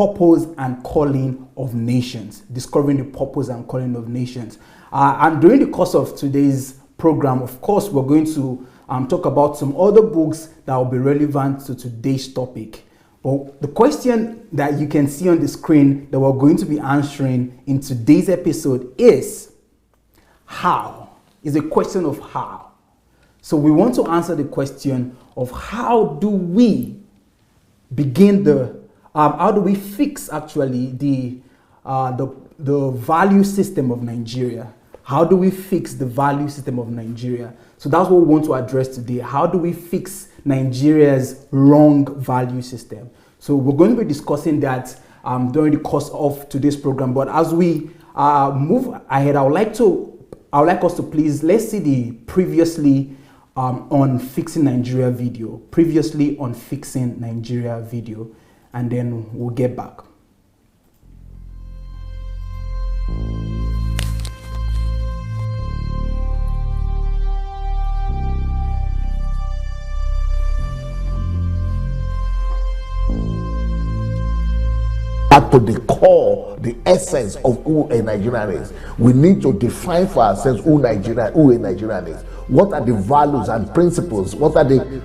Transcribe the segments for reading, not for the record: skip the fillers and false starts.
purpose and calling of nations. Discovering the purpose and calling of nations. And during the course of today's program, of course, we're going to talk about some other books that will be relevant to today's topic. But the question that you can see on the screen that we're going to be answering in today's episode is how? Is a question of how. So we want to answer the question of how do we begin how do we fix actually the value system of Nigeria? How do we fix the value system of Nigeria? So that's what we want to address today. How do we fix Nigeria's wrong value system? So we're going to be discussing that during the course of today's program. But as we move ahead, I would like us to please, let's see the previously on Fixing Nigeria video. Previously on Fixing Nigeria video. And then we'll get back. Back to the core, the essence of who a Nigerian is. We need to define for ourselves who a Nigerian is. What are the values and principles? What are the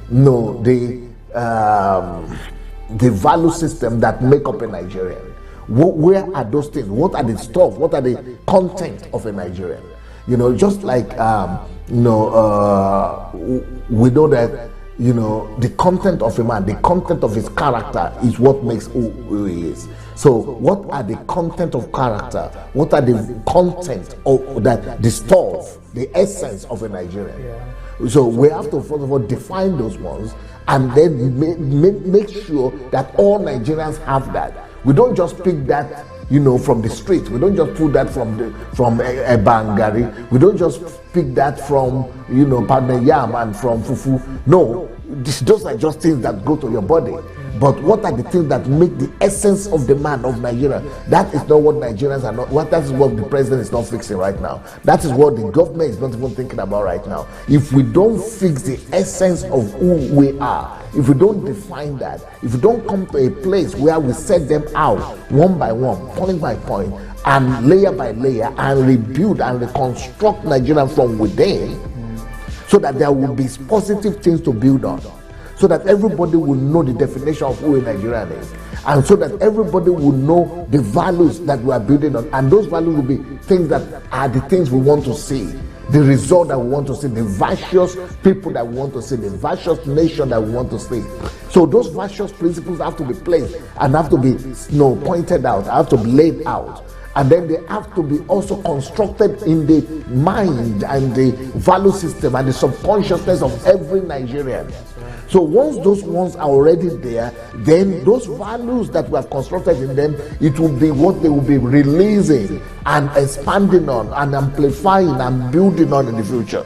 value system that make up a Nigerian? Where are those things? What are the stuff? What are the content of a Nigerian? Just like we know that the content of a man, the content of his character is what makes who he is. So what are the content of character? What are the content of the stuff, the essence of a Nigerian? Yeah. So we have to first of all define those ones and then make sure that all Nigerians have that. We don't just pick that from the street. We don't just pull that from a Bangari. We don't just pick that from Padme Yam and from Fufu. No, those are just things that go to your body. But what are the things that make the essence of the man of Nigeria? That is not what Nigerians are not. That is what the president is not fixing right now. That is what the government is not even thinking about right now. If we don't fix the essence of who we are, if we don't define that, if we don't come to a place where we set them out one by one, point by point, and layer by layer, and rebuild and reconstruct Nigeria from within, so that there will be positive things to build on, so that everybody will know the definition of who a Nigerian is, and so that everybody will know the values that we are building on, and those values will be things that are the things we want to see, the result that we want to see, the virtuous people that we want to see, the virtuous nation that we want to see. So those virtuous principles have to be placed and have to be pointed out, have to be laid out. And then they have to be also constructed in the mind and the value system and the subconsciousness of every Nigerian. So once those ones are already there, then those values that we have constructed in them, it will be what they will be releasing and expanding on and amplifying and building on in the future.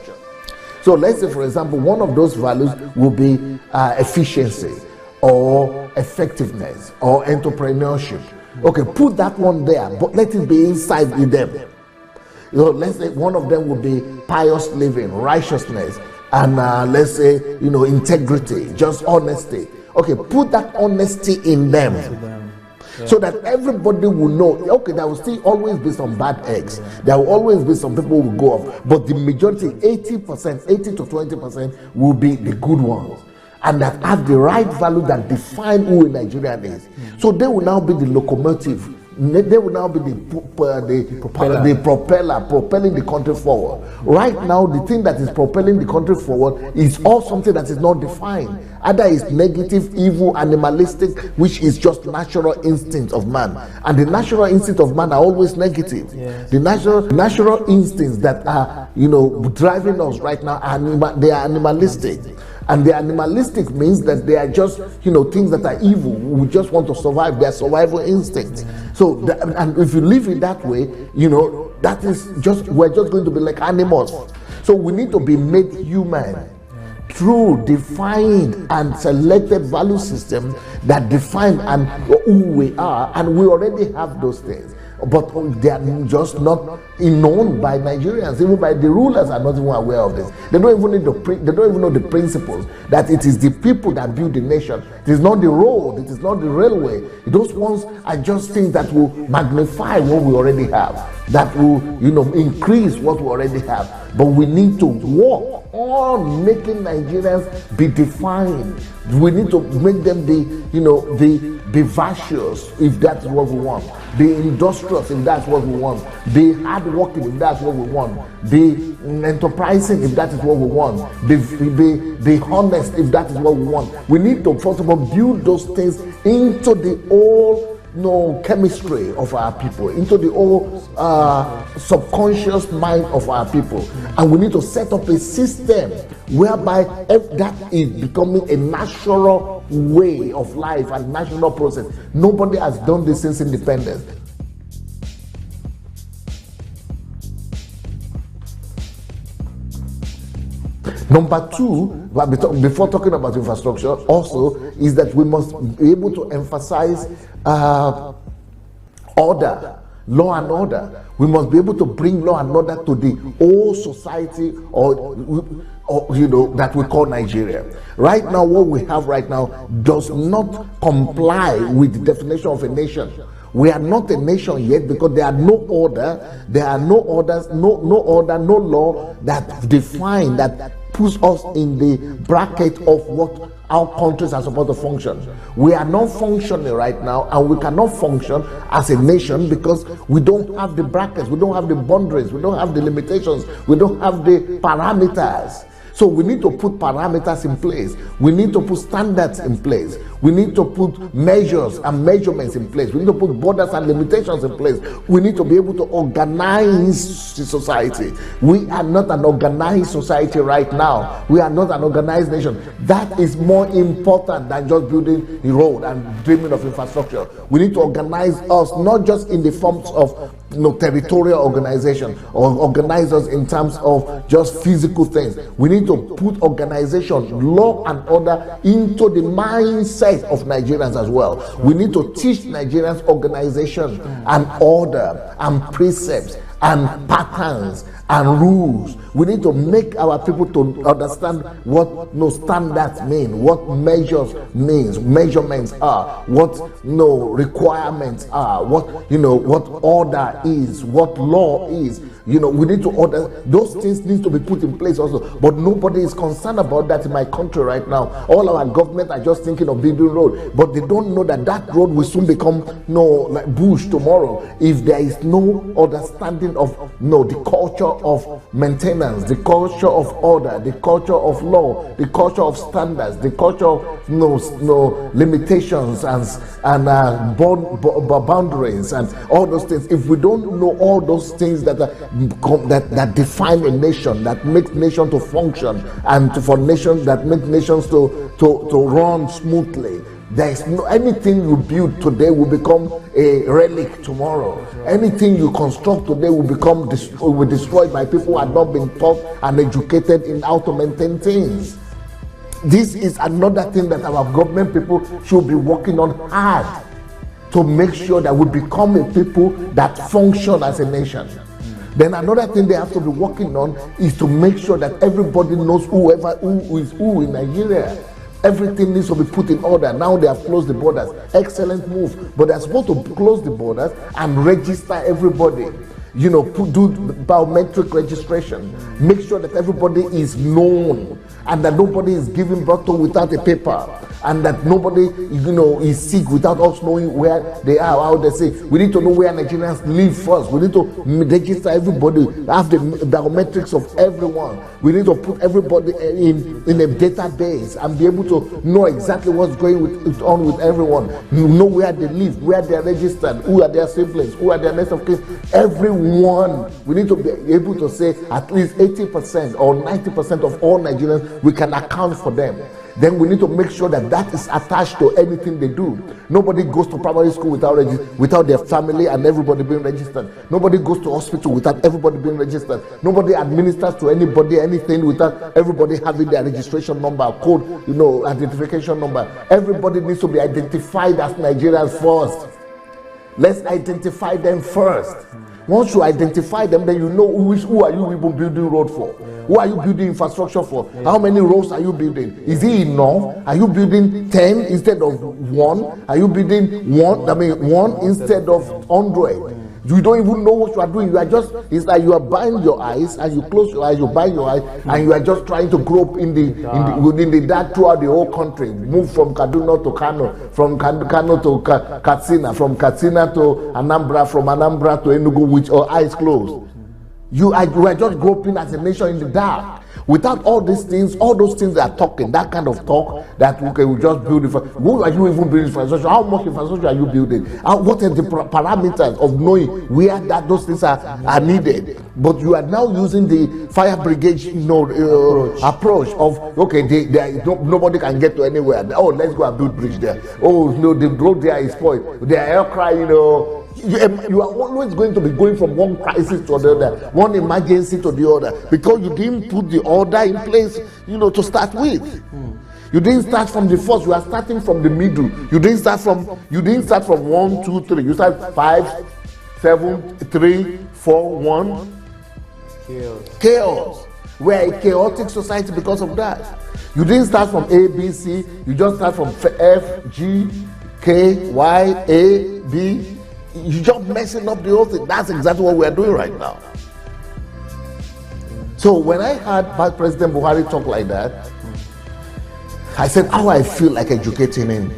So let's say, for example, one of those values will be efficiency or effectiveness or entrepreneurship. Okay, put that one there, but let it be inside with them. Let's say one of them will be pious living, righteousness, and let's say integrity, just honesty. Okay, put that honesty in them, so that everybody will know. Okay, there will still always be some bad eggs. There will always be some people who will go off, but the majority, 80%, 80 to 20%, will be the good ones, and that have the right value that define who a Nigerian is. So they will now be the locomotive. They will now be the propeller propelling the country forward. Right now, the thing that is propelling the country forward is all something that is not defined. Either it's negative, evil, animalistic, which is just natural instinct of man. And the natural instinct of man are always negative. Yes. The natural instincts that are driving us right now they are animalistic. And the animalistic means that they are just things that are evil. We just want to survive. They are survival instincts. So and if you live it that way, that is we're just going to be like animals. So we need to be made human through defined and selected value systems that define and who we are, and we already have those things. but they are just not known by Nigerians. Even by the rulers are not even aware of this. They don't even know the principles, that it is the people that build the nation. It is not the road, it is not the railway. Those ones are just things that will magnify what we already have, that will increase what we already have. But we need to work on making Nigerians be defined. We need to make them be virtuous, if that's what we want, be industrious, if that's what we want, be hardworking, if that's what we want, be enterprising, if that is what we want, be honest, if that is what we want. We need to first of all build those things into the whole chemistry of our people, into the whole subconscious mind of our people. And we need to set up a system whereby that is becoming a natural way of life and national process. Nobody has done this since independence. Number two, before talking about infrastructure, also is that we must be able to emphasize order, law and order. We must be able to bring law and order to the whole society, or that we call Nigeria. Right now, what we have right now does not comply with the definition of a nation. We are not a nation yet because there are no order, no order, no law that define, that puts us in the bracket of what our countries are supposed to function. We are not functioning right now, and we cannot function as a nation because we don't have the brackets, we don't have the boundaries, we don't have the limitations, we don't have the parameters. So we need to put parameters in place. We need to put standards in place. We need to put measures and measurements in place. We need to put borders and limitations in place. We need to be able to organize the society. We are not an organized society right now. We are not an organized nation. That is more important than just building a road and dreaming of infrastructure. We need to organize us, not just in the forms of territorial organization, or organize us in terms of just physical things. We need to put organization, law and order into the mindset of Nigerians as well. We need to teach Nigerians organization and order and precepts and patterns and rules. We need to make our people to understand what standards mean, what measures means, measurements are, what requirements are, what order is, what law is. We need to order. Those things need to be put in place also. But nobody is concerned about that in my country right now. All our government are just thinking of building road, but they don't know that that road will soon become like bush tomorrow if there is no understanding of the culture of maintenance, the culture of order, the culture of law, the culture of standards, the culture of limitations and boundaries and all those things. If we don't know all those things that define a nation, that make nation to function, and for nations that make nations to run smoothly, there is no anything you build today will become a relic tomorrow. Anything you construct today will be destroyed by people who have not been taught and educated in how to maintain things. This is another thing that our government people should be working on hard, to make sure that we become a people that function as a nation. Then another thing they have to be working on is to make sure that everybody knows who is who in Nigeria. Everything needs to be put in order. Now they have closed the borders. Excellent move. But they're supposed to close the borders and register everybody. Do biometric registration. Make sure that everybody is known and that nobody is giving birth to without a paper, and that nobody is sick without us knowing where they are, how they say. We need to know where Nigerians live first. We need to register everybody, have the biometrics of everyone. We need to put everybody in a database and be able to know exactly what's going on with everyone. Know where they live, where they are registered, who are their siblings, who are their next of kin. Everyone. We need to be able to say at least 80% or 90% of all Nigerians, we can account for them. Then we need to make sure that that is attached to anything they do. Nobody goes to primary school without their family and everybody being registered. Nobody goes to hospital without everybody being registered. Nobody administers to anybody anything without everybody having their registration number, code, identification number. Everybody needs to be identified as Nigerians first. Let's identify them first. Once you identify them, then you know who are you even building road for? Who are you building infrastructure for? How many roads are you building? Is it enough? Are you building 10 instead of 1? Are you building 1 instead of 100? You don't even know what you are doing. You are just, it's like you are buying your eyes, and you close your eyes, you buy your eyes, and you are just trying to grow up within the dark throughout the whole country. Move from Kaduna to Kano, from Kano to Katsina, from Katsina to Anambra, from Anambra to Enugu with your eyes closed. You are just groping as a nation in the dark. Without all these things, all those things that are talking, that kind of talk, that okay, we just build infrastructure. Who are you even building infrastructure? How much infrastructure are you building? What are the parameters of knowing where those things are needed? But you are now using the fire brigade, approach of okay, nobody can get to anywhere. Oh, let's go and build bridge there. Oh no, the road there is spoiled. They are crying, You are always going to be going from one crisis to the other, one emergency to the other, because you didn't put the order in place, to start with. You didn't start from the first. You are starting from the middle. You didn't start from 1, 2, 3. You start 5, 7, 3, 4, 1. Chaos. We're a chaotic society because of that. You didn't start from A, B, C. You just start from F, G, K, Y, A, B. You're just messing up the whole thing. That's exactly what we're doing right now. So when I heard President Buhari talk like that, I said, how I feel like educating him.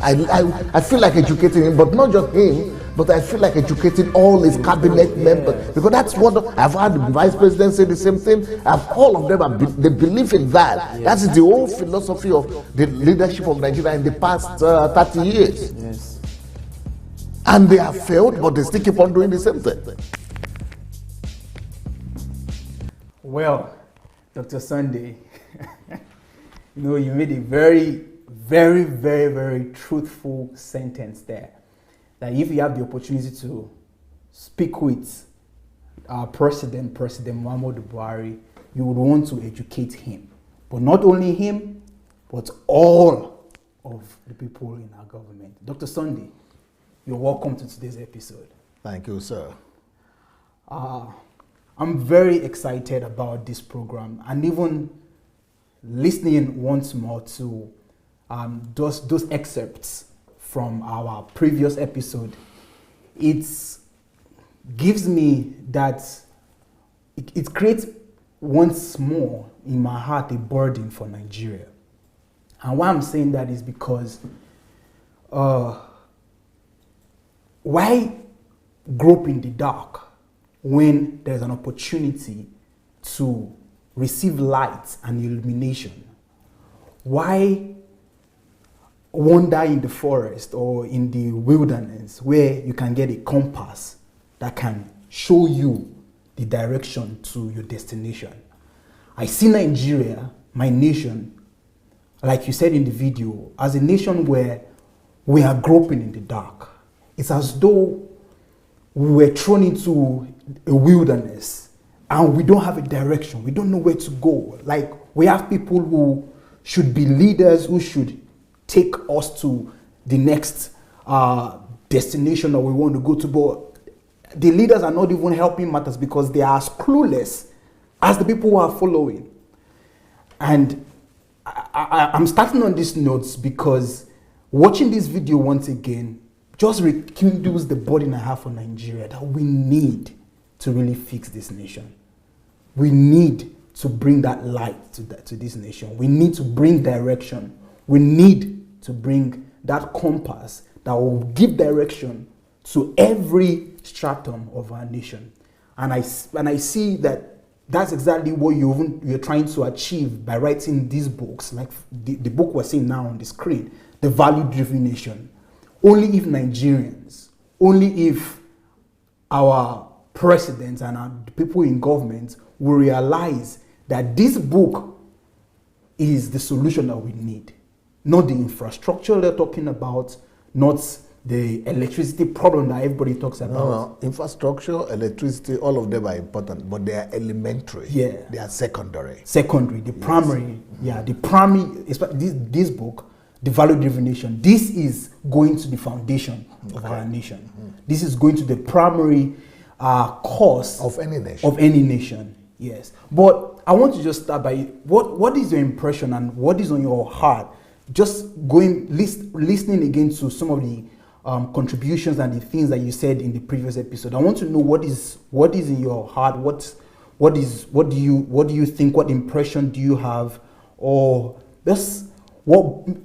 I feel like educating him, but not just him, but I feel like educating all his cabinet members. Because that's what I've had the vice president say the same thing. All of them, they believe in that. Yes. That is the whole philosophy of the leadership of Nigeria in the past 30 years. Yes. And they have failed, but they still keep on doing the same thing. Well, Dr. Sunday, you made a very, very, very, very truthful sentence there. That if you have the opportunity to speak with our President Muhammadu Buhari, you would want to educate him. But not only him, but all of the people in our government. Dr. Sunday, you're welcome to today's episode. Thank you, sir. I'm very excited about this program, and even listening once more to those excerpts from our previous episode. It gives me that it creates once more in my heart a burden for Nigeria. And why I'm saying that is because why grope in the dark when there's an opportunity to receive light and illumination? Why wander in the forest or in the wilderness where you can get a compass that can show you the direction to your destination? I see Nigeria, my nation, like you said in the video, as a nation where we are groping in the dark. It's as though we were thrown into a wilderness and we don't have a direction. We don't know where to go. Like, we have people who should be leaders, who should take us to the next destination that we want to go to. But the leaders are not even helping matters because they are as clueless as the people who are following. And I'm starting on these notes because watching this video once again just rekindles the burden I have for Nigeria, that we need to really fix this nation. We need to bring that light to this nation. We need to bring direction. We need to bring that compass that will give direction to every stratum of our nation. And I see that that's exactly what you're trying to achieve by writing these books, like the book we're seeing now on the screen, The Value-Driven Nation. Only if Nigerians, only if our presidents and the people in government will realize that this book is the solution that we need. Not the infrastructure they're talking about, not the electricity problem that everybody talks about. No, infrastructure, electricity, all of them are important, but they are elementary. Yeah. They are secondary. Secondary, the primary, yeah, the primary, this book, The Value-Driven Nation, this is going to the foundation of our nation. This is going to the primary cause of any nation. Of any nation, yes. But I want to just start by what is your impression and what is on your heart? Just listening again to some of the contributions and the things that you said in the previous episode. I want to know what is in your heart. What do you think? What impression do you have? Or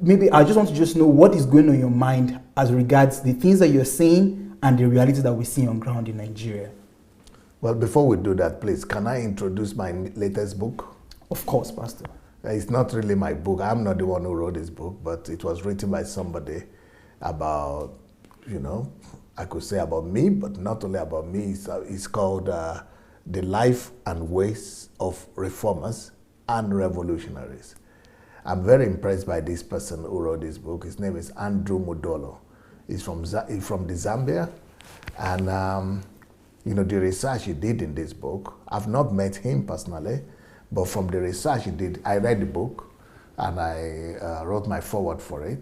maybe I just want to just know what is going on in your mind as regards the things that you're saying and the reality that we see on ground in Nigeria. Well, before we do that, please, can I introduce my latest book? Of course, Pastor. It's not really my book. I'm not the one who wrote this book, but it was written by somebody about, I could say about me, but not only about me. It's called The Life and Ways of Reformers and Revolutionaries. I'm very impressed by this person who wrote this book. His name is Andrew Mudolo. He's from the Zambia, and the research he did in this book, I've not met him personally, but from the research he did, I read the book, and I wrote my foreword for it,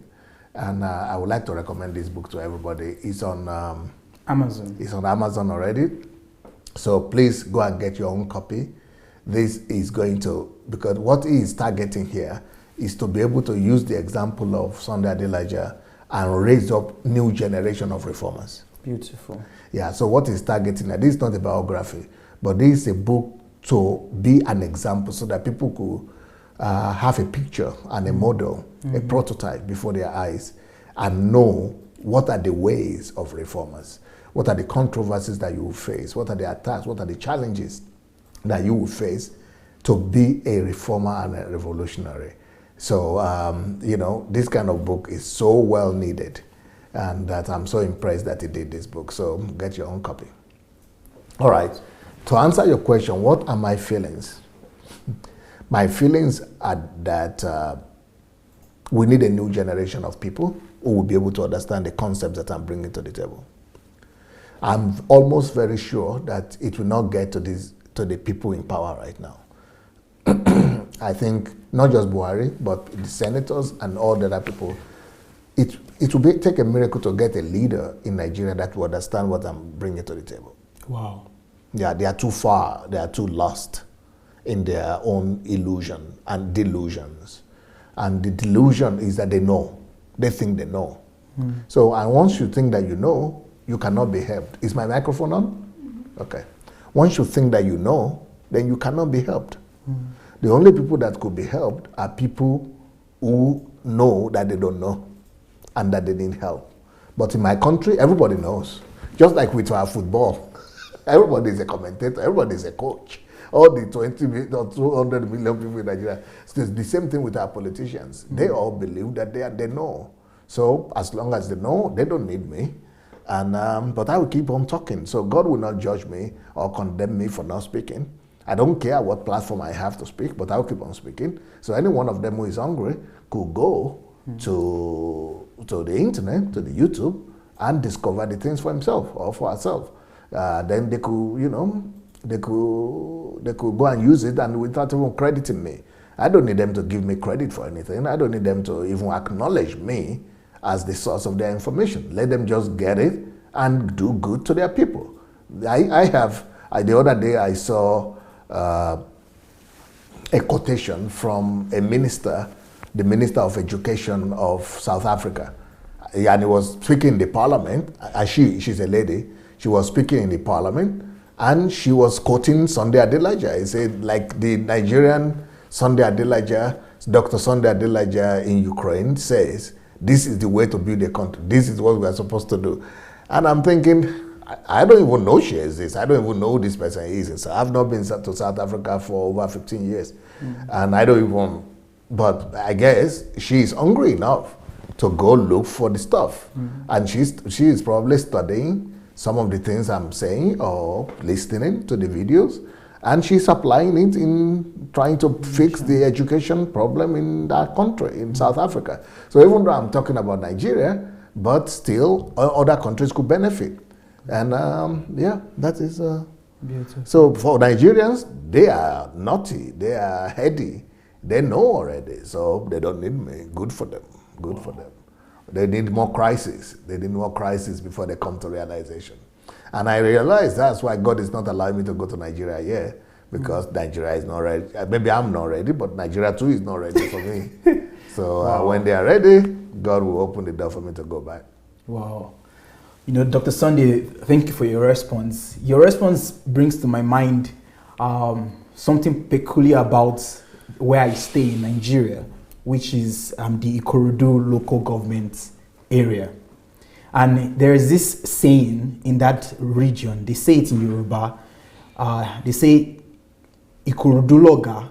and I would like to recommend this book to everybody. It's on Amazon. It's on Amazon already, so please go and get your own copy. This is going to, because what he is targeting here is to be able to use the example of Sunday Adelaja and raise up new generation of reformers. Beautiful. Yeah, so what he's targeting, and this is not a biography, but this is a book to be an example so that people could have a picture and a model, a prototype before their eyes, and know what are the ways of reformers, what are the controversies that you will face, what are the attacks, what are the challenges that you will face to be a reformer and a revolutionary. So, this kind of book is so well needed, and that I'm so impressed that he did this book. So get your own copy. All right. To answer your question, what are my feelings? My feelings are that we need a new generation of people who will be able to understand the concepts that I'm bringing to the table. I'm almost very sure that it will not get to the people in power right now. I think not just Buhari, but the senators and all the other people, it will take a miracle to get a leader in Nigeria that will understand what I'm bringing to the table. Wow. Yeah, they are too far, they are too lost in their own illusion and delusions. And the delusion is that they know, they think they know. So, and once you think that you know, you cannot be helped. Is my microphone on? Okay. Once you think that you know, then you cannot be helped. The only people that could be helped are people who know that they don't know and that they need help. But in my country, everybody knows. Just like with our football, everybody is a commentator, everybody is a coach. All the 20 million or 200 million people in Nigeria, it's the same thing with our politicians. They all believe that they know. So as long as they know, they don't need me. And but I will keep on talking. So God will not judge me or condemn me for not speaking. I don't care what platform I have to speak, but I'll keep on speaking. So any one of them who is hungry could go to the internet, to the YouTube, and discover the things for himself or for herself. Then they could, they could go and use it and without even crediting me. I don't need them to give me credit for anything. I don't need them to even acknowledge me as the source of their information. Let them just get it and do good to their people. The other day I saw a quotation from a minister, the Minister of Education of South Africa. And he was speaking in the parliament. She's a lady. She was speaking in the parliament and she was quoting Sunday Adelaja. He said, like the Nigerian Sunday Adelaja, Dr. Sunday Adelaja in Ukraine says, this is the way to build a country. This is what we are supposed to do. And I'm thinking, I don't even know she exists. I don't even know who this person is. So I've not been to South Africa for over 15 years. And I don't even, but I guess she's hungry enough to go look for the stuff. And she is probably studying some of the things I'm saying or listening to the videos. And she's applying it in trying to fix the education problem in that country, in South Africa. So even though I'm talking about Nigeria, but still other countries could benefit. And that is beautiful. So for Nigerians, they are naughty, they are heady, they know already, so they don't need me. Good for them, good for them. They need more crisis. They need more crisis before they come to realization. And I realized that's why God is not allowing me to go to Nigeria yet, because Nigeria is not ready. Maybe I'm not ready, but Nigeria too is not ready for me. So when they are ready, God will open the door for me to go back. Wow. You know, Dr. Sunday, thank you for your response. Your response brings to my mind something peculiar about where I stay in Nigeria, which is the Ikorodu local government area. And there is this saying in that region, they say it in Yoruba, they say Ikorodu loga.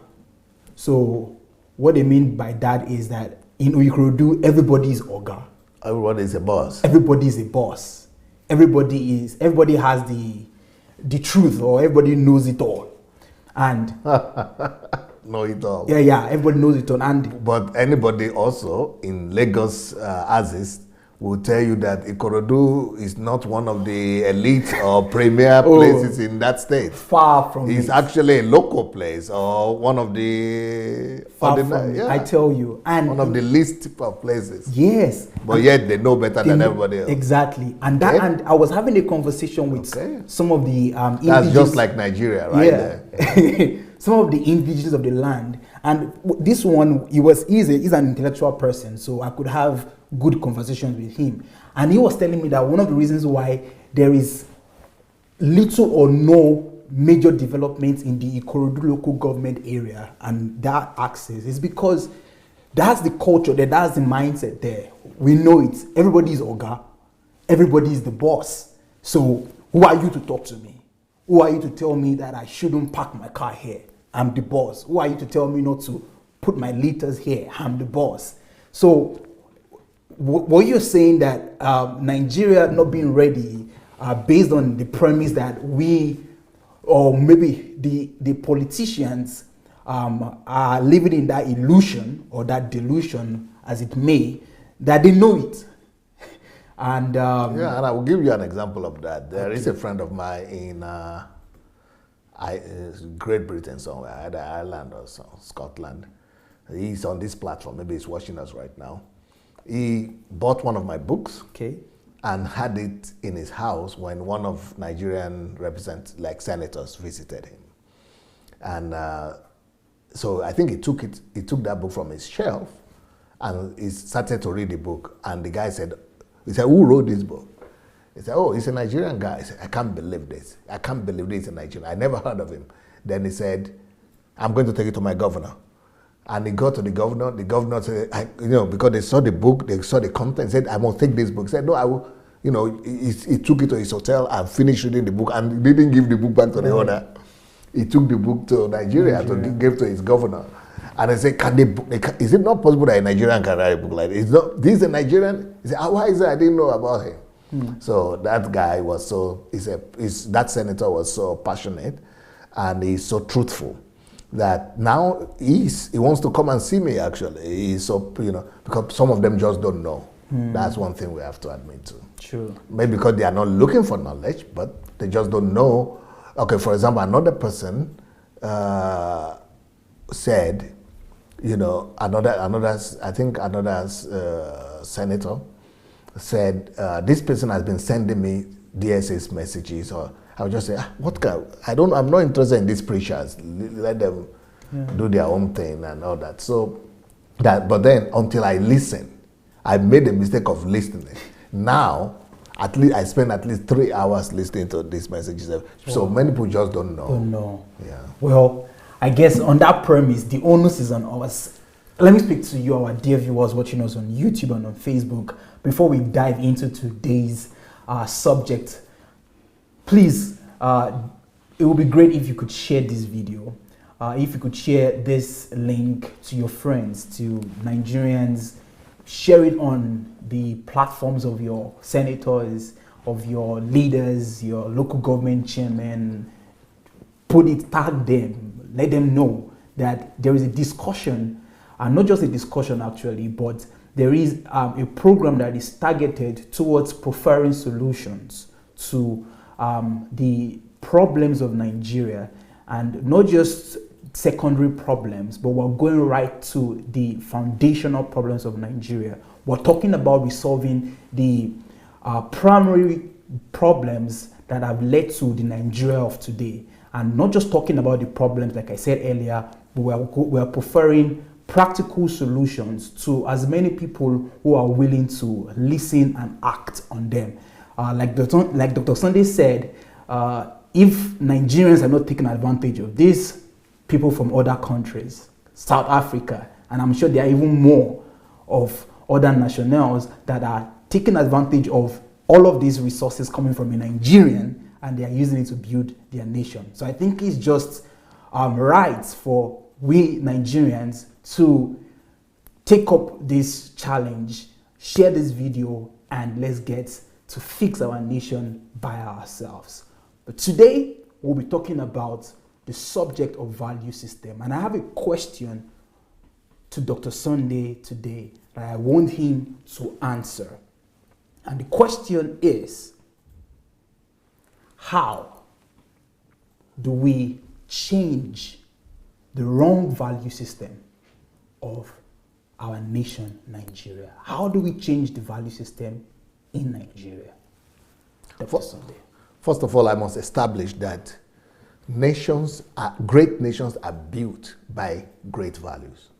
So what they mean by that is that in Ikorodu, everybody is oga. Everybody is a boss. Everybody is a boss. Everybody has the truth, or everybody knows it all. And know it all. Yeah, everybody knows it all. And but anybody also in Lagos Axis will tell you that Ikorodu is not one of the elite or premier places in that state. Far from it. It's actually a local place, or one of the I tell you, and one of the least of places. Yes, but yet they know better than everybody else. Exactly, and and I was having a conversation with some of the that's just like Nigeria, right? There. Some of the indigenous of the land, and this one, he's an intellectual person, so I could have good conversations with him. And he was telling me that one of the reasons why there is little or no major development in the Ikorodu local government area and that access is because that's the culture, that's the mindset there. We know it. Everybody is Oga. Everybody is the boss. So who are you to talk to me? Who are you to tell me that I shouldn't park my car here? I'm the boss. Who are you to tell me not to put my liters here? I'm the boss. So what you're saying that Nigeria not being ready based on the premise that we, or maybe the politicians are living in that illusion or that delusion, as it may, that they know it. And and I will give you an example of that. There is a friend of mine in Great Britain somewhere, either Ireland or Scotland. He's on this platform. Maybe he's watching us right now. He bought one of my books and had it in his house when one of Nigerian senators visited him. And so I think he took that book from his shelf and he started to read the book. And the guy said, who wrote this book? He said, oh, he's a Nigerian guy. He said, I can't believe this. I can't believe this in Nigeria. I never heard of him. Then he said, I'm going to take it to my governor. And he got to the governor said, because they saw the book, they saw the content, said, I must take this book. He said, no, I will, he took it to his hotel and finished reading the book and didn't give the book back to the owner. He took the book to Nigeria to give to his governor. And I said, is it not possible that a Nigerian can write a book like this? This is a Nigerian? He said, why is that? I didn't know about him. So that guy was that senator was so passionate and he's so truthful that now he wants to come and see me actually. He's so, because some of them just don't know. That's one thing we have to admit to. True. Maybe because they are not looking for knowledge, but they just don't know. Okay, for example, another person said, another senator said, this person has been sending me DSS messages, or I would just say, I'm not interested in these preachers. Let them do their own thing and all that. But then until I listen, I made the mistake of listening. Now, at least I spend at least 3 hours listening to these messages. So many people just don't know. Don't know. Yeah. Well, I guess on that premise, the onus is on us. Let me speak to you, our dear viewers watching us on YouTube and on Facebook. Before we dive into today's subject, please, it would be great if you could share this video. If you could share this link to your friends, to Nigerians, share it on the platforms of your senators, of your leaders, your local government chairmen. Tag them, let them know that there is a discussion, and not just a discussion actually, but there is a program that is targeted towards proffering solutions to the problems of Nigeria, and not just secondary problems, but we're going right to the foundational problems of Nigeria, We're talking about resolving the primary problems that have led to the Nigeria of today. And not just talking about the problems, like I said earlier, but we're preferring practical solutions to as many people who are willing to listen and act on them. Like Dr. Sunday said, if Nigerians are not taking advantage of this, people from other countries, South Africa, and I'm sure there are even more of other nationals that are taking advantage of all of these resources coming from a Nigerian, and they are using it to build their nation. So I think it's just right for we Nigerians to take up this challenge, share this video, and let's get to fix our nation by ourselves. But today, we'll be talking about the subject of value system. And I have a question to Dr. Sunday today that I want him to answer. And the question is, how do we change the wrong value system of our nation, Nigeria? How do we change the value system in Nigeria? Dr. Sunday. First of all, I must establish that great nations are built by great values.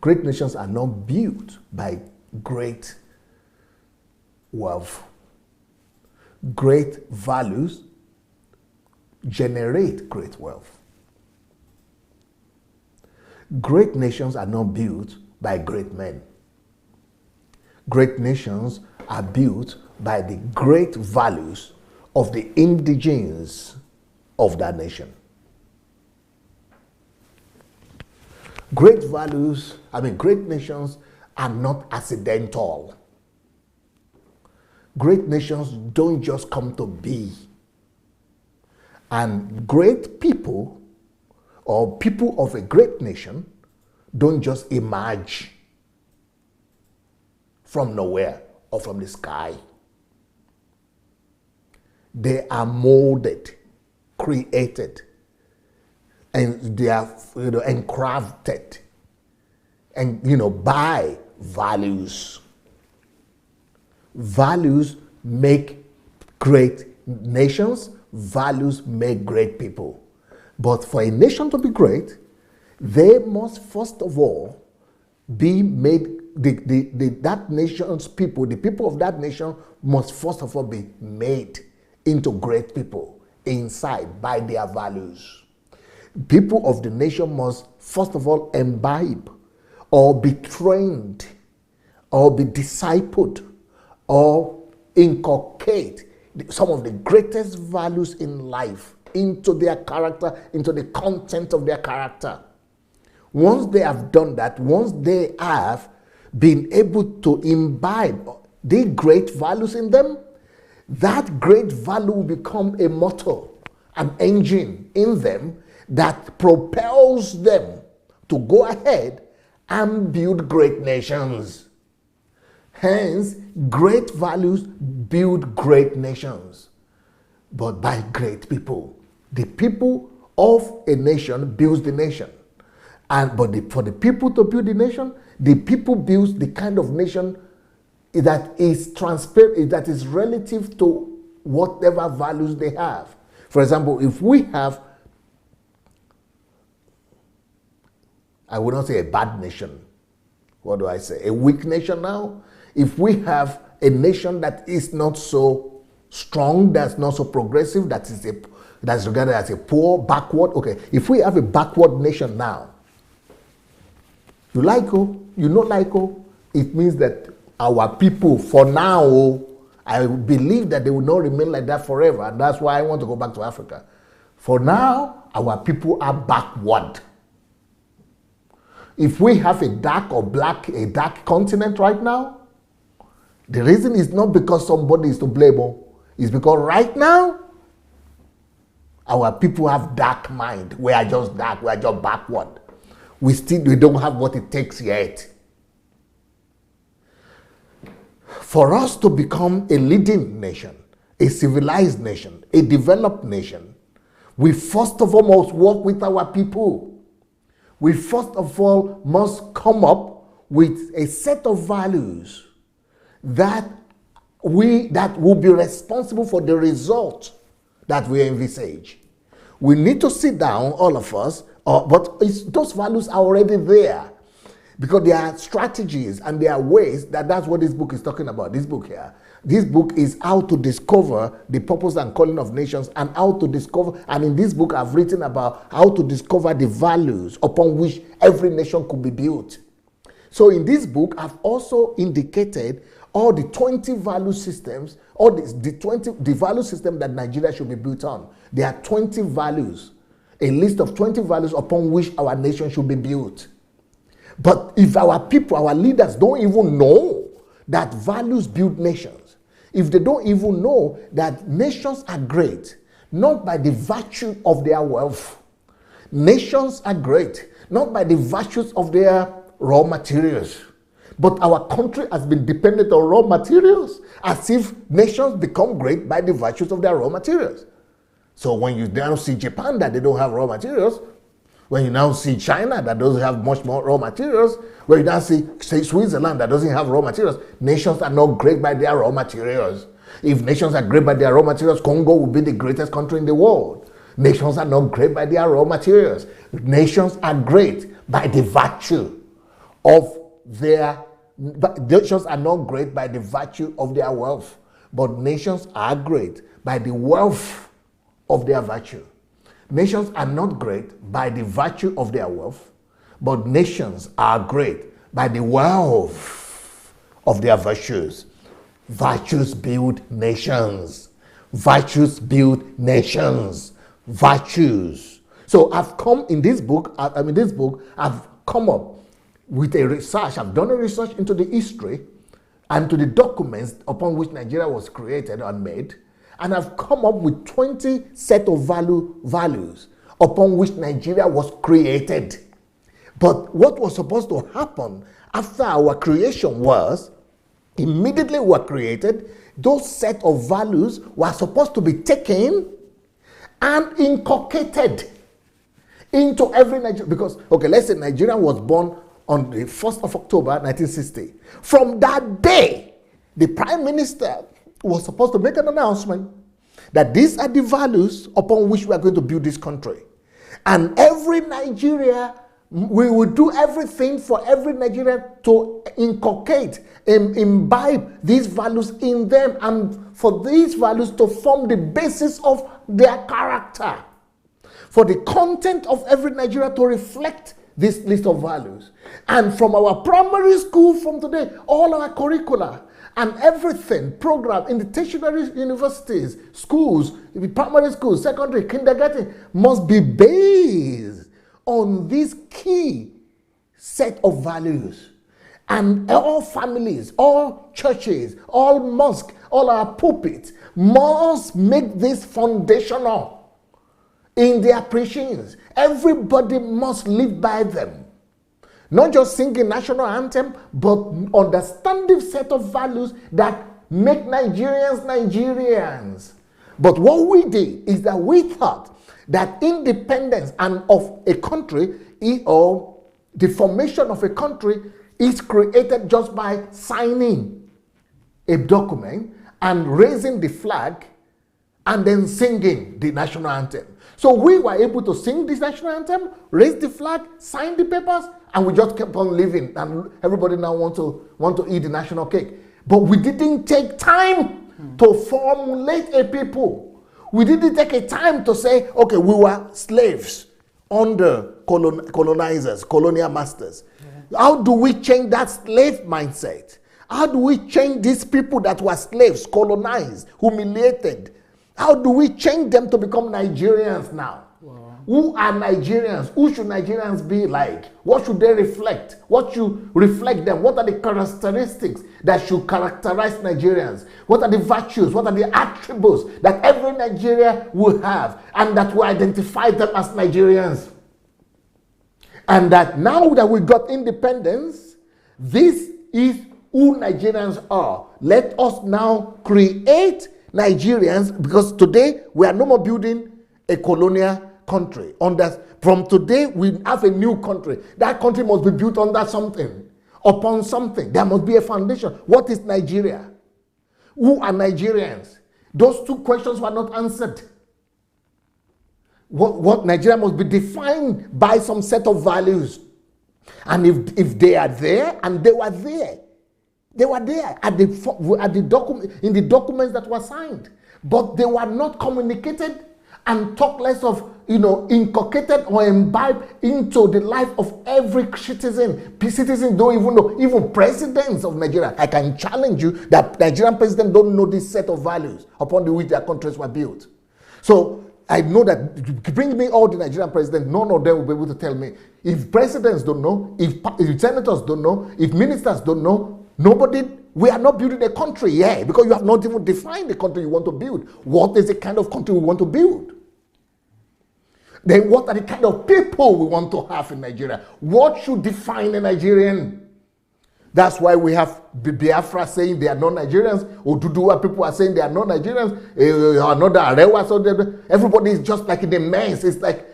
Great nations are not built by great wealth. Great values generate great wealth. Great nations are not built by great men. Great nations are built by the great values of the indigenes of that nation. Great nations are not accidental. Great nations don't just come to be. And great people, or people of a great nation, don't just emerge from nowhere or from the sky. They are molded, created, and they are crafted, and by values. Values make great nations. Values make great people. But for a nation to be great, they must first of all be made. That nation's people, the people of that nation, must first of all be made into great people inside by their values. People of the nation must first of all imbibe or be trained or be discipled or inculcate some of the greatest values in life into their character, into the content of their character. Once they have done that, once they have been able to imbibe the great values in them, that great value will become a motor, an engine in them that propels them to go ahead and build great nations. Hence, great values build great nations, but by great people. The people of a nation builds the nation. For the people to build the nation, the people builds the kind of nation that is transparent, that is relative to whatever values they have. For example, if we have, I would not say a bad nation. What do I say? A weak nation now? If we have a nation that is not so strong, that's not so progressive, that's regarded as a poor, backward. Okay, if we have a backward nation now, it means that our people, for now, I believe that they will not remain like that forever. And that's why I want to go back to Africa. For now, our people are backward. If we have a dark continent right now, the reason is not because somebody is to blame. It's because right now, our people have dark mind. We are just dark. We are just backward. We don't have what it takes yet. For us to become a leading nation, a civilized nation, a developed nation, we first of all must work with our people. We first of all must come up with a set of values that will be responsible for the result that we envisage. We need to sit down, all of us, but those values are already there, because there are strategies and there are ways that's what this book is talking about. This book here. This book is how to discover the purpose and calling of nations, and how to discover, and in this book I've written about how to discover the values upon which every nation could be built. So in this book, I've also indicated all the 20 value systems, all the value system that Nigeria should be built on. There are 20 values, a list of 20 values upon which our nation should be built. But if our people, our leaders don't even know that values build nations, if they don't even know that nations are great, not by the virtue of their wealth. Nations are great, not by the virtues of their raw materials. But our country has been dependent on raw materials, as if nations become great by the virtues of their raw materials. So when you now see Japan that they don't have raw materials, when you now see China that doesn't have much more raw materials, when you now see, say, Switzerland that doesn't have raw materials, nations are not great by their raw materials. If nations are great by their raw materials, Congo will be the greatest country in the world. Nations are not great by their raw materials. Nations are great by the virtue of their, nations are not great by the virtue of their wealth, but nations are great by the wealth of their virtue. Nations are not great by the virtue of their wealth, but nations are great by the wealth of their virtues. Virtues build nations. Virtues build nations. Virtues. So I've come in this book, I've come up with a research. I've done a research into the history and to the documents upon which Nigeria was created and made. And I've come up with 20 set of values upon which Nigeria was created. But what was supposed to happen after our creation was, immediately we were created, those set of values were supposed to be taken and inculcated into every Nigerian. Because, okay, let's say Nigeria was born on the 1st of October, 1960. From that day, the Prime Minister was supposed to make an announcement that these are the values upon which we are going to build this country. And every Nigeria, we will do everything for every Nigerian to inculcate and imbibe these values in them, and for these values to form the basis of their character. For the content of every Nigeria to reflect this list of values. And from our primary school from today, all our curricula and everything, program in the tertiary universities, schools, primary schools, secondary, kindergarten, must be based on this key set of values. And all families, all churches, all mosques, all our pulpits must make this foundational in their preachings. Everybody must live by them. Not just singing national anthem, but understanding set of values that make Nigerians Nigerians. But what we did is that we thought that independence and of a country, or the formation of a country, is created just by signing a document and raising the flag and then singing the national anthem. So we were able to sing this national anthem, raise the flag, sign the papers, and we just kept on living. And everybody now want to eat the national cake. But we didn't take time to formulate a people. We didn't take a time to say, okay, we were slaves under colonizers, colonial masters. How do we change that slave mindset? How do we change these people that were slaves, colonized, humiliated? How do we change them to become Nigerians now? Wow. Who are Nigerians? Who should Nigerians be like? What should they reflect? What should reflect them? What are the characteristics that should characterize Nigerians? What are the virtues? What are the attributes that every Nigerian will have, and that will identify them as Nigerians? And that now that we got independence, this is who Nigerians are. Let us now create Nigerians, because today we are no more building a colonial country. From today we have a new country. That country must be built under something. upon something. There must be a foundation. What is Nigeria? Who are Nigerians? Those two questions were not answered. What Nigeria must be defined by some set of values. And if they are there, and they were there in the documents that were signed, but they were not communicated and talk less of, inculcated or imbibed into the life of every citizen. Citizens don't even know, even presidents of Nigeria. I can challenge you that Nigerian presidents don't know this set of values upon which their countries were built. So I know that, bring me all the Nigerian presidents, none of them will be able to tell me. If presidents don't know, if senators don't know, if ministers don't know, we are not building a country yet, because you have not even defined the country you want to build. What is the kind of country we want to build? Then what are the kind of people we want to have in Nigeria? What should define a Nigerian? That's why we have Biafra saying they are not Nigerians. Oduduwa people are saying they are not Nigerians. Another Arewa. So everybody is just like in a mess. It's like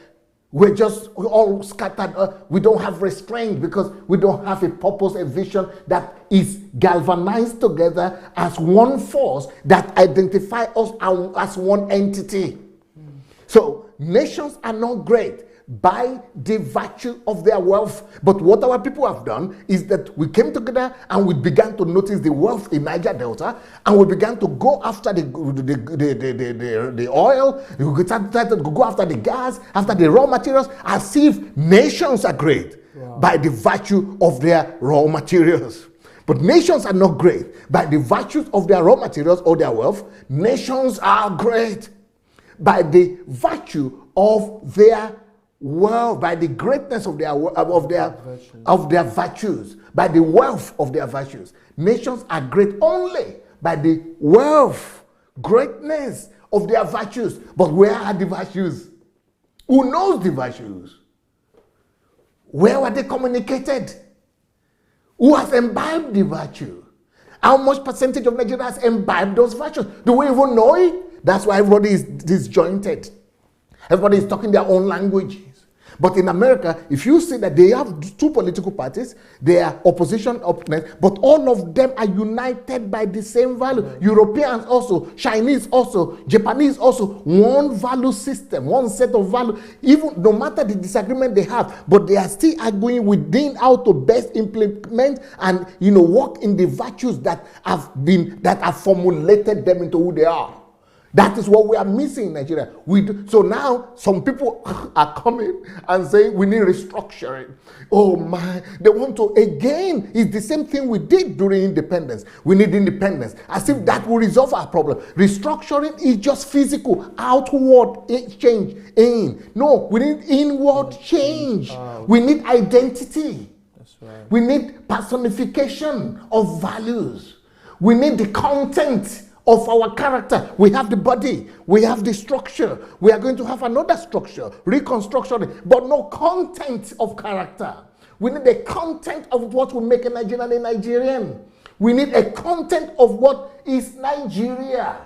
we're just all scattered. We don't have restraint because we don't have a purpose, a vision that is galvanized together as one force that identifies us as one entity. So nations are not great by the virtue of their wealth. But what our people have done is that we came together and we began to notice the wealth in Niger Delta, and we began to go after the oil, we started to go after the gas, after the raw materials, as if nations are great by the virtue of their raw materials. But nations are not great by the virtues of their raw materials or their wealth. Nations are great by the virtue of their wealth, by the greatness of their virtues, by the wealth of their virtues. Nations are great only by the wealth, greatness of their virtues. But where are the virtues? Who knows the virtues? Where were they communicated? Who has imbibed the virtue? How much percentage of Nigerians has imbibed those virtues? Do we even know it? That's why everybody is disjointed. Everybody is talking their own languages. But in America, if you see that they have two political parties, they are opposition opponents, but all of them are united by the same value. Europeans also, Chinese also, Japanese also, one value system, one set of value. Even no matter the disagreement they have, but they are still arguing within how to best implement and work in the virtues that have formulated them into who they are. That is what we are missing in Nigeria. So now some people are coming and saying we need restructuring. Oh my, they want to again. It's the same thing we did during independence. We need independence, as if that will resolve our problem. Restructuring is just physical, outward change. No, we need inward change. We need identity. That's right. We need personification of values. We need the content of our character. We have the body, we have the structure. We are going to have another structure, reconstruction, but no content of character. We need a content of what will make a Nigerian a Nigerian. We need a content of what is Nigeria.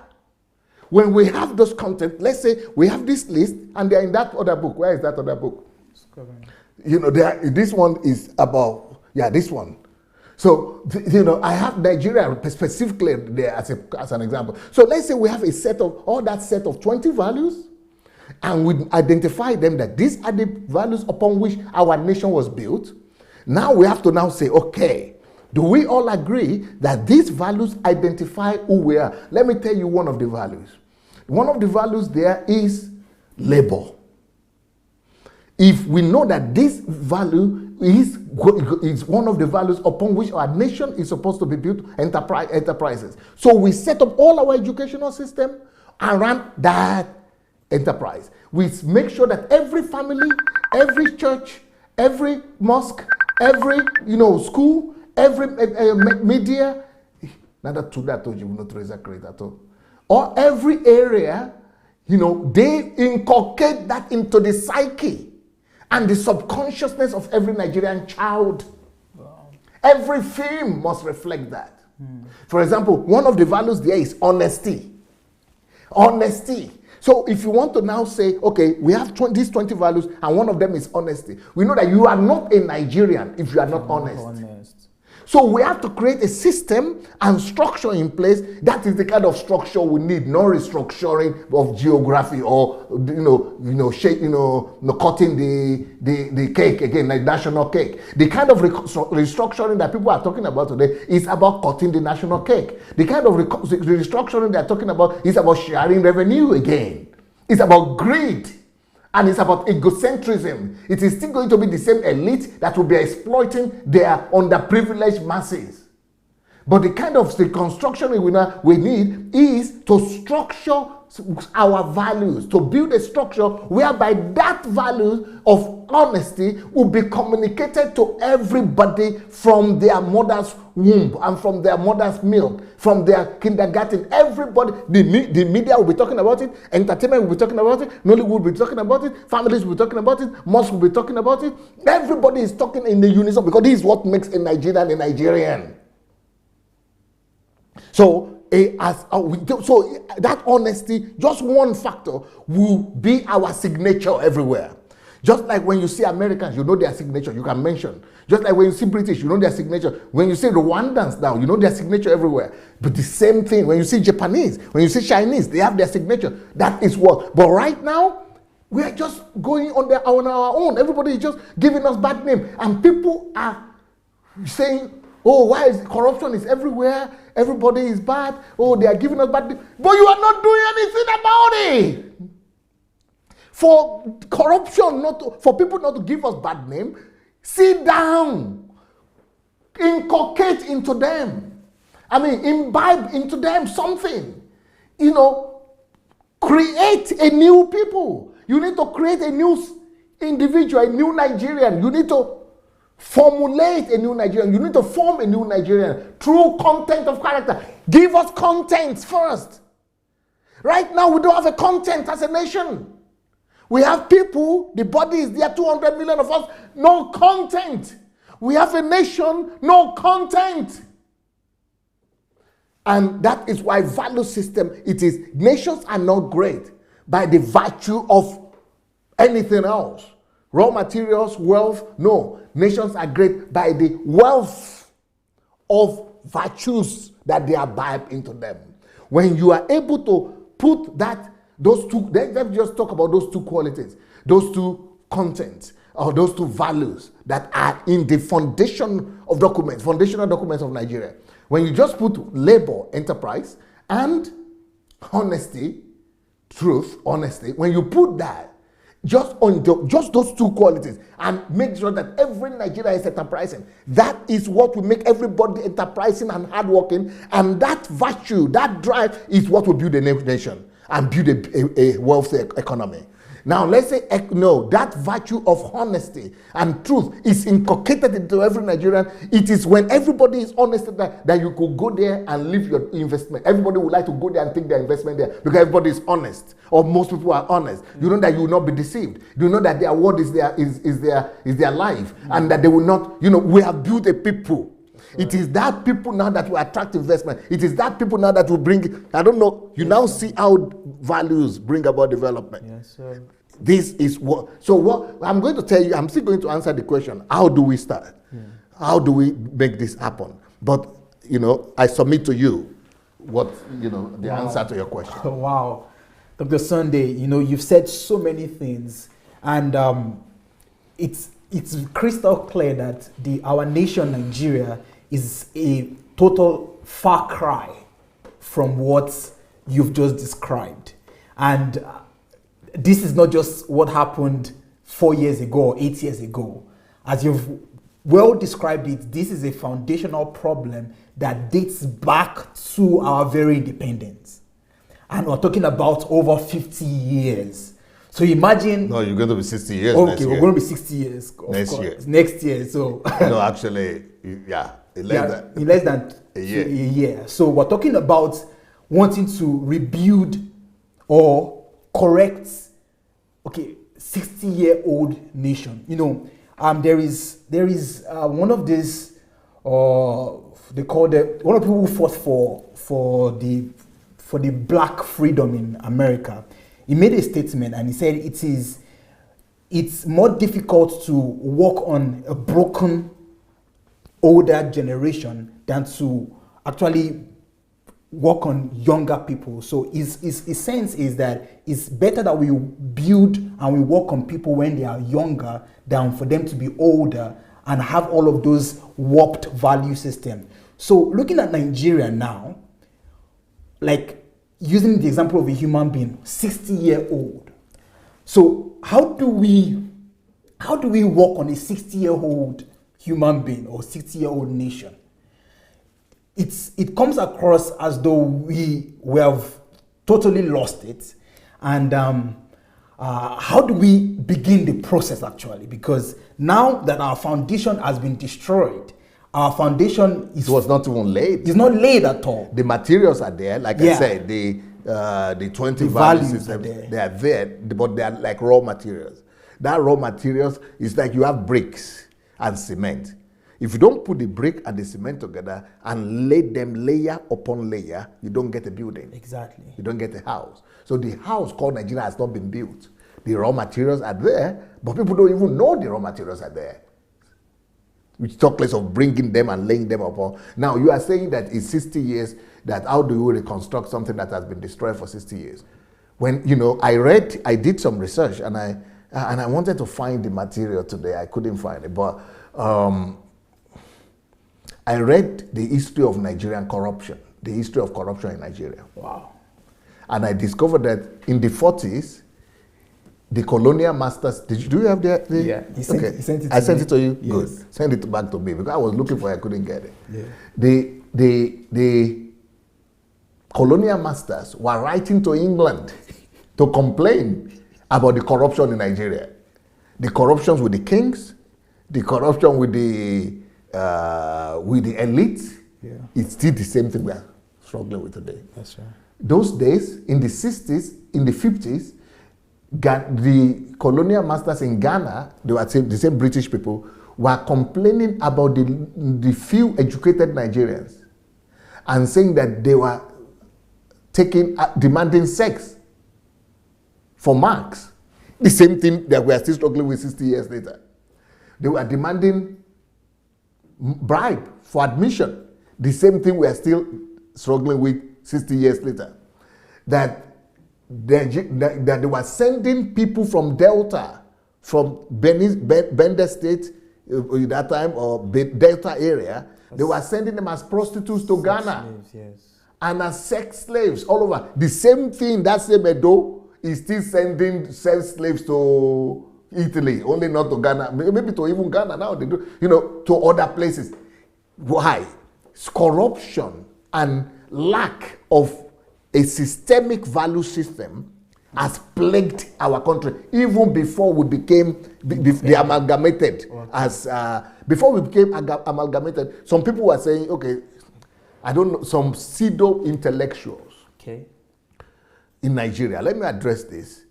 When we have those content, let's say we have this list and they're in that other book. Where is that other book? This one is about, this one. So, I have Nigeria specifically there as an example. So let's say we have a set of, that set of 20 values, and we identify them that these are the values upon which our nation was built. Now we have to now say, okay, do we all agree that these values identify who we are? Let me tell you one of the values. One of the values there is labor. If we know that this value is one of the values upon which our nation is supposed to be built, enterprises. So we set up all our educational system around that enterprise. We make sure that every family, every church, every mosque, every school, every media, not to that you will not raise a credit at all. Or every area, they inculcate that into the psyche and the subconsciousness of every Nigerian child. Wow. Every film must reflect that. For example, one of the values there is honesty. Honesty. So if you want to now say, okay, we have these 20 values and one of them is honesty. We know that you are not a Nigerian if you are not honest. So we have to create a system and structure in place. That is the kind of structure we need, not restructuring of geography or cutting the cake again, like national cake. The kind of restructuring that people are talking about today is about cutting the national cake. The kind of restructuring they are talking about is about sharing revenue again. It's about greed. And it's about egocentrism. It is still going to be the same elite that will be exploiting their underprivileged masses. But the kind of construction we need is to structure our values, to build a structure whereby that value of honesty will be communicated to everybody from their mother's womb and from their mother's milk, from their kindergarten. Everybody, the media will be talking about it, entertainment will be talking about it, Nollywood will be talking about it, families will be talking about it, mosques will be talking about it. Everybody is talking in the unison because this is what makes a Nigerian a Nigerian. So that honesty, just one factor, will be our signature everywhere. Just like when you see Americans, you know their signature, you can mention. Just like when you see British, you know their signature. When you see Rwandans now, you know their signature everywhere. But the same thing, when you see Japanese, when you see Chinese, they have their signature. That is what. But right now, we are just going on our own. Everybody is just giving us bad name. And people are saying, oh, why is corruption is everywhere? Everybody is bad. Oh, they are giving us bad name. But you are not doing anything about it. For corruption, for people not to give us bad name, sit down, inculcate into them. Imbibe into them something. Create a new people. You need to create a new individual, a new Nigerian. You need to formulate a new Nigerian. You need to form a new Nigerian through content of character. Give us content first. Right now, we don't have a content as a nation. We have people, the body is there, 200 million of us, no content. We have a nation, no content. And that is why value system, nations are not great by the virtue of anything else. Raw materials, wealth, no. Nations are great by the wealth of virtues that they imbibe into them. When you are able to put those two, let's just talk about those two qualities, those two contents, or those two values that are in the foundational documents of Nigeria. When you just put labor, enterprise, and honesty, truth, honesty, when you put that, just those two qualities, and make sure that every Nigerian is enterprising. That is what will make everybody enterprising and hardworking, and that virtue, that drive is what will build a nation and build a wealthy economy. Now, let's say, no, that virtue of honesty and truth is inculcated into every Nigerian. It is when everybody is honest that you could go there and leave your investment. Everybody would like to go there and take their investment there because everybody is honest, or most people are honest. You know that you will not be deceived. You know that their word is their life, and that they will not, we have built a people. Right. It is that people now that will attract investment. It is that people now that will bring, I don't know, you now see how values bring about development. Yes, sir. This is what I'm going to tell you. I'm still going to answer the question, how do we start? Yeah. How do we make this happen? But, I submit to you what, the answer to your question. Oh, wow. Dr. Sunday, you've said so many things, and it's crystal clear that our nation, Nigeria, is a total far cry from what you've just described. And this is not just what happened 4 years ago or 8 years ago. As you've well described it, this is a foundational problem that dates back to our very independence. And we're talking about over 50 years. So imagine... No, you're going to be 60 years next year. We're going to be 60 years. Next year. So... No, actually, yeah. In less than a year. So we're talking about wanting to rebuild or correct, 60-year-old nation. There is one of these, they call one of the people who fought for the black freedom in America. He made a statement and he said it's more difficult to walk on a broken older generation than to actually work on younger people. So his sense is that it's better that we build and we work on people when they are younger than for them to be older and have all of those warped value system. So looking at Nigeria now, like using the example of a human being, 60-year-old. So how do we work on a 60-year-old human being or 60-year-old nation? It comes across as though we have totally lost it. And how do we begin the process actually? Because now that our foundation has been destroyed, our foundation it was not even laid. It's not laid at all. The materials are there, like I said, the 20 value systems, they are there, but they are like raw materials. That raw materials is like you have bricks and cement. If you don't put the brick and the cement together and lay them layer upon layer, you don't get a building. Exactly. You don't get a house. So the house called Nigeria has not been built. The raw materials are there, but people don't even know the raw materials are there. We talk less of bringing them and laying them upon. Now, you are saying that in 60 years, that how do you reconstruct something that has been destroyed for 60 years? When, I did some research and I wanted to find the material today. I couldn't find it, but I read the history of Nigerian corruption, the history of corruption in Nigeria. Wow. And I discovered that in the 40s, the colonial masters, do you have the yeah, he sent it to I sent me. it to you? Yes. Good. Send it back to me because I was looking for it, I couldn't get it. Yeah. The colonial masters were writing to England to complain about the corruption in Nigeria. The corruptions with the kings, the corruption with the elite. Yeah. It's still the same thing we are struggling with today. That's right. Those days, in the 60s, in the 50s, the colonial masters in Ghana, they were the same British people, were complaining about the few educated Nigerians and saying that they were demanding sex for marks. The same thing that we are still struggling with 60 years later. They were demanding bribe for admission. The same thing we are still struggling with 60 years later. That they were sending people from Delta, from Bender State at that time, or Delta area, they were sending them as prostitutes to Ghana. Slaves, yes. And as sex slaves all over. The same thing, that same Edo is still sending sex slaves to Italy, only not to Ghana, maybe to even Ghana now, they do, to other places. Why? It's corruption and lack of a systemic value system has plagued our country even before we became the amalgamated. Okay. Before we became amalgamated, some people were saying, okay, I don't know, some pseudo intellectuals in Nigeria. Let me address this.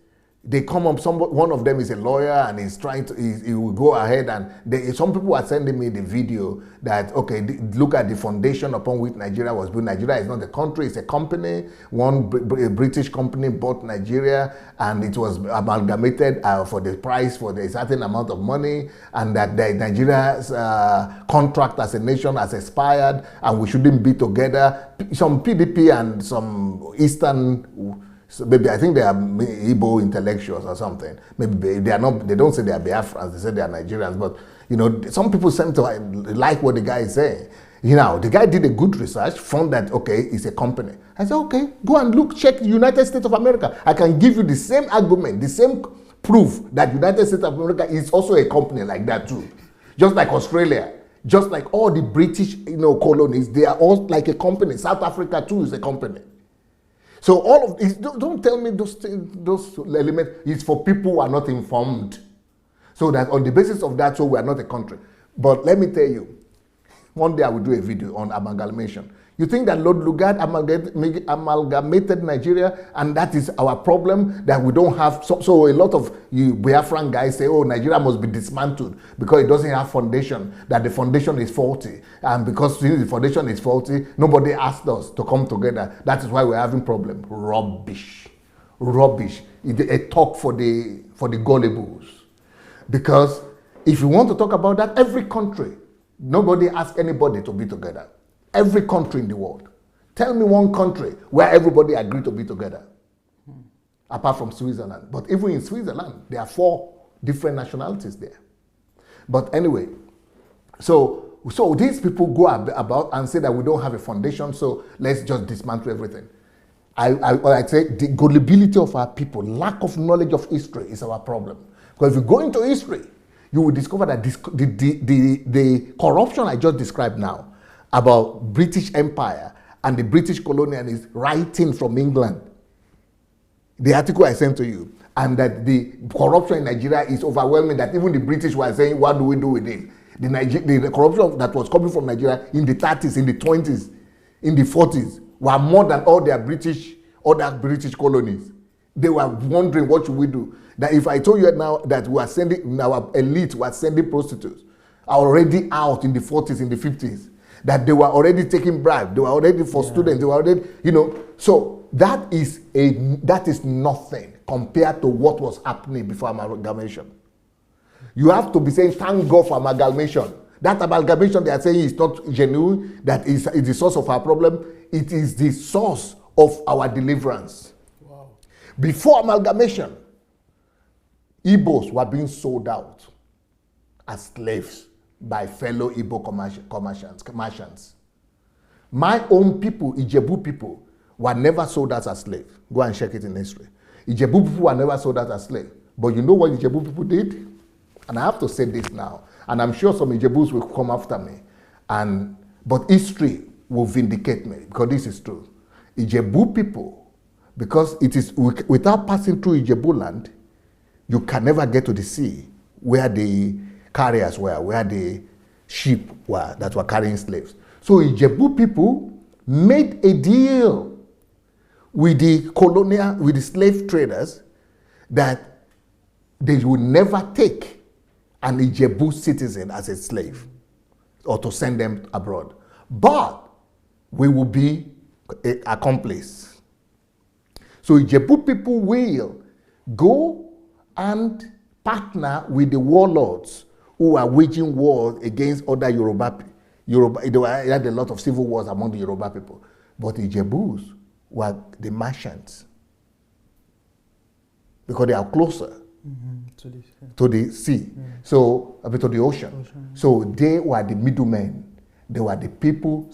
They come up, one of them is a lawyer and he's trying to, he will go ahead and some people are sending me the video that, okay, look at the foundation upon which Nigeria was built. Nigeria is not a country, it's a company. A British company bought Nigeria and it was amalgamated for the price, for the certain amount of money, and that Nigeria's contract as a nation has expired and we shouldn't be together. Some PDP and some Eastern, so maybe I think they are Igbo intellectuals or something. Maybe they are not. They don't say they are Biafrans. They say they are Nigerians. But some people seem to like what the guy is saying. The guy did a good research, found that okay, it's a company. I said, okay, go and look, check the United States of America. I can give you the same argument, the same proof that United States of America is also a company like that too, just like Australia. Just like all the British, colonies, they are all like a company. South Africa too is a company. So all of this, don't tell me those elements. It's for people who are not informed. So that on the basis of that, so we are not a country. But let me tell you, one day I will do a video on amalgamation. You think that Lord Lugard amalgamated Nigeria and that is our problem, that we don't have, so a lot of you Biafran guys say, oh, Nigeria must be dismantled because it doesn't have foundation, that the foundation is faulty. And because the foundation is faulty, nobody asked us to come together. That is why we're having problem. Rubbish. A talk for the gullibles. Because if you want to talk about that, every country Nobody asked anybody to be together. Every country in the world. Tell me one country where everybody agreed to be together. Apart from Switzerland. But even in Switzerland, there are 4 different nationalities there. But anyway, so these people go about and say that we don't have a foundation, so let's just dismantle everything. I say the gullibility of our people, lack of knowledge of history is our problem. Because if you go into history, you will discover that the corruption I just described now about British Empire and the British colonialists writing from England, the article I sent to you, and that the corruption in Nigeria is overwhelming, that even the British were saying, what do we do with it? The corruption that was coming from Nigeria in the 30s, in the 20s, in the 40s, were more than all their other British colonies. They were wondering, what should we do? That if I told you now that we are sending, our elite was sending prostitutes, are already out in the 40s, in the 50s, that they were already taking bribes, they were already for students, they were already, so that is nothing compared to what was happening before amalgamation. You have to be saying, thank God for amalgamation. That amalgamation they are saying is not genuine, that is the source of our problem. It is the source of our deliverance. Wow. Before amalgamation, Igbos were being sold out as slaves by fellow Igbo commerciants. My own people, Ijebu people, were never sold out as slaves. Go and check it in history. Ijebu people were never sold out as slaves. But you know what Ijebu people did? And I have to say this now, and I'm sure some Ijebus will come after me, but history will vindicate me, because this is true. Ijebu people, because it is without passing through Ijebu land, you can never get to the sea where the carriers were, where the ship were that were carrying slaves. So Ijebu people made a deal with the slave traders that they would never take an Ijebu citizen as a slave or to send them abroad. But we will be an accomplice. So Ijebu people will go and partner with the warlords who are waging war against other Yoruba. They had a lot of civil wars among the Yoruba people. But the Ijebus were the merchants, because they are closer to the sea, so to the ocean. So they were the middlemen. They were the people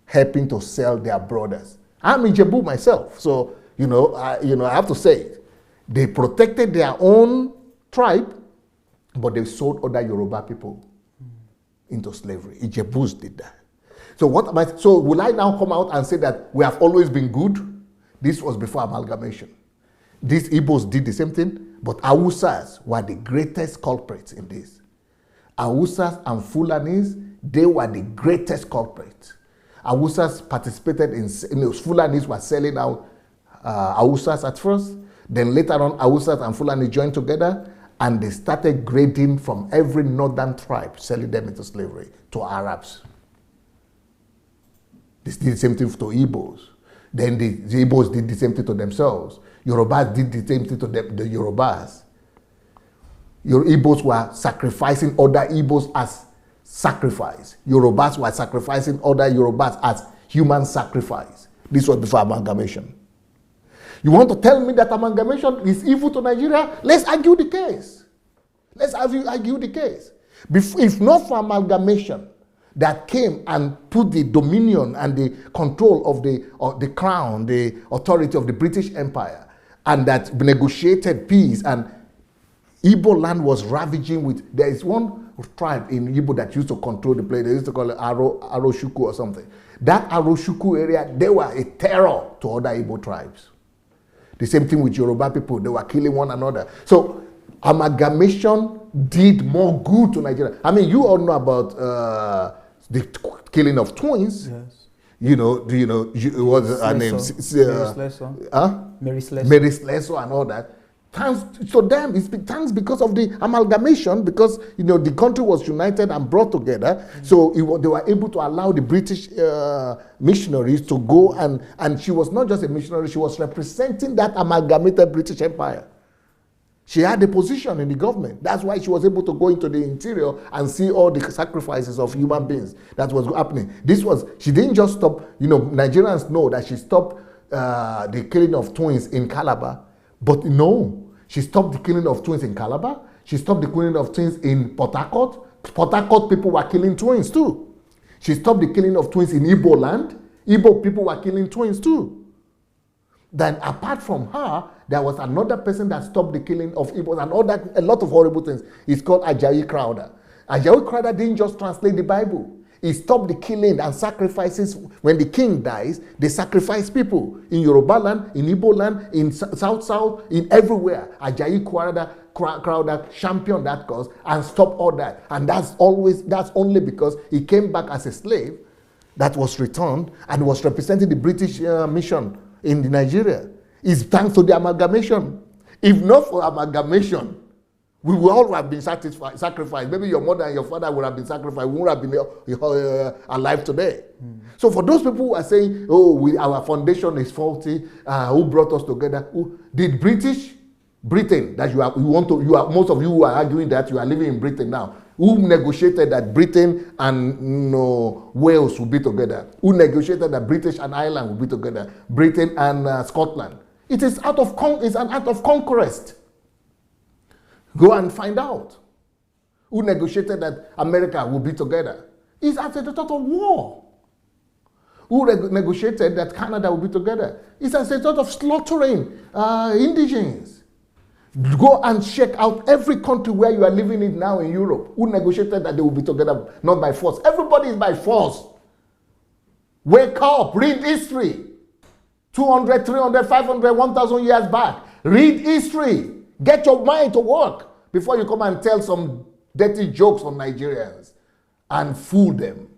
helping to sell their brothers. I'm Ijebu myself, so I have to say it. They protected their own tribe, but they sold other Yoruba people into slavery. Ijebus did that. So will I now come out and say that we have always been good? This was before amalgamation. These Igbos did the same thing, but Hausas were the greatest culprits in this. Hausas and Fulanis, they were the greatest culprits. Hausas participated in Fulanis were selling out Hausas at first. Then later on, Hausas and Fulani joined together, and they started grading from every northern tribe, selling them into slavery to Arabs. They did the same thing to Igbos. Then the Igbos did the same thing to themselves. Yorubas did the same thing to the Yorubas. Your Igbos were sacrificing other Igbos as sacrifice. Yorubas were sacrificing other Yorubas as human sacrifice. This was before amalgamation. You want to tell me that amalgamation is evil to Nigeria? Let's argue the case. Let's argue the case. If not for amalgamation that came and put the dominion and the control of the crown, the authority of the British Empire, and that negotiated peace, and Igbo land was ravaging with, there is one tribe in Igbo that used to control the place. They used to call it Aroshuku or something. That Aroshuku area, they were a terror to other Igbo tribes. The same thing with Yoruba people. They were killing one another. So amalgamation did more good to Nigeria. I mean, you all know about the killing of twins. Yes. What's her name? Mary Slessor and all that. Thanks to them, thanks because of the amalgamation, because the country was united and brought together. So they were able to allow the British missionaries to go, and she was not just a missionary; she was representing that amalgamated British Empire. She had a position in the government. That's why she was able to go into the interior and see all the sacrifices of human beings that was happening. She didn't just stop, Nigerians know that she stopped the killing of twins in Calabar, but no, she stopped the killing of twins in Calabar. She stopped the killing of twins in Port Harcourt. Port Harcourt people were killing twins too. She stopped the killing of twins in Igbo land. Igbo people were killing twins too. Then apart from her, there was another person that stopped the killing of Igbos and a lot of horrible things. It's called Ajayi Crowther. Ajayi Crowther didn't just translate the Bible. He stopped the killing and sacrifices. When the king dies, they sacrifice people in Yoruba land, in Igbo land, in South, in everywhere. Ajayi Crowther championed that cause and stopped all that. And that's only because he came back as a slave that was returned and was representing the British mission in Nigeria. It's thanks to the amalgamation. If not for amalgamation, we would all have been sacrificed. Maybe your mother and your father would have been sacrificed. We wouldn't have been alive today. So for those people who are saying, our foundation is faulty, who brought us together? Did Britain, that most of you who are arguing that you are living in Britain now, who negotiated that Britain and Wales would be together? Who negotiated that British and Ireland would be together? Britain and Scotland. It's an act of conquest. Go and find out. Who negotiated that America would be together? It's as a result of war. Who negotiated that Canada would be together? It's as a result of slaughtering indigents. Go and check out every country where you are living in now in Europe. Who negotiated that they will be together, not by force? Everybody is by force. Wake up, read history. 200, 300, 500, 1,000 years back. Read history. Get your mind to work before you come and tell some dirty jokes on Nigerians and fool them.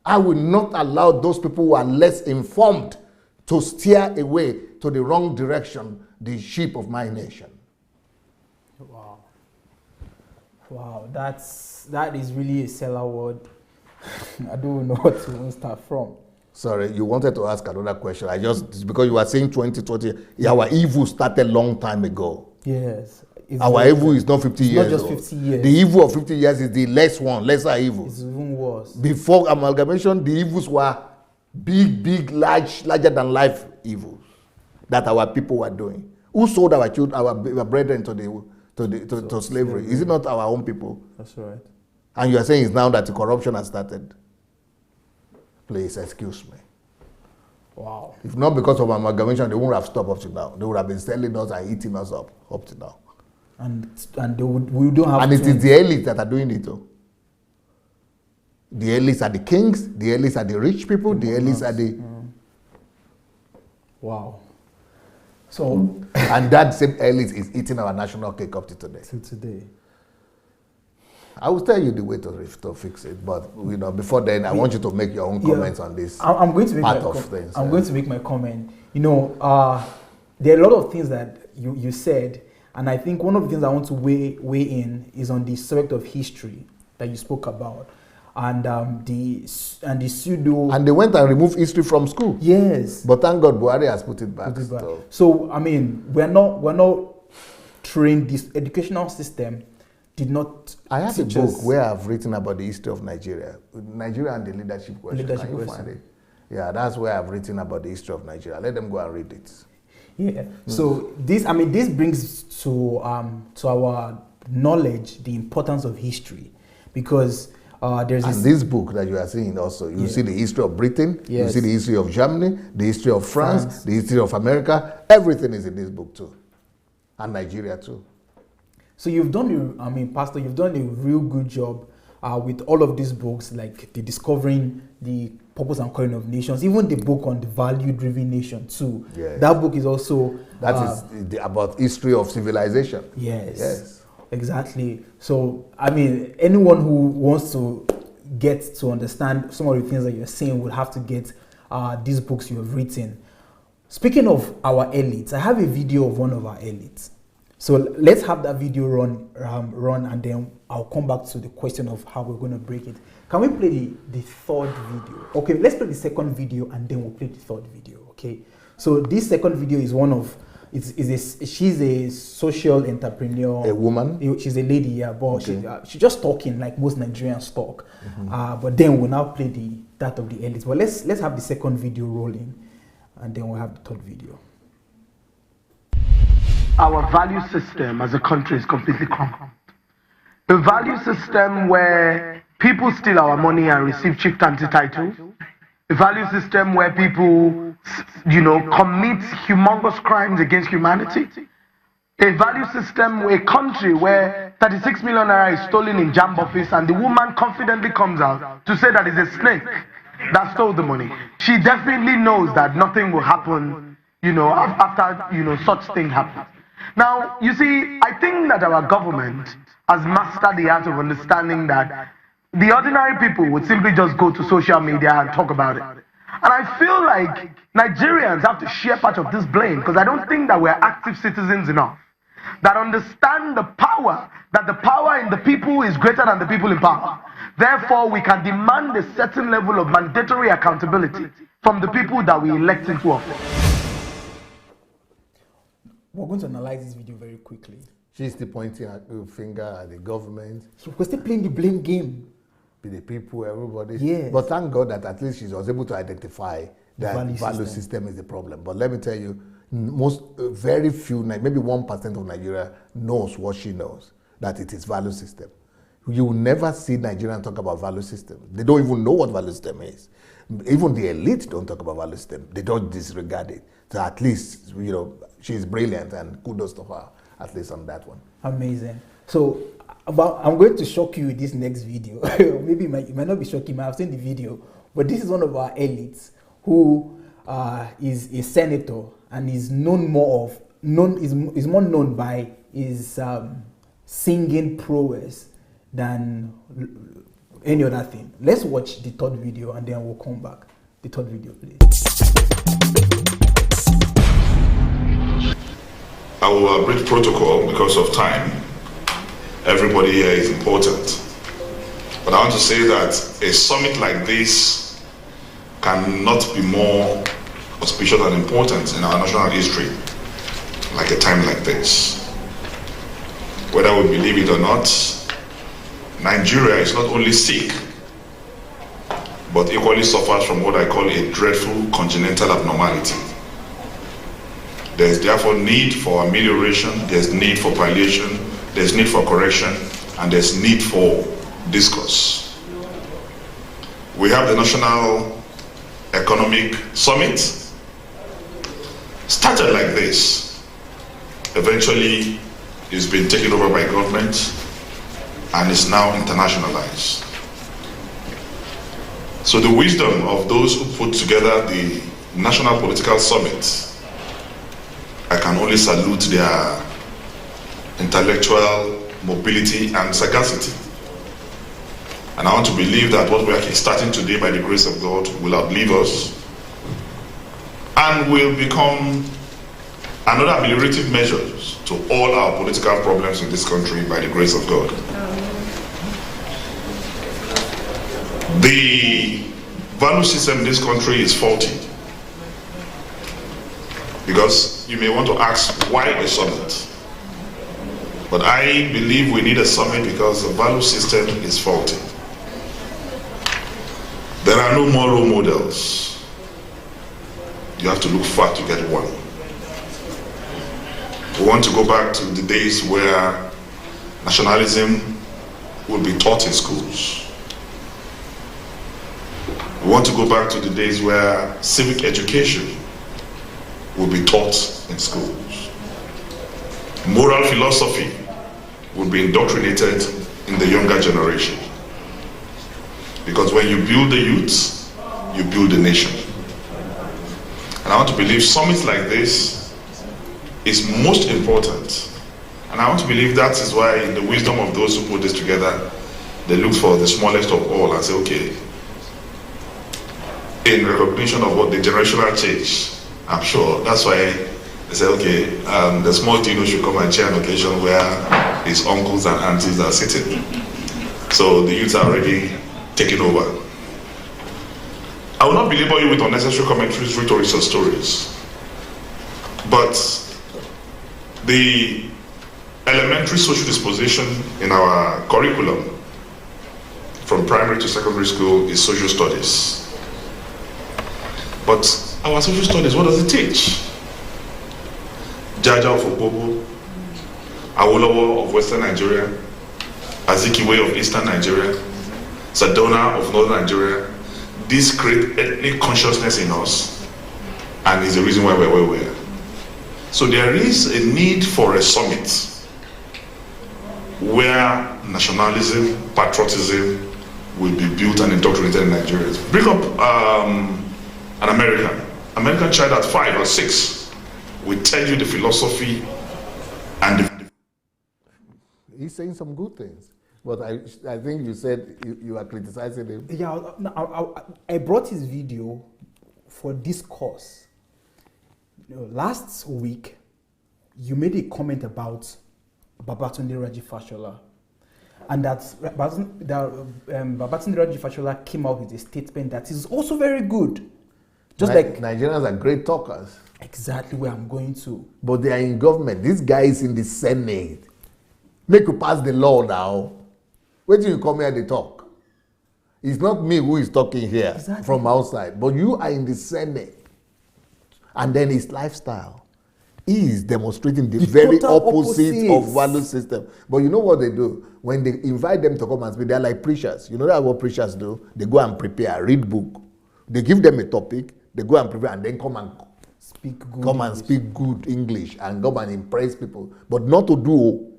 I will not allow those people who are less informed to steer away to the wrong direction, the sheep of my nation. Wow, that is really a seller word. I don't know what to start from. Sorry, you wanted to ask another question. Because you were saying 2020, our evil started long time ago. Yes. Our evil is not 50 years. Not just 50 years. The evil of 50 years is the lesser evil. It's even worse. Before amalgamation, the evils were big, larger than life evils that our people were doing. Who sold our children, our brethren to slavery? Is it not our own people? That's right. And you are saying it's now that the corruption has started. Please excuse me. Wow. If not because of amalgamation, they wouldn't have stopped up to now. They would have been selling us and eating us up to now. And we don't have. And it is the elites that are doing it too. The elites are the kings. The elites are the rich people. The elites are the. Wow. So. And that same elite is eating our national cake up to today. Till today. I will tell you the way to fix it, but before then, I want you to make your own comments on this. I'm going to make going to make my comment. There are a lot of things that you said, and I think one of the things I want to weigh in is on the subject of history that you spoke about, and the pseudo. And they went and removed history from school. Yes. But thank God Buhari has put it back. So I mean, we're not trained. This educational system did not. I have a book where I've written about the history of Nigeria and the leadership question. Can you find it? Yeah, that's where I've written about the history of Nigeria. Let them go and read it. Yeah. So this brings to our knowledge the importance of history, because there's this book that you are seeing also. You see the history of Britain. Yes. You see the history of Germany, the history of France, the history of America. Everything is in this book too, and Nigeria too. So Pastor, you've done a real good job with all of these books, like the Discovering the Purpose and Calling of Nations, even the book on the Value-Driven Nation too. Yes. That book is also... about history of civilization. Yes. Exactly. So, anyone who wants to get to understand some of the things that you're saying would have to get these books you have written. Speaking of our elites, I have a video of one of our elites. So let's have that video run, and then I'll come back to the question of how we're going to break it. Can we play the third video? Okay, let's play the second video, and then we'll play the third video, okay? So this second video is she's a social entrepreneur. A woman? She's a lady, yeah, but Okay. she's just talking like most Nigerians talk. But then we'll now play that of the elites. But let's have the second video rolling, and then we'll have the third video. Our value system as a country is completely crumbled. A value system where people steal our money and receive chieftaincy titles. A value system where people, commit humongous crimes against humanity. A value system, a country where 36 million naira is stolen in JAMB office and the woman confidently comes out to say that it's a snake that stole the money. She definitely knows that nothing will happen, after, such thing happens. Now, you see, I think that our government has mastered the art of understanding that the ordinary people would simply just go to social media and talk about it. And I feel like Nigerians have to share part of this blame because I don't think that we're active citizens enough that understand that the power in the people is greater than the people in power. Therefore, we can demand a certain level of mandatory accountability from the people that we elect into office. We're going to analyze this video very quickly. She's still pointing a finger at the government. We're still playing the blame game. The people, everybody. Yes. But thank God that at least she was able to identify that value system is the problem. But let me tell you, very few, maybe 1% of Nigeria knows what she knows, that it is value system. You will never see Nigerians talk about value system. They don't even know what value system is. Even the elite don't talk about value system. They don't disregard it. So at least, she's brilliant and kudos to her, at least on that one. Amazing. So, I'm going to shock you with this next video. Maybe it might not be shocking, I've seen the video, but this is one of our elites who is a senator and is more known by his singing prowess than any other thing. Let's watch the third video and then we'll come back. The third video, please. I will break protocol because of time. Everybody here is important. But I want to say that a summit like this cannot be more auspicious and important in our national history, like a time like this. Whether we believe it or not, Nigeria is not only sick, but equally suffers from what I call a dreadful congenital abnormality. There is therefore need for amelioration, there's need for palliation, there's need for correction, and there's need for discourse. We have the National Economic Summit, started like this. Eventually, it's been taken over by government and is now internationalized. So the wisdom of those who put together the National Political Summit, I can only salute their intellectual mobility and sagacity. And I want to believe that what we are starting today by the grace of God will outlive us and will become another ameliorative measures to all our political problems in this country by the grace of God. The value system in this country is faulty. Because you may want to ask why a summit. But I believe we need a summit because the value system is faulty. There are no more role models. You have to look far to get one. We want to go back to the days where nationalism would be taught in schools. We want to go back to the days where civic education will be taught in schools. Moral philosophy will be indoctrinated in the younger generation. Because when you build the youth, you build the nation. And I want to believe summits like this is most important. And I want to believe that is why in the wisdom of those who put this together, they look for the smallest of all and say, okay, in recognition of what the generational change, I'm sure that's why they say, okay, the small Dino should come and chair an occasion where his uncles and aunties are sitting. So the youths are already taking over. I will not belabor you with unnecessary commentaries, rhetorics, or stories. But The elementary social disposition in our curriculum from primary to secondary school is social studies. But our social studies, what does it teach? Jaja of Opobo, Awolowo of Western Nigeria, Azikiwe of Eastern Nigeria, Sadona of Northern Nigeria. This creates ethnic consciousness in us and is the reason why we're where we are. So there is a need for a summit where nationalism, patriotism will be built and indoctrinated in Nigerians. Bring up an American child at 5 or 6 will tell you the philosophy and the... He's saying some good things. But I think you said you are criticizing him. Yeah, I brought his video for this course. Last week, you made a comment about Babatunde Raji Fashola, and that Babatunde Raji Fashola came out with a statement that is also very good. Just like Nigerians are great talkers. Exactly where I'm going to. But they are in government. This guy is in the Senate. Make you pass the law now. Wait till you come here and talk. It's not me who is talking here from outside, but you are in the Senate. And then his lifestyle. He is demonstrating the very opposite of value system. But you know what they do? When they invite them to come and speak, they're like preachers. You know that what preachers do? They go and prepare, read book. They give them a topic, they go and prepare, and then come and speak good English and come and impress people. But not to do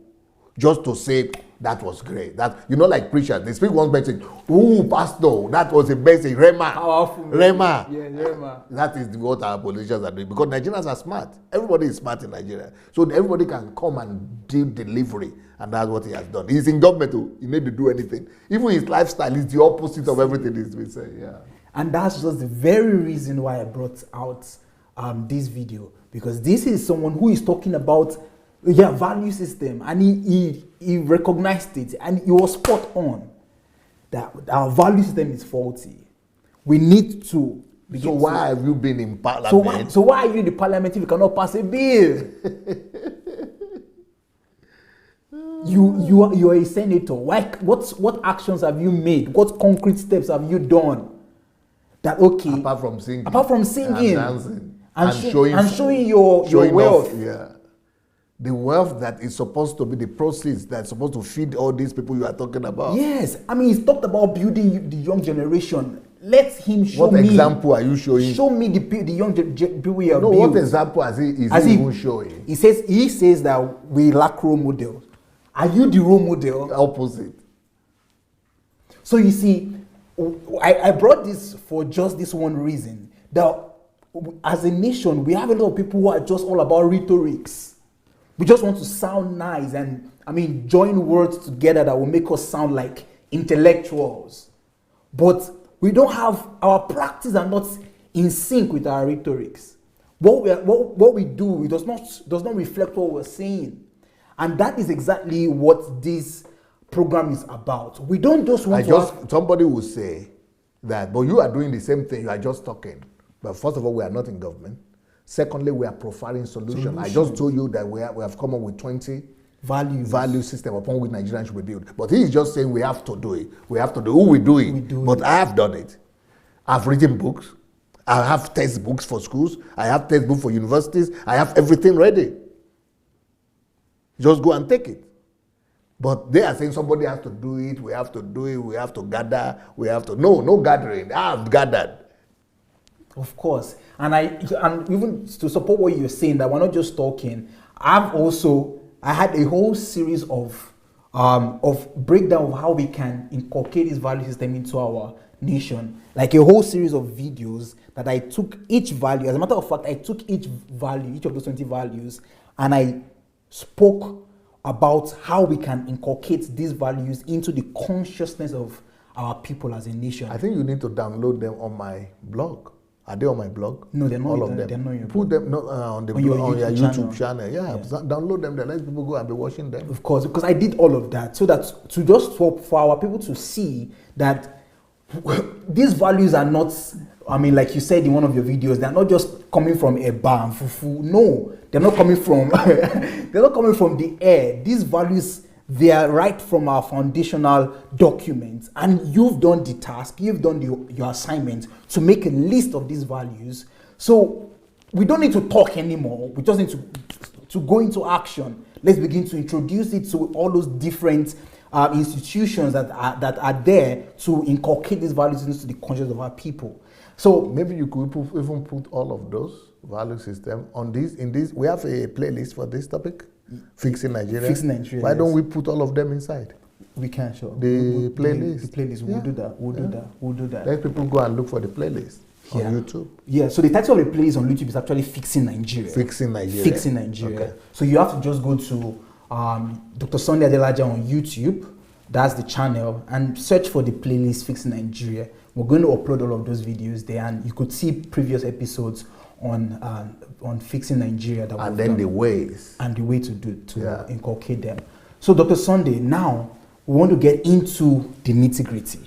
just to say that was great. That, you know, like preachers, they speak one message. Ooh, pastor, that was a message. Rema. Powerful. Rema. Yeah, Rema. That is what our politicians are doing, because Nigerians are smart. Everybody is smart in Nigeria. So everybody can come and do delivery, and that's what he has done. He's in government too. He need to do anything. Even his lifestyle is the opposite of everything he's been saying. Yeah. And that's just the very reason why I brought out this video, because this is someone who is talking about value system, and he recognized it, and he was spot on that our value system is faulty. We need to. So why have you been in parliament? So why are you in the parliament if you cannot pass a bill? you are a senator. What actions have you made? What concrete steps have you done? That apart from singing, and dancing, and showing your wealth. Yeah. The wealth that is supposed to be the proceeds that's supposed to feed all these people you are talking about. Yes, I mean, he's talked about building the young generation. Let him show me. What example are you showing? Show me the young people we have built. What example is he even showing? He says that we lack role models. Are you the role model? Opposite. So you see, I brought this for just this one reason. That as a nation, we have a lot of people who are just all about rhetorics. We just want to sound nice and, join words together that will make us sound like intellectuals. But we don't have, our practice are not in sync with our rhetorics. What we do, it does not reflect what we're saying. And that is exactly what this program is about. We don't just want somebody will say that, but you are doing the same thing, you are just talking. But first of all, we are not in government. Secondly, we are profiling solutions. I just told you that we have come up with 20 value system upon which Nigerians should be built. But he is just saying we have to do it. We have to do it. Who will do it? But I have done it. I've written books. I have textbooks for schools. I have textbooks for universities. I have everything ready. Just go and take it. But they are saying somebody has to do it. We have to do it. We have to gather. No gathering. I have gathered. Of course, and even to support what you're saying, that we're not just talking. I had a whole series of breakdown of how we can inculcate this value system into our nation, like a whole series of videos that I took each value. As a matter of fact, I took each of those 20 values, and I spoke about how we can inculcate these values into the consciousness of our people as a nation. I think you need to download them on my blog. Are they on my blog? No, they're not. All of them. They're not your Put blog. them on your YouTube channel. Yeah, download them. Let people go and be watching them. Of course, because I did all of that so that for our people to see that these values are not I mean, like you said in one of your videos, they're not just coming from a bar and fufu. No, they're not coming from they're not coming from the air. These values, they are right from our foundational documents, and you've done the task, you've done your assignment to make a list of these values. So we don't need to talk anymore. We just need to go into action. Let's begin to introduce it to all those different institutions that are there to inculcate these values into the conscience of our people. So maybe you could even put all of those value system on this. In this, we have a playlist for this topic, Fixing Nigeria. Fixing Nigeria. Why don't we put all of them inside? We can, sure. The playlist. The playlist. We'll do that. We'll do that. Let people go and look for the playlist on YouTube. Yeah. So the title of the playlist on YouTube is actually Fixing Nigeria. Fixing Nigeria. Fixing Nigeria. Okay. So you have to just go to Dr. Sunday Adelaja on YouTube. That's the channel, and search for the playlist Fixing Nigeria. We're going to upload all of those videos there, and you could see previous episodes on Fixing Nigeria. And then the ways. And the way to inculcate them. So Dr. Sunday, now we want to get into the nitty-gritty.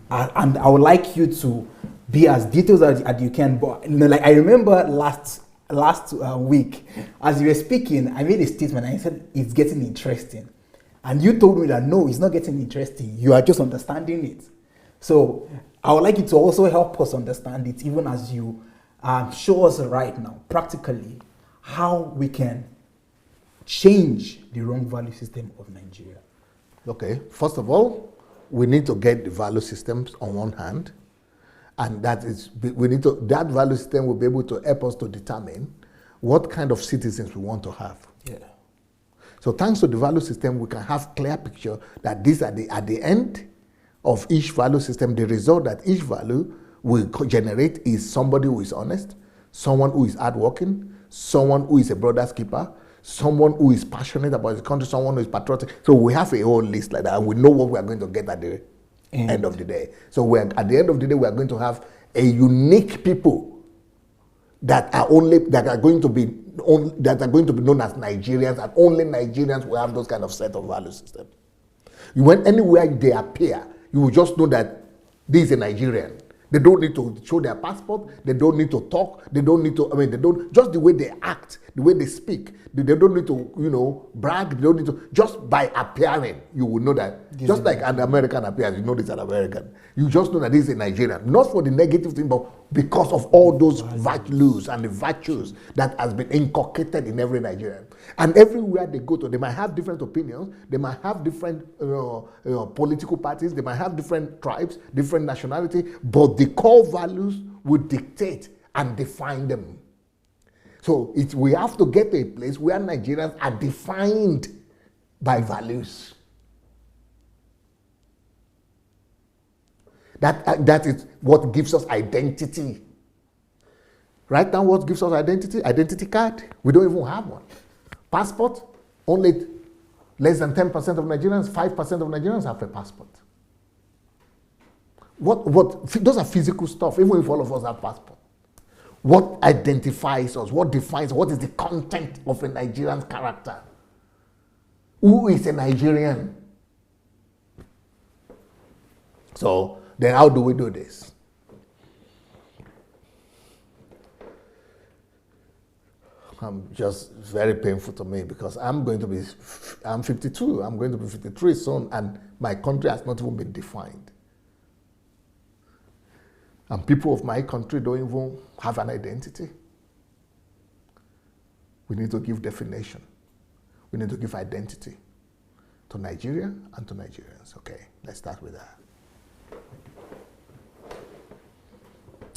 And I would like you to be as detailed as you can. But like I remember last week, as you were speaking, I made a statement and I said, it's getting interesting. And you told me that, no, it's not getting interesting. You are just understanding it. So I would like you to also help us understand it, even as you show us right now, practically, how we can change the wrong value system of Nigeria. Okay, first of all, we need to get the value systems on one hand, and that value system will be able to help us to determine what kind of citizens we want to have. Yeah. So thanks to the value system, we can have clear picture that these are at the end of each value system, the result that each value will generate is somebody who is honest, someone who is hardworking, someone who is a brother's keeper, someone who is passionate about his country, someone who is patriotic. So we have a whole list like that, and we know what we are going to get at the end of the day. So at the end of the day, we are going to have a unique people that are going to be known as Nigerians, and only Nigerians will have those kind of set of value systems. When anywhere they appear, you will just know that this is a Nigerian. They don't need to show their passport. They don't need to talk. They don't need to, just the way they act, the way they speak. They don't need to, brag. They don't need to, just by appearing, you will know that. Just like an American appears, you know this is an American. You just know that this is a Nigerian. Not for the negative thing, but because of all those values and the virtues that has been inculcated in every Nigerian. And everywhere they go to, they might have different opinions. They might have different political parties. They might have different tribes, different nationality, but the core values will dictate and define them. So we have to get to a place where Nigerians are defined by values. That is what gives us identity. Right now, what gives us identity? Identity card. We don't even have one. Passport, only less than 10% of Nigerians, 5% of Nigerians have a passport. Those are physical stuff, even if all of us have passport. What identifies us? What defines? What is the content of a Nigerian's character? Who is a Nigerian? So then how do we do this? Just very painful to me because I'm 52, I'm going to be 53 soon, and my country has not even been defined. And people of my country don't even have an identity. We need to give definition. We need to give identity to Nigeria and to Nigerians. Okay, let's start with that.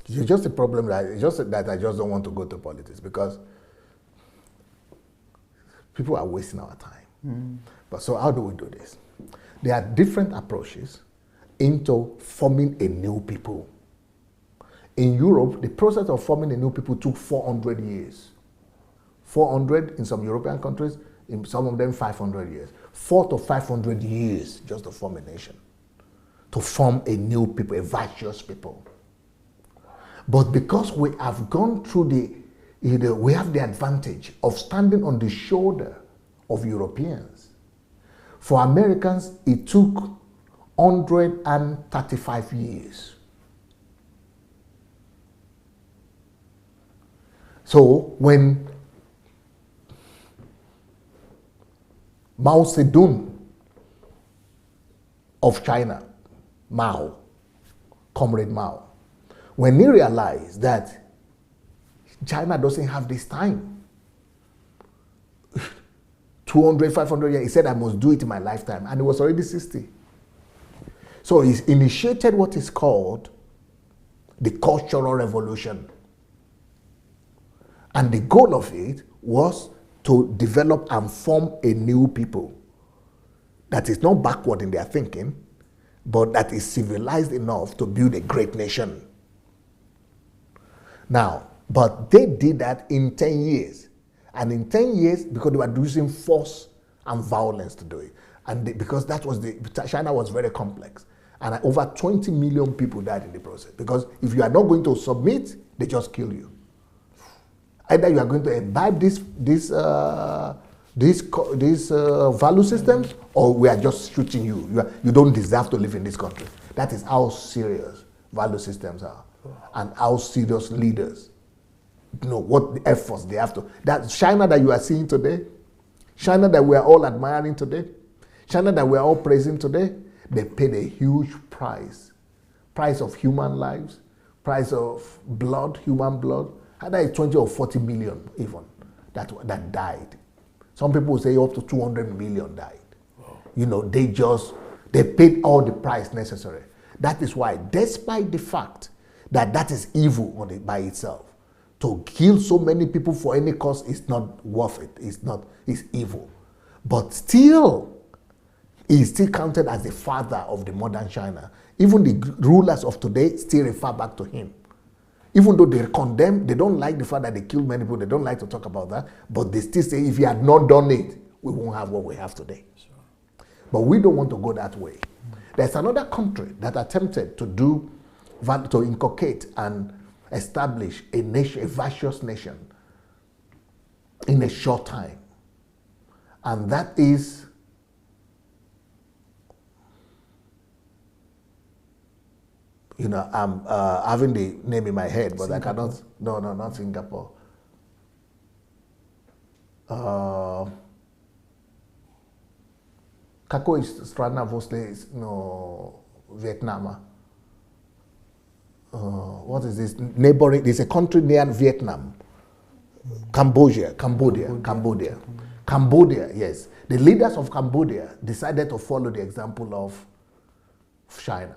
It's just a problem that I just don't want to go to politics because people are wasting our time. But so how do we do this? There are different approaches into forming a new people. In Europe, the process of forming a new people took 400 years. 400 in some European countries, in some of them 500 years. 400 to 500 years just to form a nation. To form a new people, a virtuous people. But because we have gone through we have the advantage of standing on the shoulder of Europeans. For Americans, it took 135 years. So when Mao Zedong of China, Mao, Comrade Mao, when he realized that China doesn't have this time, 200, 500 years, he said, I must do it in my lifetime. And he was already 60. So he initiated what is called the Cultural Revolution. And the goal of it was to develop and form a new people that is not backward in their thinking, but that is civilized enough to build a great nation. Now, but they did that in 10 years. And in 10 years, because they were using force and violence to do it. And because that was China was very complex. And over 20 million people died in the process. Because if you are not going to submit, they just kill you. Either you are going to imbibe these value systems, or we are just shooting you. You don't deserve to live in this country. That is how serious value systems are, and how serious leaders know what the efforts they have to. That China that you are seeing today, China that we are all admiring today, China that we are all praising today, they paid a huge price of human lives, price of blood, human blood. Either 20 or 40 million even that died. Some people say up to 200 million died. Wow. You know, they paid all the price necessary. That is why, despite the fact that is evil by itself, to kill so many people for any cause is not worth it. It's evil. But still, he is still counted as the father of the modern China. Even the rulers of today still refer back to him. Even though they condemn, they don't like the fact that they killed many people, they don't like to talk about that, but they still say, if he had not done it, we won't have what we have today. Sure. But we don't want to go that way. There's another country that attempted to inculcate and establish a nation, a virtuous nation, in a short time. And that is I'm having the name in my head, but Singapore. I cannot. No, not Singapore. Kako is strana vostle Vietnam. What is this? Neighboring, there's a country near Vietnam. Cambodia, yes. The leaders of Cambodia decided to follow the example of China.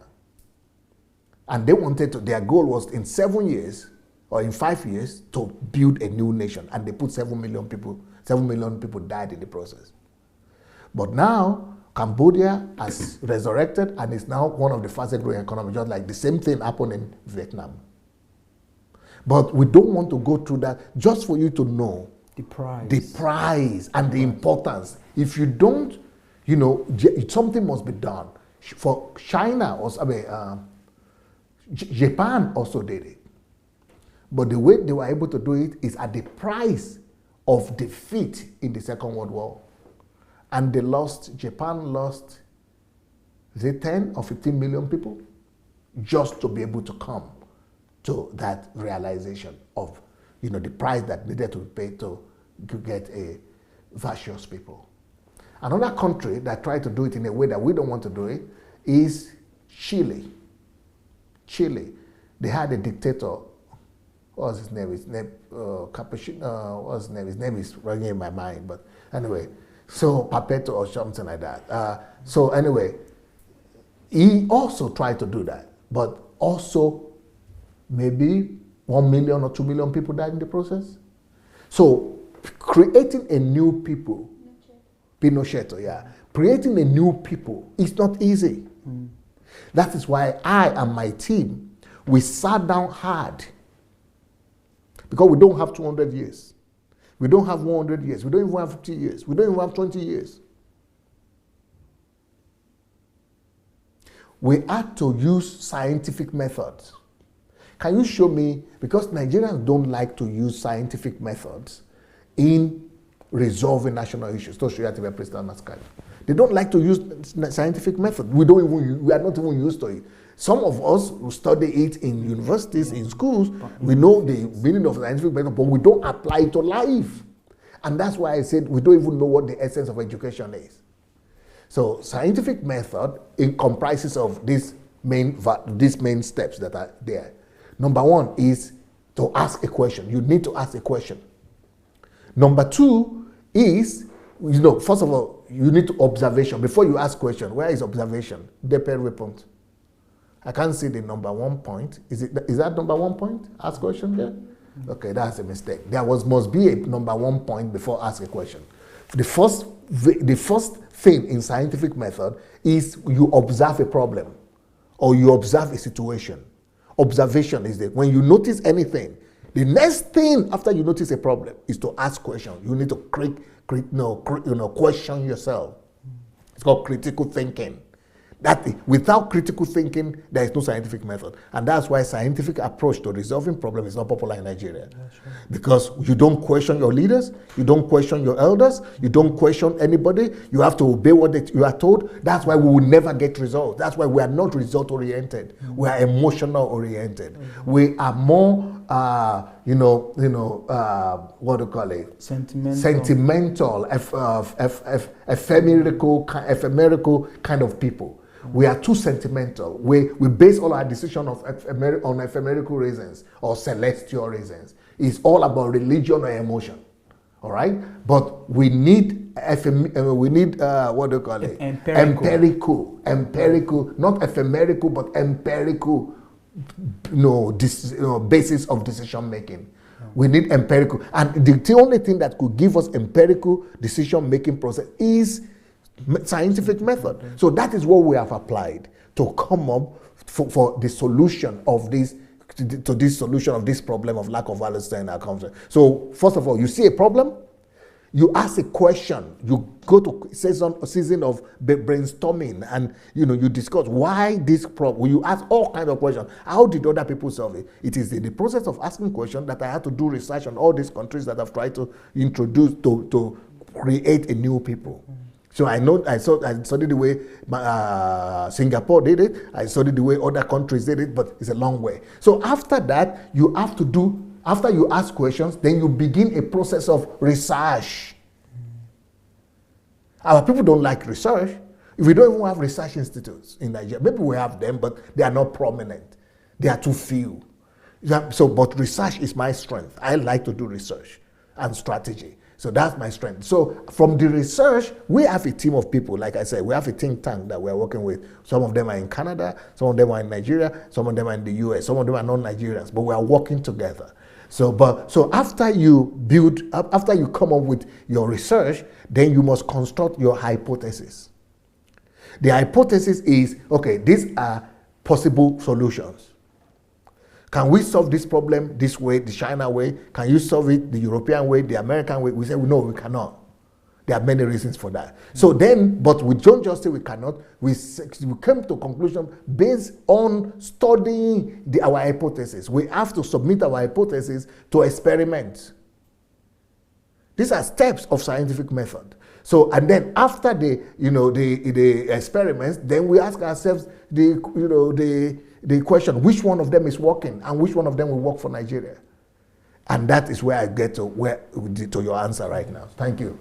And they wanted to, their goal was in 7 years or in 5 years to build a new nation. And they put 7 million people died in the process. But now, Cambodia has resurrected and is now one of the fastest growing economies, just like the same thing happened in Vietnam. But we don't want to go through that, just for you to know the price and the importance. If you don't, something must be done. For China, Japan also did it. But the way they were able to do it is at the price of defeat in the Second World War. And Japan lost, is it 10 or 15 million people? Just to be able to come to that realization of, the price that needed to be paid to get a virtuous people. Another country that tried to do it in a way that we don't want to do it is Chile. They had a dictator. What was his name? Capuchino. What was his name? His name is running in my mind. But anyway, so Papeto or something like that. So anyway, he also tried to do that, but also maybe 1 million or 2 million people died in the process. So creating a new people, Pinochet, yeah, creating a new people is not easy. That is why I and my team, we sat down hard, because we don't have 200 years. We don't have 100 years. We don't even have 50 years. We don't even have 20 years. We had to use scientific methods. Can you show me, because Nigerians don't like to use scientific methods in resolving national issues. They don't like to use scientific method. We are not even used to it. Some of us who study it in universities, in schools, we know the meaning of scientific method, but we don't apply it to life. And that's why I said we don't even know what the essence of education is. So scientific method, it comprises of these main steps that are there. Number one is to ask a question. You need to ask a question. Number two is, first of all, you need to observation. Before you ask question, where is observation? Depend report. I can't see the number 1 point. Is that number 1 point? Ask question there? Okay, that's a mistake. There must be a number 1 point before ask a question. The first thing in scientific method is you observe a problem or you observe a situation. Observation is that when you notice anything, the next thing after you notice a problem is to ask questions. You need to question yourself. It's called critical thinking. Without critical thinking, there is no scientific method. And that's why scientific approach to resolving problems is not popular in Nigeria. Right. Because you don't question your leaders, you don't question your elders, you don't question anybody, you have to obey what you are told. That's why we will never get results. That's why we are not result-oriented. Mm-hmm. We are emotional-oriented. Mm-hmm. We are more, what do you call it? Sentimental, ephemeral kind of people. We are too sentimental. We base all our decision on ephemeral reasons or celestial reasons. It's all about religion or emotion. All right? But we need what do you call it? Empirical, not ephemeral, but empirical basis of decision making. We need empirical. And the only thing that could give us empirical decision making process is scientific method. So that is what we have applied to come up for the solution of this problem of lack of value in our country. So first of all, you see a problem, you ask a question, you go to season of brainstorming, and you discuss why this problem. You ask all kinds of questions. How did other people solve it? It is in the process of asking questions that I had to do research on all these countries that I've tried to introduce to create a new people. So I studied the way Singapore did it. I studied the way other countries did it, but it's a long way. So after that, after you ask questions, then you begin a process of research. Our people don't like research. We don't even have research institutes in Nigeria. Maybe we have them, but they are not prominent. They are too few. But research is my strength. I like to do research and strategy. So that's my strength. So from the research, we have a team of people. Like I said, we have a think tank that we're working with. Some of them are in Canada, some of them are in Nigeria, some of them are in the US, some of them are non-Nigerians, but we are working together. So after you come up with your research, then you must construct your hypothesis. The hypothesis is, okay, these are possible solutions. Can we solve this problem this way, the China way? Can you solve it the European way, the American way? We say, no, we cannot. There are many reasons for that. So then, but we don't just say we cannot. We came to a conclusion based on studying our hypothesis. We have to submit our hypothesis to experiment. These are steps of scientific method. So, and then after the experiments, then we ask ourselves the question, which one of them is working and which one of them will work for Nigeria? And that is where I get to your answer right now. Thank you.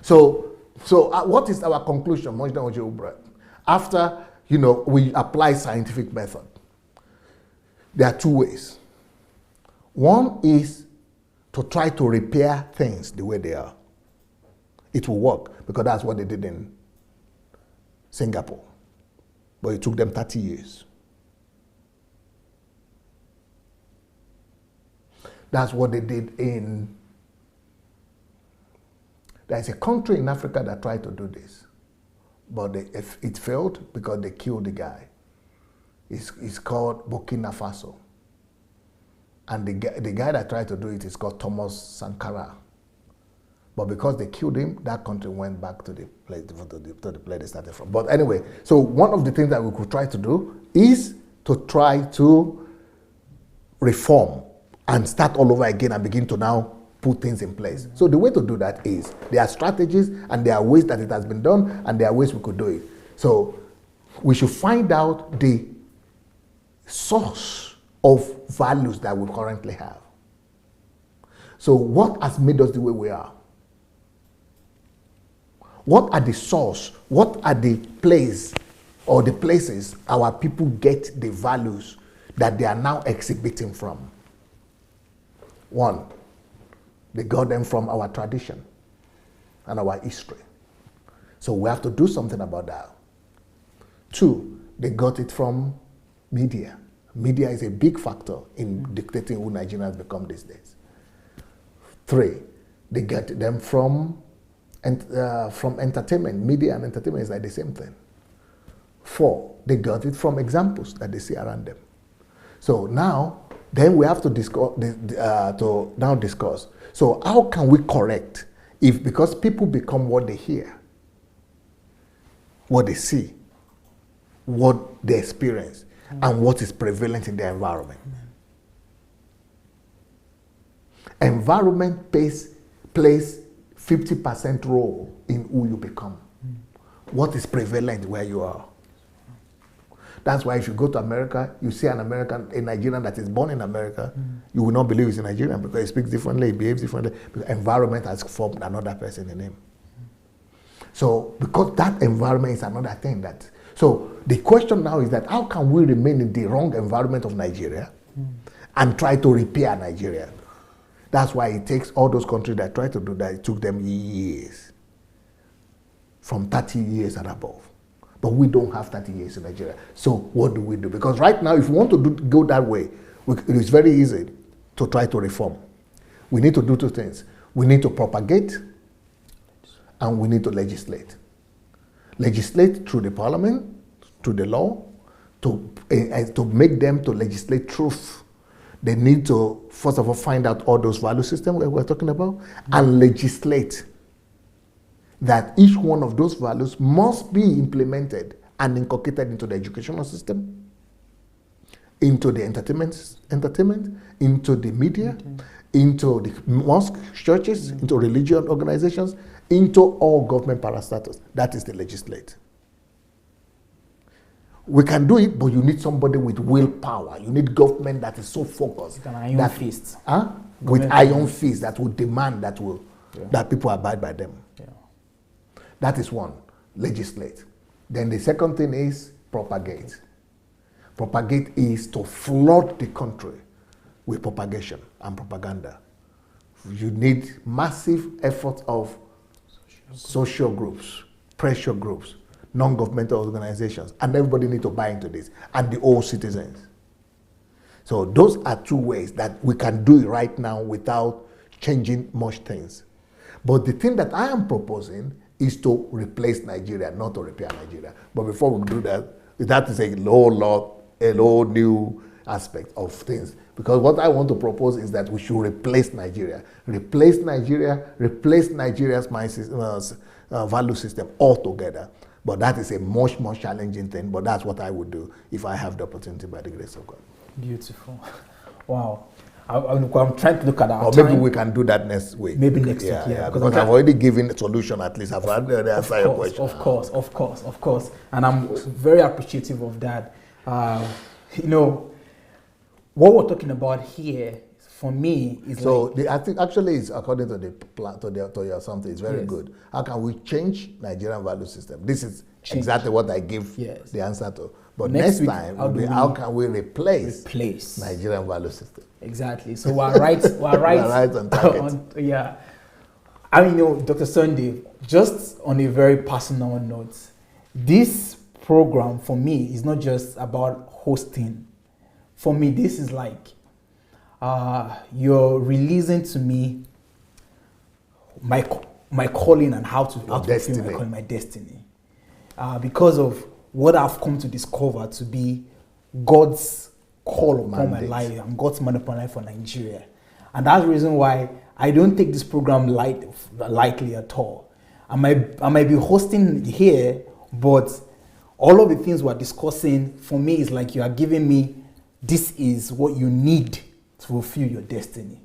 So what is our conclusion? After, we apply scientific method, there are two ways. One is to try to repair things the way they are. It will work because that's what they did in Singapore. But it took them 30 years. That's what they did there's a country in Africa that tried to do this, but it failed because they killed the guy. It's called Burkina Faso. And the guy that tried to do it is called Thomas Sankara. But because they killed him, that country went back to the place they started from. But anyway, so one of the things that we could try to do is to try to reform and start all over again and begin to now put things in place. So the way to do that is there are strategies and there are ways that it has been done and there are ways we could do it. So we should find out the source of values that we currently have. So what has made us the way we are? What are the source? What are the place or the places our people get the values that they are now exhibiting from? One, they got them from our tradition and our history. So we have to do something about that. Two, they got it from media. Media is a big factor in dictating who Nigerians become these days. Three, they get them from entertainment. Media and entertainment is like the same thing. Four, they got it from examples that they see around them. So now, then we have to discuss. So how can we correct because people become what they hear, what they see, what they experience, and what is prevalent in their environment. Environment plays 50% role in who you become. What is prevalent where you are. That's why if you go to America, you see a Nigerian that is born in America, you will not believe he's a Nigerian because he speaks differently, he behaves differently, because environment has formed another person in him. So, because that environment is another thing so the question now is that how can we remain in the wrong environment of Nigeria and try to repair Nigeria? That's why it takes all those countries that try to do that, it took them years, from 30 years and above. But we don't have 30 years in Nigeria. So what do we do? Because right now, if we want to go that way, it is very easy to try to reform. We need to do two things. We need to propagate and we need to legislate. Legislate through the parliament, through the law, to make them to legislate truth. They need to, first of all, find out all those value systems we're talking about and legislate that each one of those values must be implemented and inculcated into the educational system, into the entertainment, into the media, into the mosques, churches, into religious organizations, into all government parastatals. That is the legislate. We can do it, but you need somebody with willpower. You need government that is so focused. With an iron fist. With iron fist that will demand that people abide by them. Yeah. That is one, legislate. Then the second thing is propagate. Propagate is to flood the country with propagation and propaganda. You need massive efforts of social groups, pressure groups, non-governmental organizations, and everybody needs to buy into this, and the all citizens. So those are two ways that we can do it right now without changing much things. But the thing that I am proposing is to replace Nigeria, not to repair Nigeria. But before we do that, that is a whole new aspect of things. Because what I want to propose is that we should replace Nigeria. Replace Nigeria's value system altogether. But that is a much more challenging thing. But that's what I would do if I have the opportunity by the grace of God. Beautiful. Wow. I'm trying to look at our Or maybe we can do that next week. Maybe next week, yeah. Because I've already given a solution, at least. I've answered your question. Of course. And I'm very appreciative of that. What we're talking about here, for me, is I think actually it's according to the plan, to your something. It's very good. How can we change Nigerian value system? This is exactly what I give the answer to. But next time, how can we replace Nigerian value system? Exactly. So we're right. We're right on target. Dr. Sunday, just on a very personal note, this program for me is not just about hosting. For me, this is like you're releasing to me my calling and how to fulfill my destiny. Because of what I've come to discover to be God's call upon my life and God's mandate upon my life for Nigeria. And that's the reason why I don't take this program lightly at all. I might be hosting here, but all of the things we're discussing, for me, is like you are giving me, this is what you need to fulfill your destiny.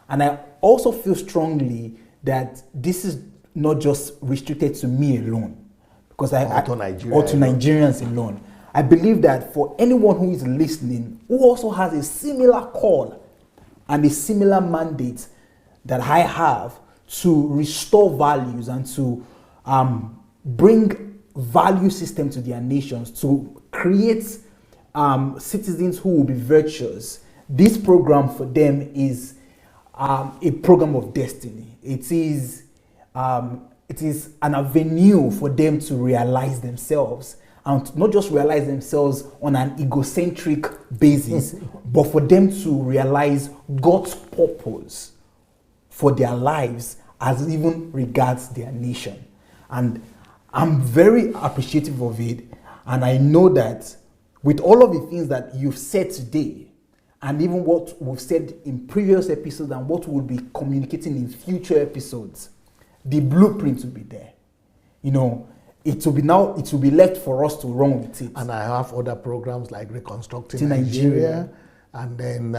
And also feel strongly that this is not just restricted to me alone, because to Nigeria or to alone. Nigerians alone. I believe that for anyone who is listening, who also has a similar call and a similar mandate that I have to restore values and to bring value system to their nations, to create citizens who will be virtuous, this program for them is a program of destiny. It is an avenue for them to realize themselves, and not just realize themselves on an egocentric basis, but for them to realize God's purpose for their lives as even regards their nation. And I'm very appreciative of it, and I know that with all of the things that you've said today, and even what we've said in previous episodes and what we'll be communicating in future episodes, the blueprint will be there. You know, it will be left for us to run with it. And I have other programs like Reconstructing Nigeria, and then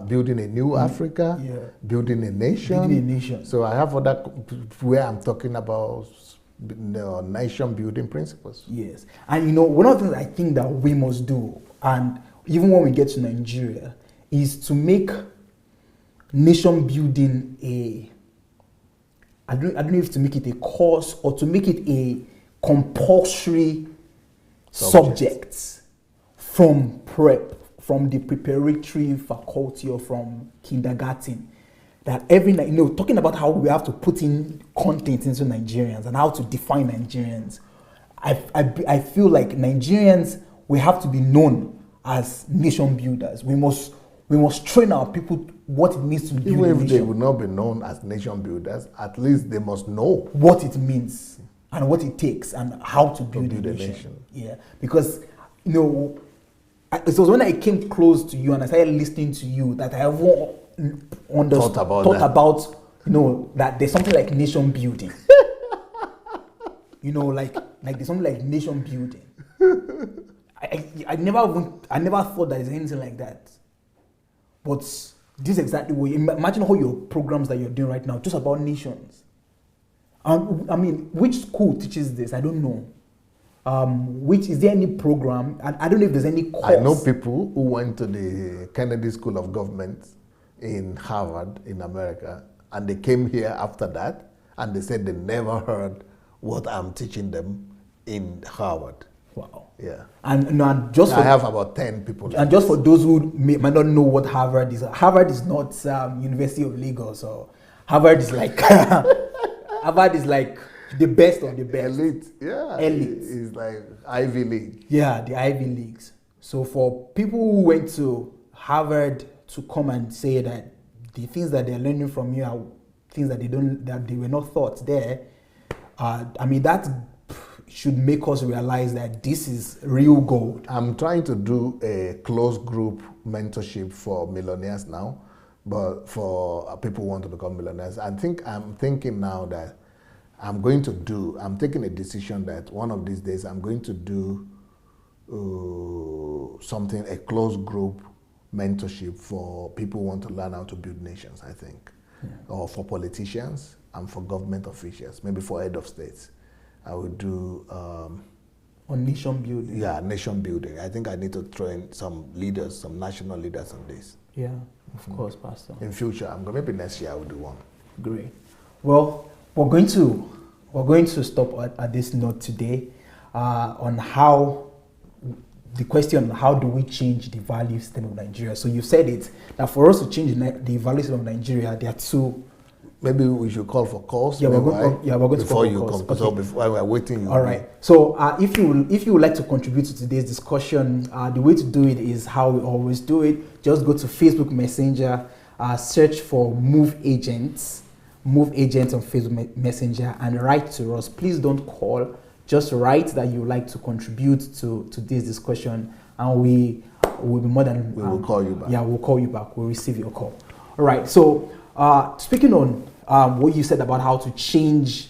Building a New Africa, Building a Nation. Building a Nation. So I have other where I'm talking about nation building principles. Yes. And you know, one of the things I think that we must do, and even when we get to Nigeria, is to make nation building I don't know if to make it a course or to make it a compulsory subject from the preparatory faculty or from kindergarten. That every night, you know, talking about how we have to put in content into Nigerians and how to define Nigerians, I feel like Nigerians, we have to be known as nation builders. We must train our people what it means to build a nation. Even if they would not be known as nation builders, at least they must know what it means and what it takes and how to build a nation. Yeah, because you know, it was when I came close to you and I started listening to you that I ever thought about you know, that there's something like nation building. You know, like there's something like nation building. I never thought there's anything like that. But this is exactly what imagine all your programs that you're doing right now, just about nations. I mean, which school teaches this? I don't know. Is there any program? I don't know if there's any course. I know people who went to the Kennedy School of Government in Harvard in America, and they came here after that, and they said they never heard what I'm teaching them in Harvard. Wow. Yeah. And I have about 10 people. And just for those who might not know what Harvard is not University of Lagos. So Harvard is like Harvard is like the best of the best. Elite. Yeah. Elite. It's like Ivy League. Yeah, the Ivy Leagues. So for people who went to Harvard to come and say that the things that they're learning from you are things that they were not taught there, I mean, that should make us realize that this is real gold. I'm trying to do a closed group mentorship for millionaires now, but for people who want to become millionaires. I'm thinking now that I'm taking a decision that one of these days I'm going to do a closed group mentorship for people who want to learn how to build nations, I think. Yeah. Or for politicians and for government officials, maybe for head of states. I would do on nation building. Yeah, nation building. I think I need to train some leaders, some national leaders on this. Yeah, of course, Pastor. In future, maybe next year I will do one. Great. Well, we're going to stop at this note today on how the question, how do we change the value system of Nigeria? So you said it, that for us to change the value system of Nigeria, there are two. Maybe we should call for calls. Yeah, we're going to before call you calls. come. So before we're waiting. All right. So if you would like to contribute to today's discussion, the way to do it is how we always do it. Just go to Facebook Messenger, search for Move Agents on Facebook Messenger, and write to us. Please don't call. Just write that you would like to contribute to this discussion, and we will be more than. We will call you back. Yeah, we'll call you back. We'll receive your call. All right. So speaking on what you said about how to change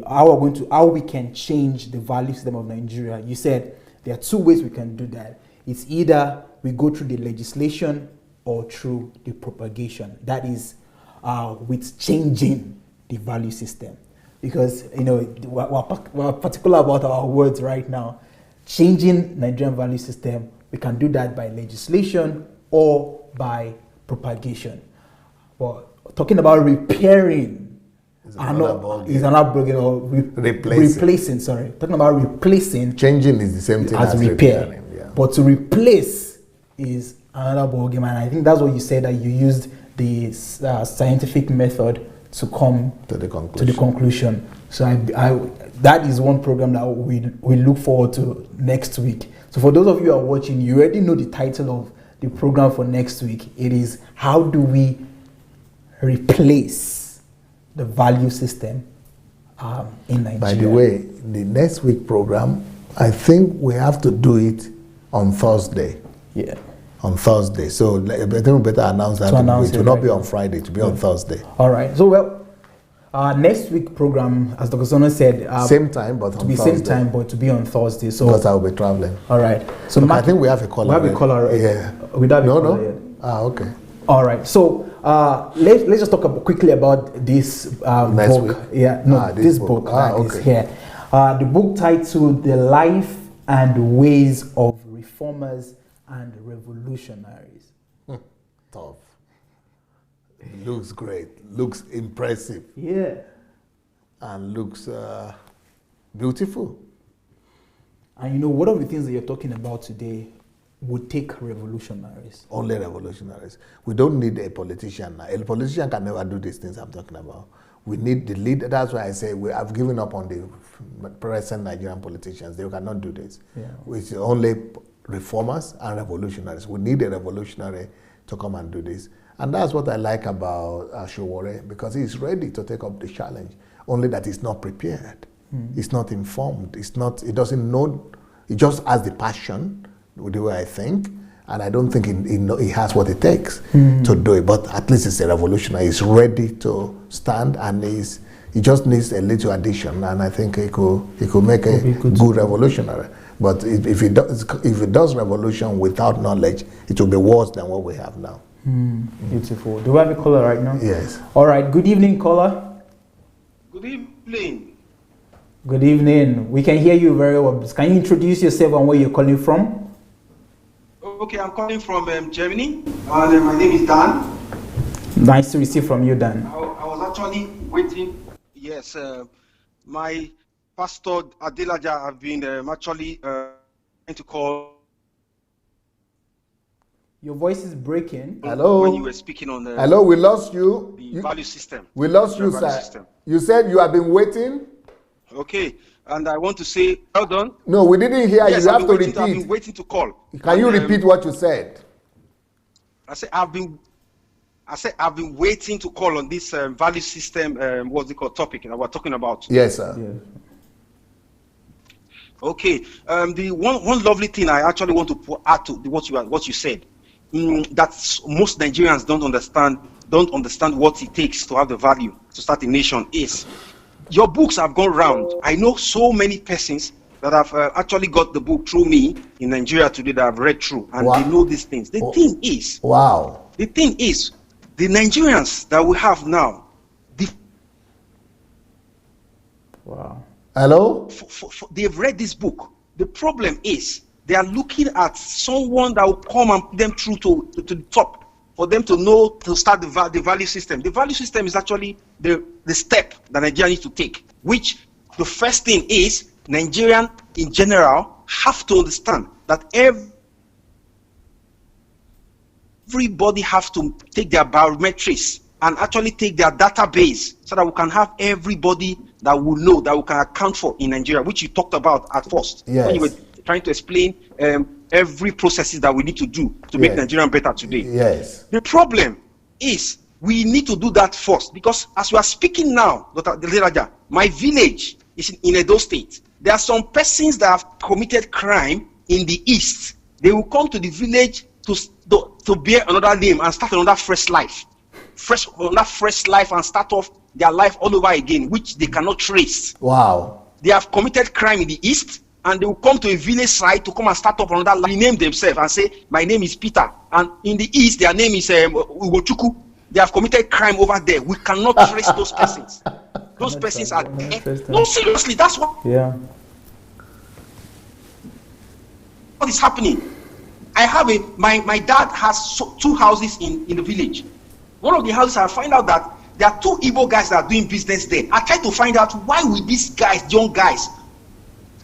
how we can change the value system of Nigeria, you said there are two ways we can do that. It's either we go through the legislation or through the propagation. That is with changing the value system. Because, we're particular about our words right now. Changing Nigerian value system, we can do that by legislation or by propagation. But talking about repairing is another replacing. Sorry, talking about replacing. Changing is the same thing as repairing. Yeah. But to replace is another ballgame, and I think that's what you said, that you used the scientific method to come to the conclusion. So that is one program that we look forward to next week. So for those of you who are watching, you already know the title of the program for next week. It is, how do we replace the value system in Nigeria? By the way, the next week program, I think we have to do it on Thursday. Yeah. On Thursday. So I think we better announce that. It will not be on Friday, to be on Thursday. All right. So, next week program, as Dr. Sono said, same time, but on Thursday. Same time, but to be on Thursday. So because I will be traveling. All right. So look, I think we have a caller. We have a caller already. Yeah. No. Okay. All right. So let's just talk quickly about this book. Week? Yeah. No, this book that is here. The book titled "The Life and Ways of Reformers and Revolutionaries." Tough. Looks great. Looks impressive. Yeah. And looks beautiful. And one of the things that you're talking about today would take revolutionaries. Only revolutionaries. We don't need a politician now. A politician can never do these things I'm talking about. We need the leader. That's why I say I've given up on the present Nigerian politicians. They cannot do this. Yeah. It's only reformers and revolutionaries. We need a revolutionary to come and do this. And that's what I like about Showore, because he's ready to take up the challenge, only that he's not prepared. He's not informed. He doesn't know. He just has the passion, the way I think, and I don't think he has what it takes to do it. But at least he's a revolutionary. He's ready to stand, and he just needs a little addition, and I think he could make a good revolutionary. But if he does revolution without knowledge, it will be worse than what we have now. Beautiful. Do we have a caller right now? Yes. All right. Good evening, caller. Good evening. Good evening. We can hear you very well. Can you introduce yourself and where you're calling from? Okay, I'm calling from Germany. My name is Dan. Nice to receive from you, Dan. I was actually waiting. Yes, my pastor Adelaja have been actually trying to call. Your voice is breaking. Hello. When you were speaking on the. Hello, we lost you. The value system. We lost you, sir. System. You said you have been waiting. Okay, and I want to say, well done. No, we didn't hear you. You have to repeat. I've been waiting to call. Can you repeat what you said? I said I've been waiting to call on this value system. What's it called? Topic that we're talking about. Yes, sir. Yes. Okay. The one lovely thing I actually want to add to what you said, that most Nigerians don't understand what it takes to have the value to start a nation is. Your books have gone round. I know so many persons that have actually got the book through me in Nigeria today that I've read through, and they know these things. The thing is, the Nigerians that we have now. Wow. Hello? They've read this book. The problem is they are looking at someone that will come and put them through to the top for them to know to start the value system. The value system is actually the step that Nigeria needs to take, which the first thing is Nigerian in general have to understand that everybody have to take their biometrics and actually take their database so that we can have everybody that we know, that we can account for in Nigeria, which you talked about at first. Yes. When you were trying to explain every processes that we need to do to make Nigeria better today. Yes. The problem is we need to do that first, because as we are speaking now, Dr. Adelaja, my village is in Edo State. There are some persons that have committed crime in the east. They will come to the village to bear another name and start another fresh life. And start off their life all over again, which they cannot trace. Wow. They have committed crime in the east, and they will come to a village site to come and start up another life, rename themselves and say, my name is Peter. And in the east, their name is Ugochukwu. they have committed crime over there. We cannot trace those persons. Those persons are dead. No, seriously, that's what is happening. I have my dad has 2 houses in the village. One of the houses, I find out that there are 2 Igbo guys that are doing business there. I try to find out why will these guys, young guys,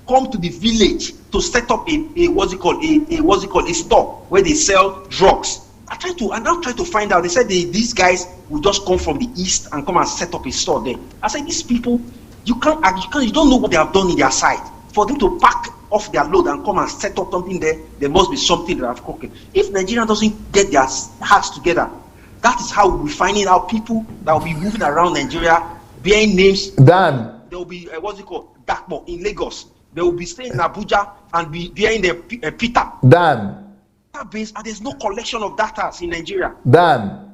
come to the village to set up a store where they sell drugs. I now try to find out. They said these guys will just come from the east and come and set up a store there. I said, these people, you don't know what they have done in their side. For them to pack off their load and come and set up something there, there must be something that have cooked. If Nigeria doesn't get their hearts together, that is how we'll be finding out people that will be moving around Nigeria, bearing names. Dan. There will be Dakpo in Lagos. They will be staying in Abuja and be bearing the Peter. Dan. Database, and there's no collection of data in Nigeria. Dan.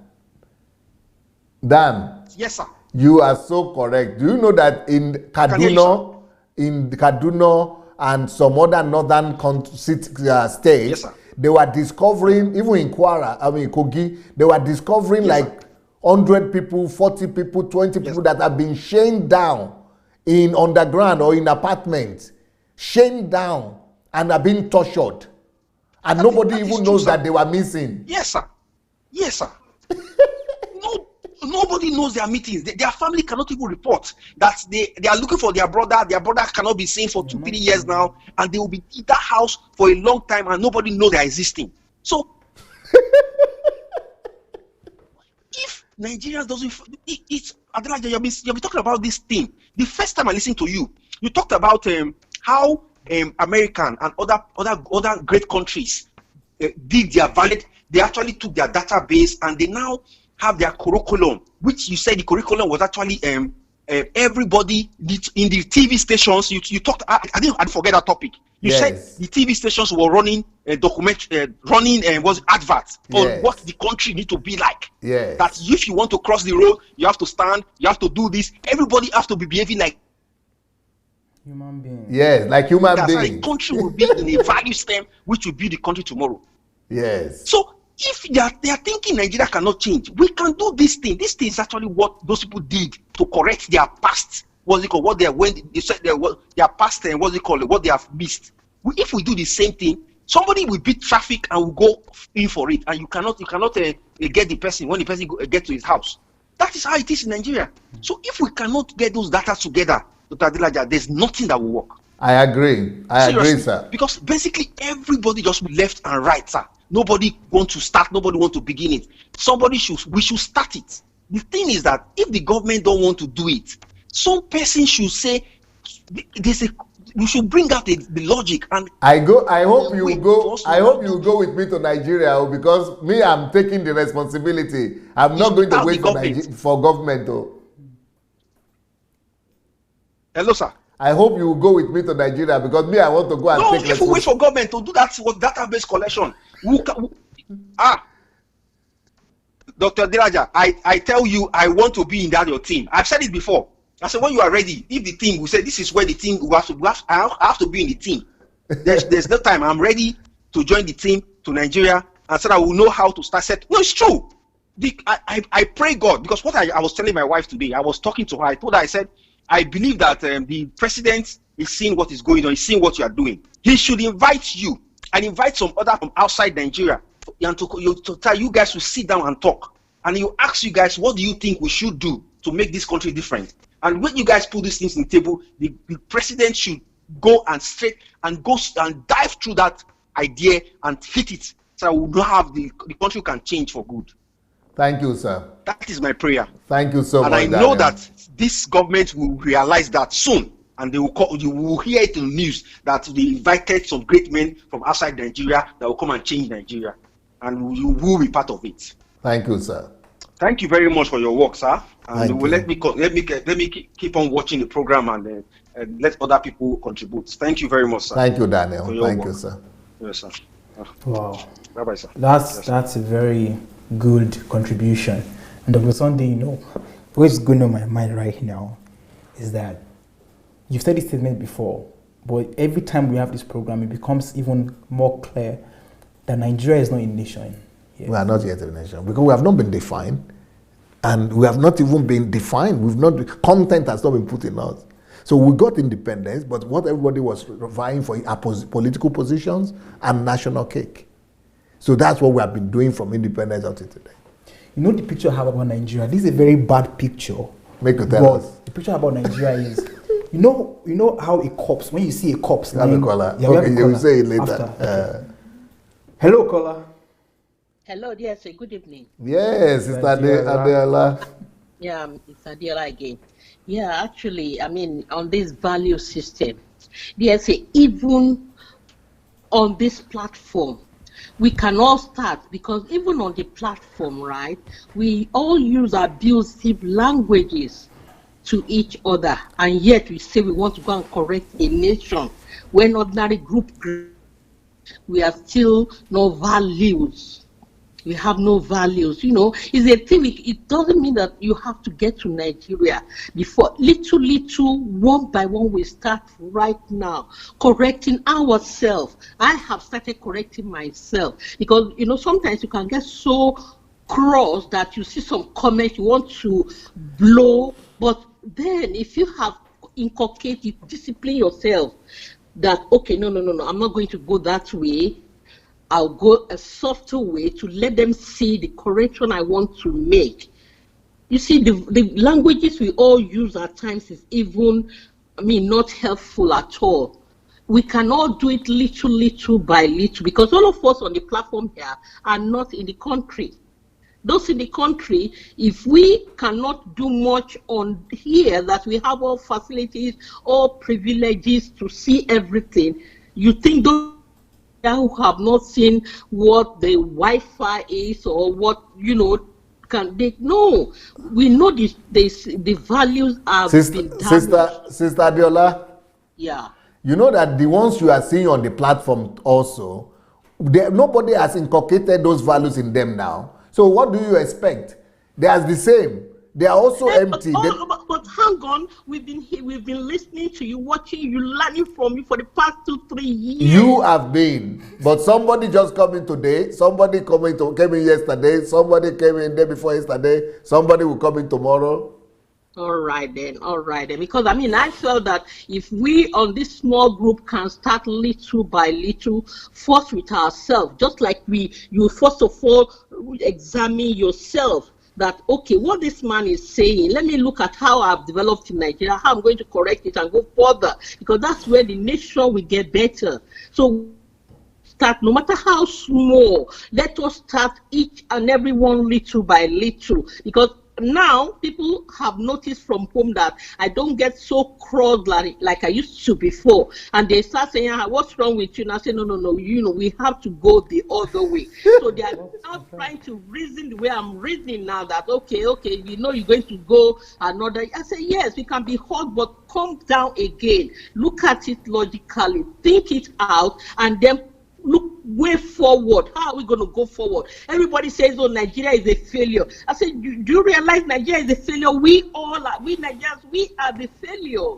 Yes, sir. You are so correct. Do you know that in Kaduna, and some other northern states, yes, they were discovering, even in Kogi, they were discovering like 100 people, 40 people, 20 people that have been chained down in underground or in apartments, chained down and are being tortured. And nobody even knows that they were missing. Yes, sir. Yes, sir. Nobody knows their meetings. Their family cannot even report that they are looking for their brother. Their brother cannot be seen for 2-3 years now, and they will be in that house for a long time, and nobody knows they are existing. So, if Nigerians doesn't, it's Adelaja, you'll be talking about this thing. The first time I listened to you, you talked about how American and other great countries did their valid. They actually took their database and they now have their curriculum, which you said the curriculum was actually everybody in the TV stations. You talked. I didn't forget that topic. You said the TV stations were running was adverts for what the country need to be like. That if you want to cross the road, you have to stand. You have to do this. Everybody has to be behaving like human beings. Yes, like human beings. That's how the country will be in a value system, which will be the country tomorrow. Yes. So if they are thinking Nigeria cannot change, we can do this thing. This thing is actually what those people did to correct their past. What they said their past and what they have missed. If we do the same thing, somebody will beat traffic and will go in for it, and you cannot get the person when the person get to his house. That is how it is in Nigeria. So if we cannot get those data together, Dr. Adelaja, there's nothing that will work. I agree. I agree, sir. Because basically everybody just left and right, sir. Nobody wants to start. Nobody wants to begin it. We should start it. The thing is that if the government don't want to do it, some person should say we should bring out the logic. And I hope you go with me to Nigeria, because me, I'm taking the responsibility. I'm not going to wait for government though. Hello, sir. I hope you will go with me to Nigeria, because me, I want to go and take responsibility. If we wait for government to do that database collection, Dr. Adelaja, I tell you, I want to be in your team. I've said it before. I said, when you are ready, if the team will say this is where the team I have to be in the team. There's no time. I'm ready to join the team to Nigeria, and so I will know how to start set. No, it's true. I pray God, because what I was telling my wife today, I was talking to her. I told her, I said, I believe that the president is seeing what is going on. He's seeing what you are doing. He should invite you and invite some other from outside Nigeria and to tell you guys to sit down and talk. And you ask you guys, what do you think we should do to make this country different? And when you guys put these things on the table, the president should go and dive through that idea and fit it, so we will have the country can change for good. Thank you, sir. That is my prayer. Thank you so much. And I know that this government will realize that soon, and you will hear it in the news that they invited some great men from outside Nigeria that will come and change Nigeria, and you will be part of it. Thank you, sir. Thank you very much for your work, sir. And let me keep on watching the program and let other people contribute. Thank you very much, sir. Thank you, Daniel. Thank you, sir. Yes, sir. Wow. Bye-bye, sir. That's a very good contribution. And Dr. Sunday, what's going on in my mind right now is that you've said this statement before, but every time we have this program, it becomes even more clear that Nigeria is not a nation. We are not yet a nation, because we have not been defined. And we have not even been defined. Content has not been put in us. So we got independence, but what everybody was vying for are political positions and national cake. So that's what we have been doing from independence until today. You know the picture I have about Nigeria? This is a very bad picture. Make it tell us. The picture about Nigeria is, you know how a corpse, when you see a corpse, You have a caller. Okay, you will say it later. Hello, caller. Hello, dear. Say good evening. Yes, it's Adela. Yeah, it's Adela again. Yeah, actually, I mean, on this value system, there's even on this platform, we can all start, because even on the platform, right, we all use abusive languages to each other, and yet we say we want to go and correct a nation when ordinary group, we are still no values. We have no values, you know. It's a thing. It doesn't mean that you have to get to Nigeria before. Little, one by one, we start right now correcting ourselves. I have started correcting myself, because, you know, sometimes you can get so cross that you see some comment you want to blow, but then if you have inculcated, discipline yourself that, okay, no, I'm not going to go that way. I'll go a softer way to let them see the correction I want to make. You see, the languages we all use at times is even, I mean, not helpful at all. We can all do it little by little, because all of us on the platform here are not in the country. Those in the country, if we cannot do much on here, that we have all facilities, all privileges to see everything, you think those who have not seen what the Wi-Fi is, or what, you know, can they? No, we know the values have been damaged. Sister Adiola. Yeah. You know that the ones you are seeing on the platform also, nobody has inculcated those values in them now. So what do you expect? They are the same. They are also empty. But hang on, we've been listening to you, watching you, learning from you for the past 2-3 years. You have been, but somebody just coming today, somebody came in yesterday, somebody came in day before yesterday, somebody will come in tomorrow. All right then. Because I mean, I felt that if we on this small group can start little by little, first with ourselves, just like you first of all examine yourself. That, okay, what this man is saying, let me look at how I've developed in Nigeria, how I'm going to correct it and go further, because that's where the nation will get better. So start, no matter how small, let us start each and every one little by little, because now people have noticed from home that I don't get so cross like I used to before, and they start saying, what's wrong with you? And I say, no, you know, we have to go the other way. So they are now trying to reason the way I'm reasoning now, that okay, you know, you're going to go another. I say, yes, we can be hot, but calm down again, look at it logically, think it out, and then look way forward. How are we going to go forward? Everybody says, oh, Nigeria is a failure. I said, do you realize Nigeria is a failure? We Nigerians, we are the failure.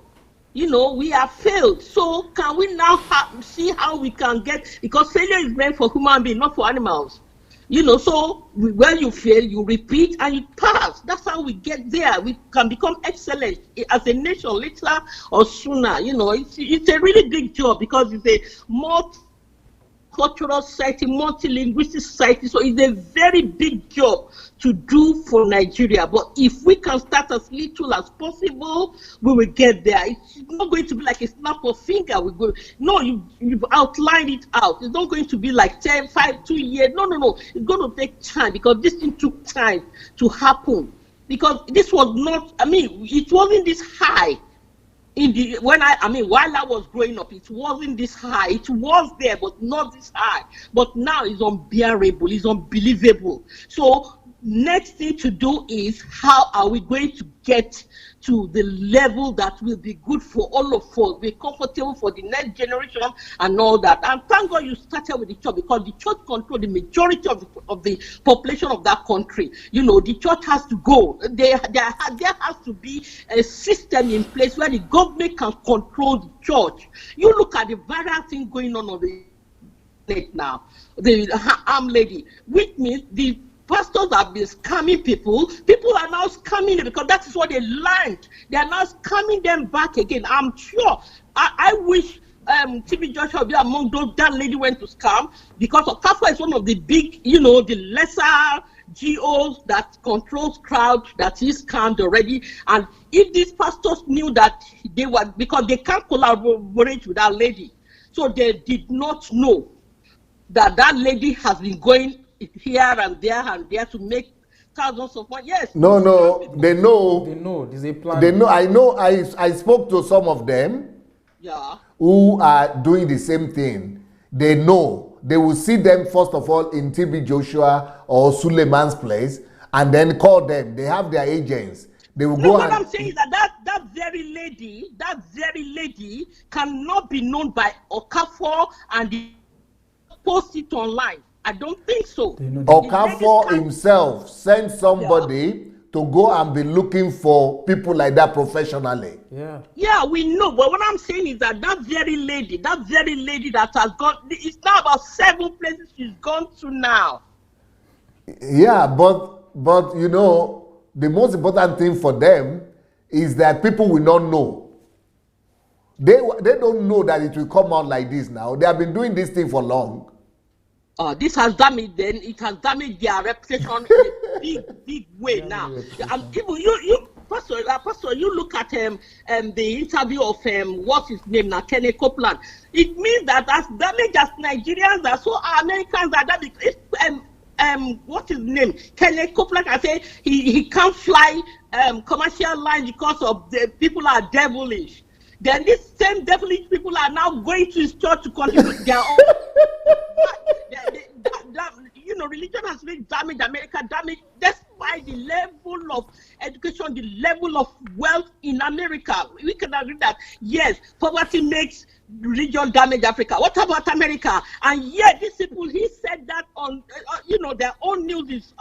You know, we are failed. So can we now see how we can get, because failure is meant for human beings, not for animals. You know, so when you fail, you repeat and you pass. That's how we get there. We can become excellent as a nation later or sooner. You know, it's a really big job, because it's a multicultural society, multilinguistic society, so it's a very big job to do for Nigeria. But if we can start as little as possible, we will get there. It's not going to be like a snap of finger. No, you've outlined it out. It's not going to be like 10, 5, 2 years. No. It's going to take time, because this thing took time to happen. Because this was not, I mean, it wasn't this high. While I was growing up, it wasn't this high. It was there, but not this high. But now it's unbearable. It's unbelievable. So next thing to do is, how are we going to get to the level that will be good for all of us, be comfortable for the next generation and all that. And thank God you started with the church, because the church controls the majority of the population of that country. You know, the church has to go. There has to be a system in place where the government can control the church. You look at the various things going on the now. The arm lady, which means the pastors have been scamming people. People are now scamming them because that is what they learned. They are now scamming them back again. I'm sure. I wish TB Joshua be among those that lady went to scam, because Okafor is one of the big, the lesser GOs that controls crowd that is scammed already. And if these pastors knew that they were, because they can't collaborate with that lady, so they did not know that that lady has been going here and there to make thousands of money. Yes. No, they know. They know. There's a plan. They know. I spoke to some of them. Yeah. Who are doing the same thing. They know. They will see them first of all in TB Joshua or Suleiman's place, and then call them. They have their agents. They will go. What I'm saying is that very lady cannot be known by Okafor and post it online. I don't think so. Okafor himself sent somebody to go and be looking for people like that professionally. Yeah, we know. But what I'm saying is that very lady that has gone, it's now about 7 places she's gone to now. Yeah, but the most important thing for them is that people will not know. They don't know that it will come out like this now. They have been doing this thing for long. This has damaged them. It has damaged their reputation in a big way now. People, Pastor, you look at the interview of what's his name now, Kenny Copeland. It means that as damaged as Nigerians are, so are Americans are damaged. What's his name? Kenny Copeland, I say he can't fly commercial line because of the people are devilish. Then these same devilish people are now going to his church to contribute their own. Religion has been damaged, America damaged, despite the level of education, the level of wealth in America. We can agree that, yes, poverty makes religion damage Africa. What about America? And yet these people, he said that on, their own news is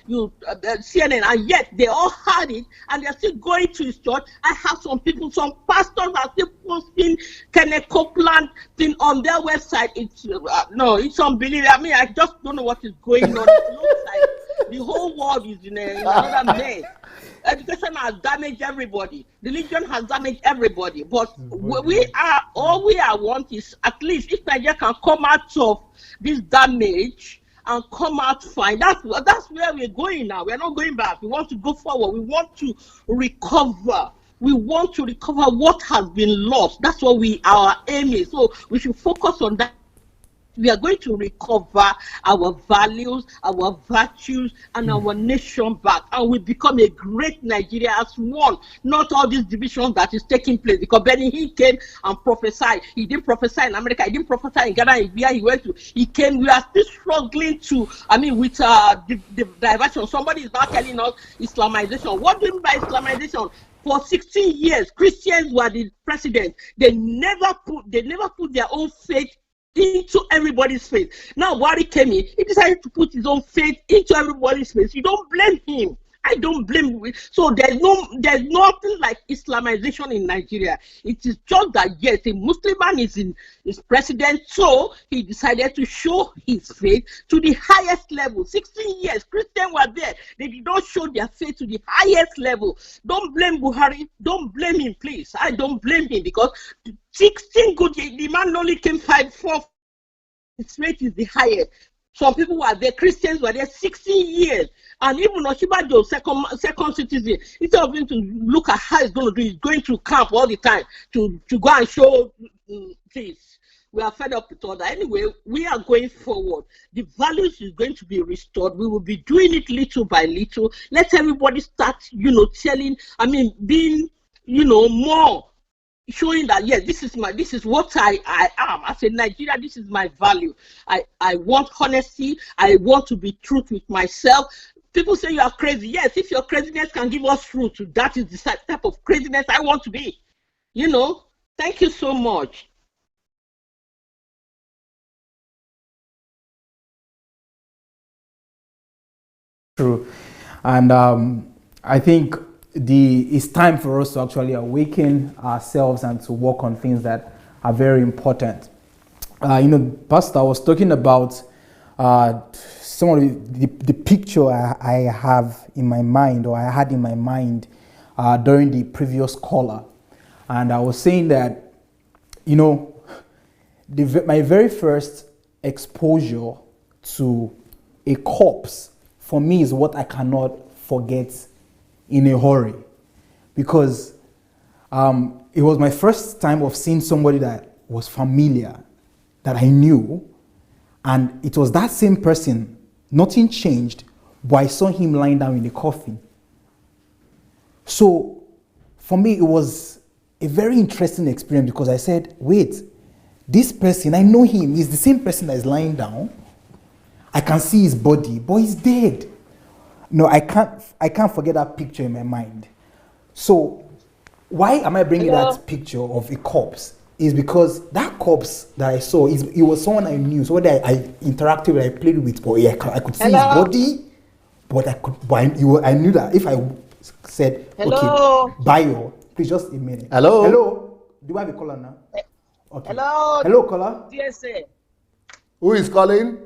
CNN, and yet they all had it, and they're still going to his church. I have some pastors are still posting Kenneth Copeland thing on their website. It's unbelievable. I mean, I just don't know what is going on. It looks like the whole world is in another mess. Education has damaged everybody. Religion has damaged everybody. But all we want is, at least if Nigeria can come out of this damage and come out fine. That's where we're going now. We're not going back. We want to go forward. We want to recover. We want to recover what has been lost. That's what our aim is. So we should focus on that. We are going to recover our values, our virtues, and our nation back. And we become a great Nigeria as one. Not all these divisions that is taking place. Because Benny, he came and prophesied. He didn't prophesy in America. He didn't prophesy in Ghana. Where he went to. He came. We are still struggling with the diversion. Somebody is now telling us Islamization. What do you mean by Islamization? For 16 years, Christians were the president. They never put their own faith into everybody's faith. Now Buhari came in, he decided to put his own faith into everybody's faith. You don't blame him. I don't blame him. So there's nothing like Islamization in Nigeria. It is just that, yes, a Muslim man is president, so he decided to show his faith to the highest level. 16 years, Christians were there. They did not show their faith to the highest level. Don't blame Buhari. Don't blame him, please. I don't blame him, because 16 good, the man only came 5-4. His faith is the highest. Some people were there, Christians were there 16 years. And even Oshibajo, second citizen, instead of him to look at how he's going to do, he's going to camp all the time to go and show this. We are fed up with all that. Anyway, we are going forward. The values is going to be restored. We will be doing it little by little. Let everybody start, being, more showing that, yes, this is what I am. As a Nigerian, this is my value. I want honesty. I want to be true with myself. People say you are crazy. Yes, if your craziness can give us fruit, that is the type of craziness I want to be. Thank you so much. True. And I think it's time for us to actually awaken ourselves and to work on things that are very important. Pastor was talking about some of the picture I have in my mind, or I had in my mind during the previous caller. And I was saying that, you know, my very first exposure to a corpse for me is what I cannot forget in a hurry, because it was my first time of seeing somebody that was familiar, that I knew, and it was that same person. Nothing changed, but I saw him lying down in the coffin. So for me, it was a very interesting experience, because I said, wait, this person, I know him, he's the same person that is lying down. I can see his body, but he's dead. No, I can't forget that picture in my mind. So why am I bringing that picture of a corpse? Is because that corpse that I saw, it was someone I knew, someone that I interacted with, I played with, but I could see his body, but I knew that if I said, okay, Bayo, please just a minute. Hello? Do I have a caller now? Okay. Hello, caller? DSA. Who is calling?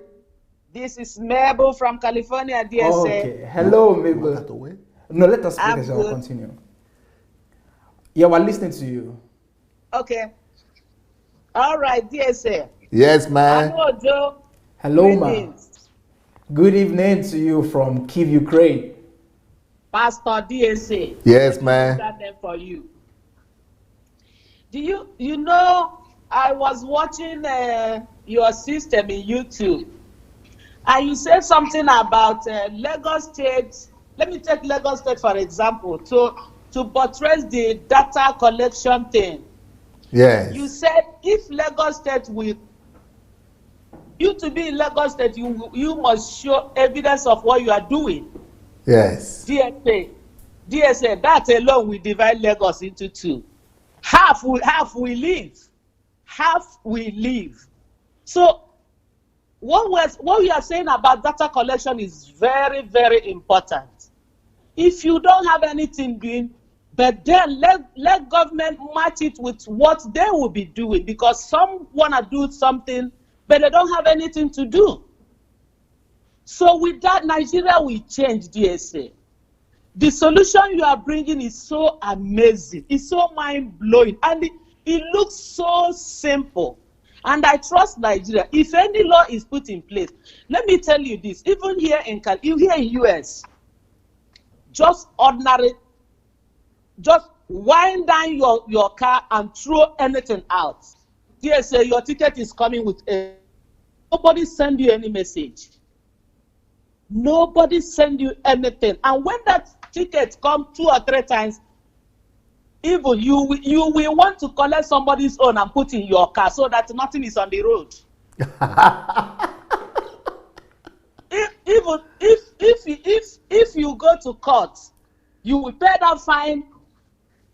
This is Mabel from California, DSA. Okay. Hello, Mabel. No, let us speak as I will continue. Yeah, we're listening to you. Okay. All right, DSA. Yes, man. Hello, Joe. Hello, ma. Good evening to you from Kyiv, Ukraine. Pastor DSA. Yes, man. That name for you. Do you know, I was watching your system in YouTube, and you said something about Lagos State. Let me take Lagos State for example, to buttress the data collection thing. Yes. You said if Lagos State will, you to be in Lagos State, you must show evidence of what you are doing. Yes. DSA, that alone will divide Lagos into two. Half we leave. Half we leave. So what we are saying about data collection is very, very important. If you don't have anything doing, but then let government match it with what they will be doing, because some want to do something, but they don't have anything to do. So with that, Nigeria will change, DSA. The solution you are bringing is so amazing. It's so mind-blowing. And it looks so simple. And I trust Nigeria. If any law is put in place, let me tell you this, even here in US, just ordinary, just wind down your car and throw anything out. DSA, your ticket is coming with a... Nobody send you any message. Nobody send you anything. And when that ticket come 2 or 3 times, even you will want to collect somebody's own and put in your car so that nothing is on the road. If you go to court, you will pay that fine,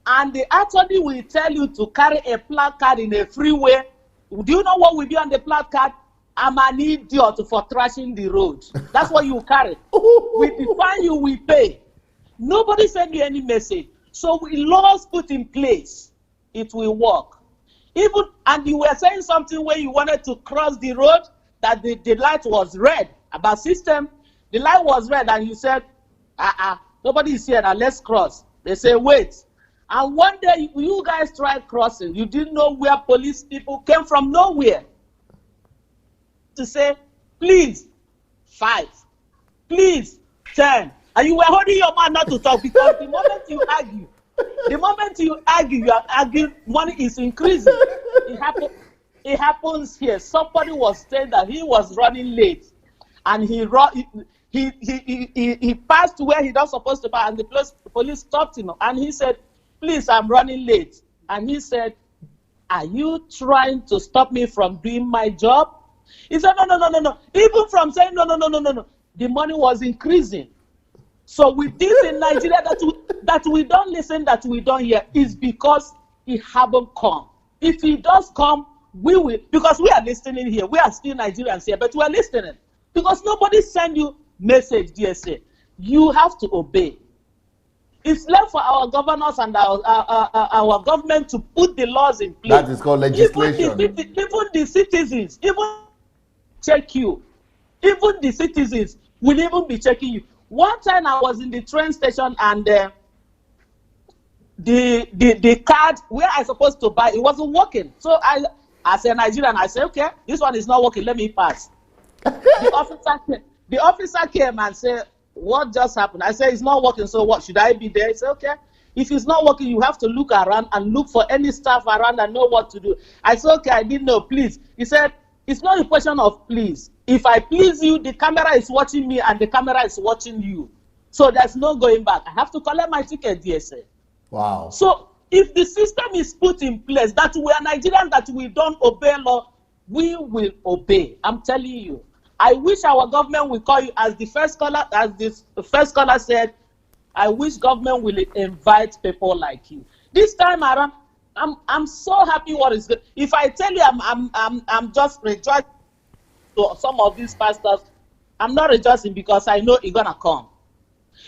and the attorney will tell you to carry a placard in a freeway. Do you know what will be on the placard? I'm an idiot for trashing the road. That's what you carry. With the fine you will pay. Nobody send you any message. So with laws put in place, it will work. And you were saying something where you wanted to cross the road, that the light was red. About system, the light was red, and you said, nobody is here, now let's cross. They say, wait. And one day, you guys tried crossing. You didn't know where police people came from, nowhere. To say, please, 5, please, 10. And you were holding your mouth not to talk, because the moment you argue, you are arguing, money is increasing. It happens here. Somebody was saying that he was running late, and he passed where he not supposed to pass, and the police stopped him, and he said, please, I'm running late. And he said, are you trying to stop me from doing my job? He said, no. Even from saying no, the money was increasing. So with this in Nigeria, that we don't listen, that we don't hear, is because he haven't come. If he does come, we will, because we are listening here. We are still Nigerians here, but we are listening. Because nobody send you message, DSA. You have to obey. It's left for our governors and our government to put the laws in place. That is called legislation. Even the citizens, even check you. even the citizens will even be checking you. One time I was in the train station and the card where I supposed to buy, it wasn't working. So I, as a Nigerian, I said, okay, this one is not working, let me pass. The officer came and said, what just happened? I said, it's not working, so what, should I be there? He said, okay. If it's not working, you have to look around and look for any staff around and know what to do. I said, okay, I didn't know, please. He said, it's not a question of please. If I please you, the camera is watching me and the camera is watching you. So there's no going back. I have to collect my ticket, DSA. Wow. So if the system is put in place that we are Nigerians, that we don't obey law, we will obey. I'm telling you. I wish our government will call you, as the first caller said, I wish government will invite people like you. This time around, I'm so happy what is good. If I tell you I'm just rejoicing to some of these pastors, I'm not rejoicing because I know it's gonna come.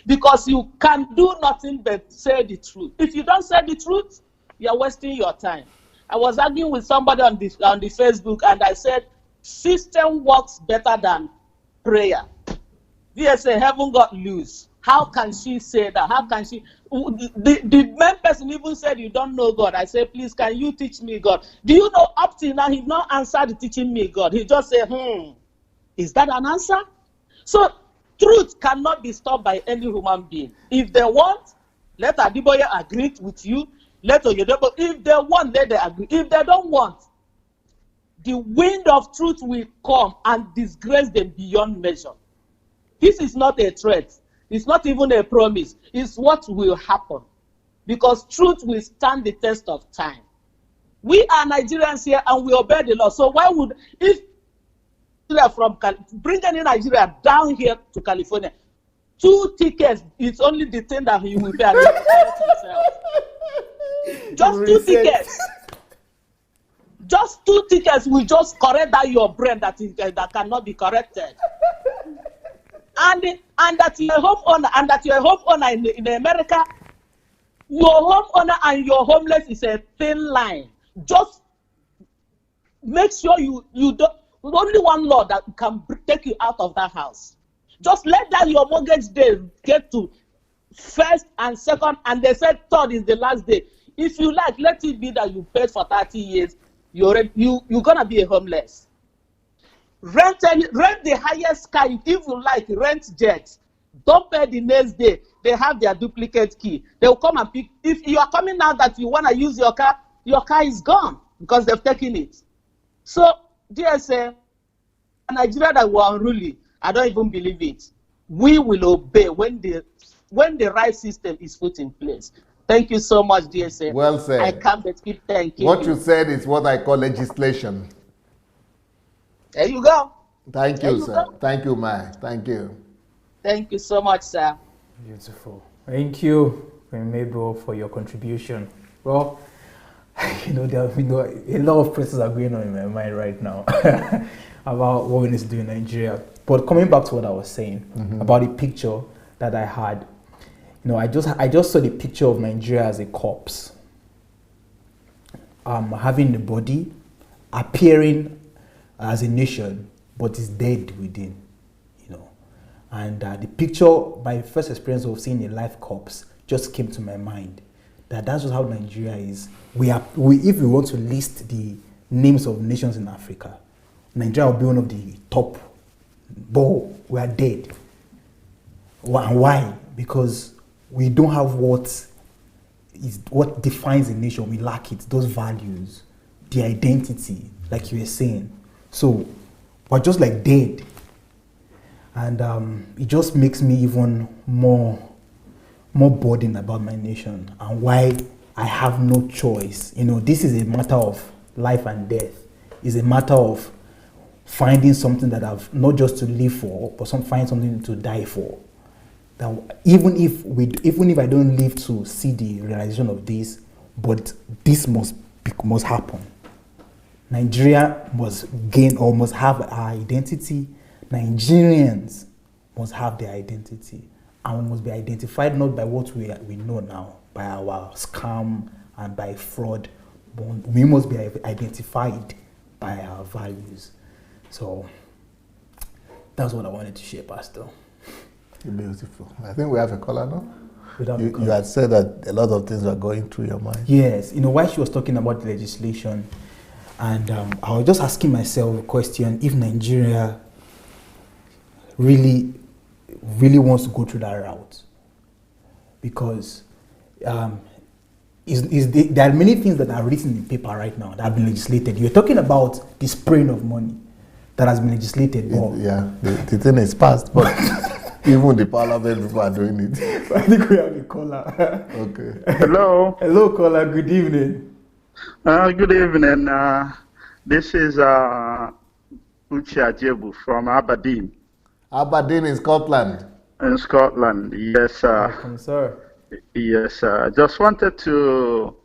Because you can do nothing but say the truth. If you don't say the truth, you're wasting your time. I was arguing with somebody on the Facebook and I said, system works better than prayer. DSA haven't got loose. How can she say that? How can she? The main person even said, you don't know God. I said, please, can you teach me God? Do you know, up till now, he's not answered teaching me God. He just said, is that an answer? So, truth cannot be stopped by any human being. If they want, let Adeboye agree with you. Let Oyedepo. If they want, let they agree. If they don't want, the wind of truth will come and disgrace them beyond measure. This is not a threat. It's not even a promise. It's what will happen. Because truth will stand the test of time. We are Nigerians here and we obey the law. So why would, if from bring any Nigeria down here to California, 2 tickets, it's only the thing that he will pay. Just 2 tickets. Just 2 tickets will just correct that your brain that cannot be corrected. And that you're a homeowner, in America, your homeowner and your homeless is a thin line. Just make sure you don't. Only one law that can take you out of that house. Just let that your mortgage day get to 1st and 2nd, and they said 3rd is the last day. If you like, let it be that you paid for 30 years. You're gonna be a homeless. Rent the highest car if you like. Rent jets. Don't pay the next day. They have their duplicate key. They will come and pick. If you are coming now that you wanna use your car is gone because they've taken it. So, DSA, Nigeria that were unruly, I don't even believe it. We will obey when the right system is put in place. Thank you so much, DSA. Well said. I can't but keep thanking What you said is what I call legislation. There you go. Thank you, sir. Thank you, Mai. Thank you. Thank you so much, sir. Beautiful. Thank you, Mabel, for your contribution. Well, there a lot of processes are going on in my mind right now about what we need to do in Nigeria. But coming back to what I was saying about the picture that I had, I just saw the picture of Nigeria as a corpse, having the body, appearing as a nation, but is dead within, And the picture, my first experience of seeing a live corpse just came to my mind. That's just how Nigeria is. If we want to list the names of nations in Africa, Nigeria will be one of the top. But we are dead. And why? Because we don't have what defines a nation. We lack it. Those values, the identity, like you were saying. So we're just like dead. And it just makes me even more burdened about my nation and why I have no choice. This is a matter of life and death. It's a matter of finding something that I've not just to live for, but find something to die for. That even if I don't live to see the realization of this, but this must happen. Nigeria must gain or must have our identity. Nigerians must have their identity. And we must be identified not by what we know now, by our scam and by fraud. But we must be identified by our values. So That's what I wanted to share, Pastor. Beautiful. I think we have a caller now. You had said that a lot of things are going through your mind. Yes. While she was talking about the legislation, and I was just asking myself a question: if Nigeria really wants to go through that route, because there are many things that are written in paper right now that have been legislated. You're talking about the spraying of money that has been legislated. The thing is passed, but even the parliament people are doing it. I think we have a caller. Okay. Hello. Hello, caller. Good evening. Good evening. This is Uche Ajebu from Aberdeen. Aberdeen in Scotland. In Scotland, yes, sir. Welcome, sir. Yes, sir. Just wanted to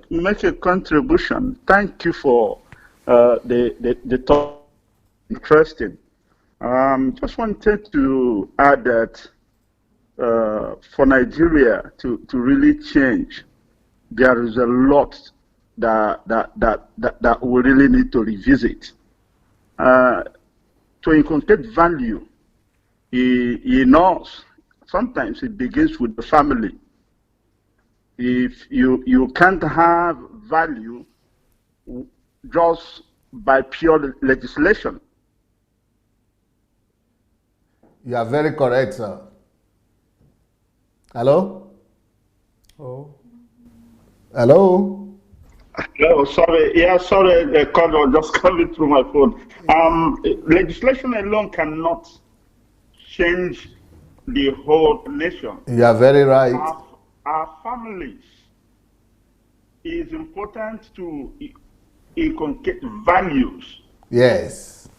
make a contribution. Thank you for the talk. Interesting. Just wanted to add that for Nigeria to really change, there is a lot that we really need to revisit. To inculcate value in us, sometimes it begins with the family. If you can't have value just by pure legislation. You are very correct, sir. Hello? Oh. Hello? Hello, sorry. Yeah, sorry, the call was just coming through my phone. Legislation alone cannot change the whole nation. You are very right. Our families, is important to inculcate values. Yes.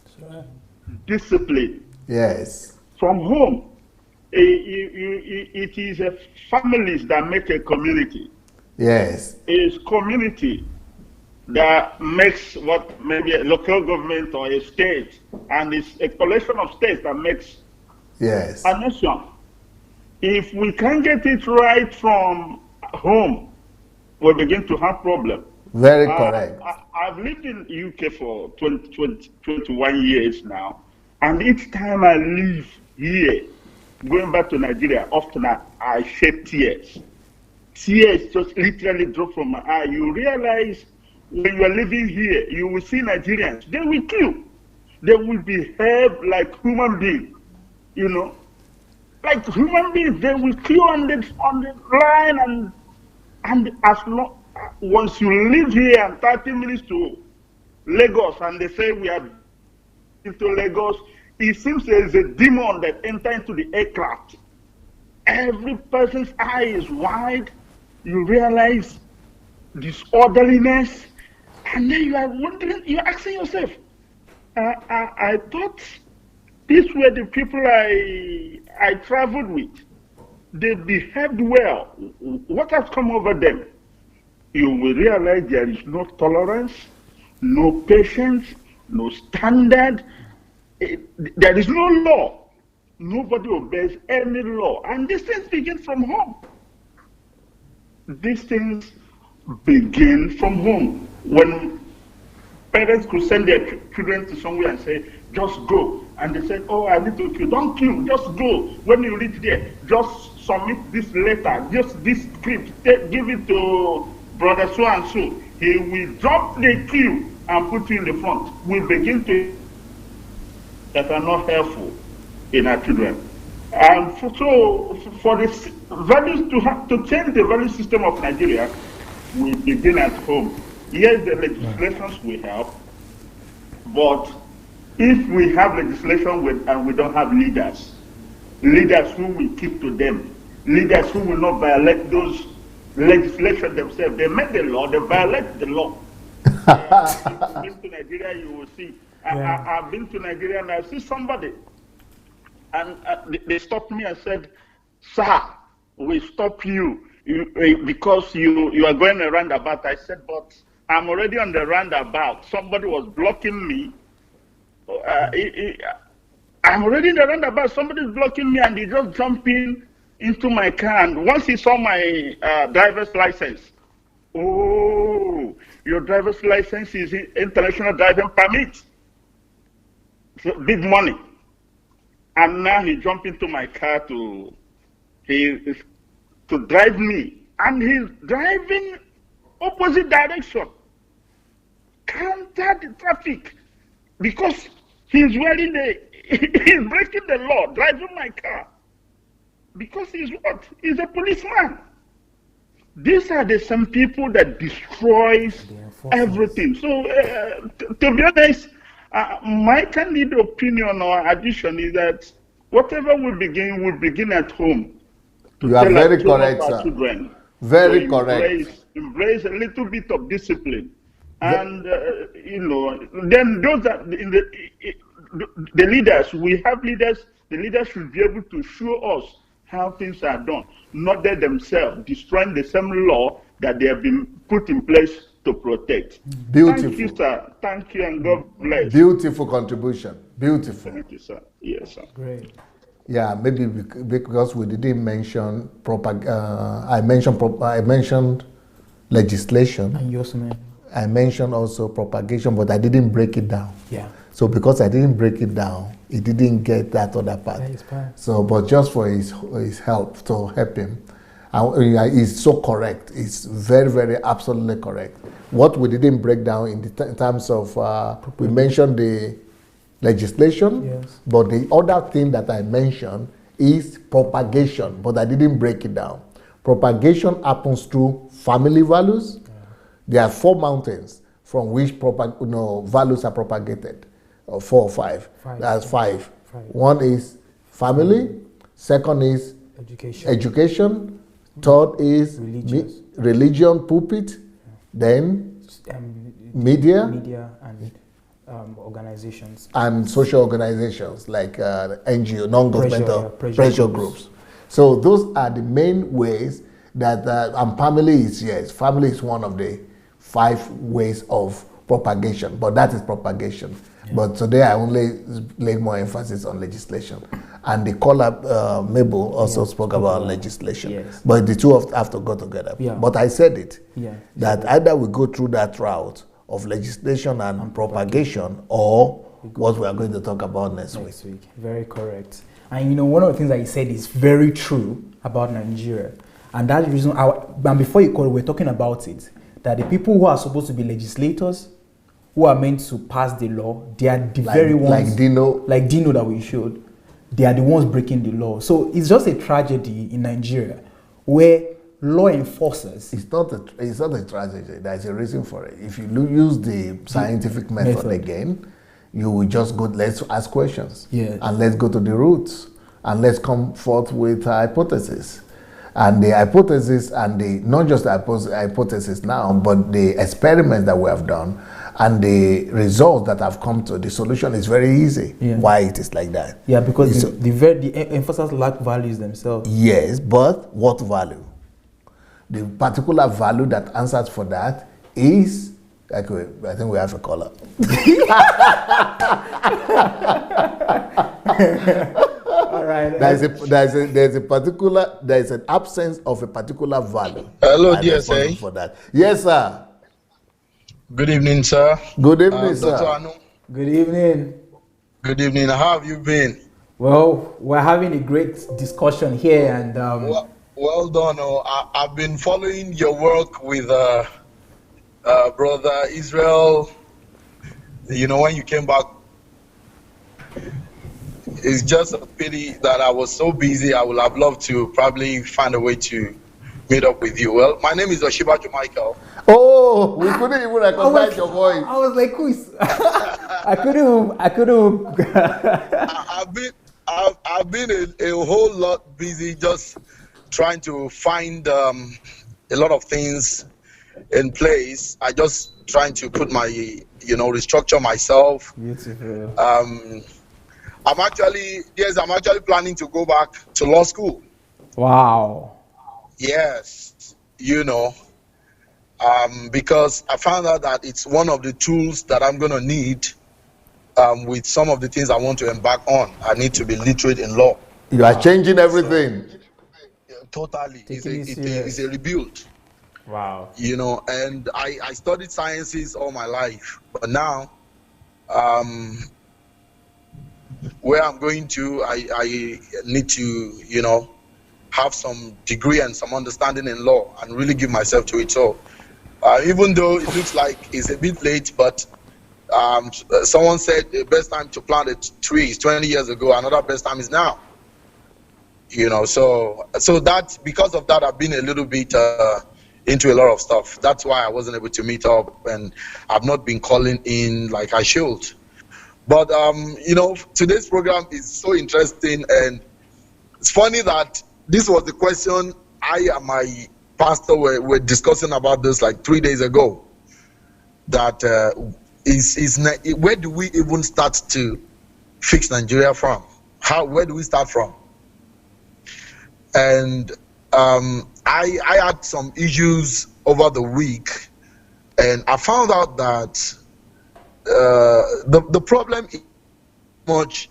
Discipline. Yes. From home. It is families that make a community. Yes. It's community that makes what maybe a local government or a state, and it's a collection of states that makes a nation. If we can't get it right from home, we'll begin to have problems. Very correct. I've lived in UK for 21 years now, and each time I leave here, going back to Nigeria, often I shed tears. Tears just literally drop from my eye. You realize when you are living here, you will see Nigerians. They will kill. They will behave like human beings. Like human beings. They will kill on the line, and as long once you live here and 30 minutes to Lagos, and they say we are into Lagos, it seems there is a demon that enters into the aircraft. Every person's eye is wide. You realize disorderliness, and then you are wondering, you are asking yourself, I thought these were the people I traveled with. They behaved well. What has come over them? You will realize there is no tolerance, no patience, no standard. There is no law. Nobody obeys any law. And these things begin from home. These things begin from home. When parents could send their children to somewhere and say, just go. And they said, oh, I need to kill. Don't kill, just go. When you reach there, just submit this letter, just this script, give it to brother so and so. He will drop the queue and put you in the front. We begin to that are not helpful in our children. And for the values to change the value system of Nigeria, we begin at home. Yes, the legislations will help, but if we have legislation and we don't have leaders who will keep to them, leaders who will not violate those legislation themselves, they make the law, they violate the law. If you've been to Nigeria, you will see. I've been to Nigeria and I see somebody, and they stopped me and said, sir, we stop you because you are going a roundabout. I said, but I'm already on the roundabout. Somebody was blocking me. I'm already in the roundabout. Somebody is blocking me, and he just jumped into my car. And once he saw my driver's license, oh, your driver's license is international driving permit. So big money. And now he jumped into my car to drive me. And he's driving opposite direction. Counter the traffic. Because he's wearing he's breaking the law, driving my car. Because he's what? He's a policeman. These are the same people that destroys everything. So, to be honest, my candid opinion or addition is that whatever we begin at home. You are very correct, sir. Children, very correct. Embrace a little bit of discipline, and then those are the leaders. We have leaders. The leaders should be able to show us how things are done, not they themselves destroying the same law that they have been put in place to protect. Beautiful. Thank you, sir. Thank you, and God bless. Beautiful contribution. Beautiful. Thank you, sir. Yes, sir. Great. Yeah, maybe because we didn't mention I mentioned legislation. And you also meant? I mentioned also propagation, but I didn't break it down. Yeah. So because I didn't break it down, he didn't get that other part. That is fine. So, but just for his help, to help him, he's so correct. It's very, very absolutely correct. What we didn't break down in terms of, we mentioned the legislation, yes, but the other thing that I mentioned is propagation, but I didn't break it down. Propagation happens through family values. Yeah. There are 4 mountains from which values are propagated. 4 or 5. That's 5. 5. One is family. Second is education. Third is religion, pulpit. Yeah. Then media and organizations and social organizations like NGO, non-governmental pressure groups. So those are the main ways that and family is one of the 5 ways of propagation, but that is propagation. Yeah. But today I only laid more emphasis on legislation. And the caller, Mabel, also spoke about legislation. Yes. But the two have to go together. Yeah. But I said it, that yeah, either we go through that route of legislation and propagation, or what we are going to talk about next week. Very correct. And one of the things that you said is very true about Nigeria. And that's the reason, and before you call, we're talking about it, that the people who are supposed to be legislators, who are meant to pass the law, they are the very ones, like Dino that we showed, they are the ones breaking the law. So it's just a tragedy in Nigeria where law enforcers... It's not a tragedy. There's a reason for it. If you use the scientific method again, you will just go, let's ask questions. Yeah. And let's go to the roots. And let's come forth with a hypothesis. And the hypothesis, and not just the hypothesis now, but the experiments that we have done, and the results that have come to, the solution is very easy. Yeah. Why it is like that? Yeah, because the enforcers lack values themselves. Yes, but what value? The particular value that answers for that is, I think we have a caller. All right. There's an absence of a particular value. Hello, DSA. For that. Yes, sir. Good evening, sir. Good evening, sir. Dr. Anu. Good evening. Good evening. How have you been? Well, we're having a great discussion here, and well done. I've been following your work with brother Israel. When you came back, it's just a pity that I was so busy. I would have loved to probably find a way to meet up with you. Well, my name is Oshibajo Michael. Oh, we couldn't even recognize your voice. I was like, who's? I couldn't. I've been a whole lot busy just trying to find a lot of things in place. I just trying to put my, restructure myself. Beautiful. I'm actually planning to go back to law school. Wow. Yes, because I found out that it's one of the tools that I'm going to need with some of the things I want to embark on. I need to be literate in law. You are changing everything. So, totally. It's a rebuild. Wow. And I studied sciences all my life. But now, where I'm going to, I need to, you know, have some degree and some understanding in law and really give myself to it. So even though it looks like it's a bit late, but someone said the best time to plant a tree is 20 years ago. Another best time is now. You know, so that because of that, I've been a little bit into a lot of stuff. That's why I wasn't able to meet up, and I've not been calling in like I should. But you know, today's program is so interesting, and it's funny that this was the question I and my pastor were discussing about this like 3 days ago. That where do we even start to fix Nigeria from? Where do we start from? And I had some issues over the week, and I found out that the problem is much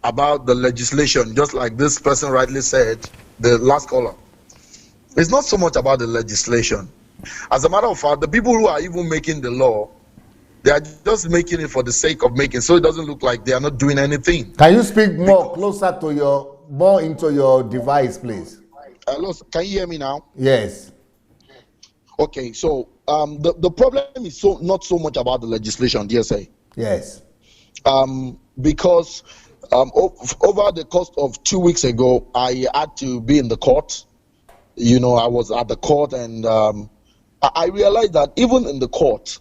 about the legislation, just like this person rightly said, the last caller. It's not so much about the legislation. As a matter of fact, the people who are even making the law, they are just making it for the sake of making, so it doesn't look like they are not doing anything. Can you speak closer to more into your device, please? Hello, can you hear me now? Yes. Okay, so the problem is not so much about the legislation, DSA. Yes. Because over the course of 2 weeks ago, I had to be in the court. You know, I was at the court, and I realized that even in the court,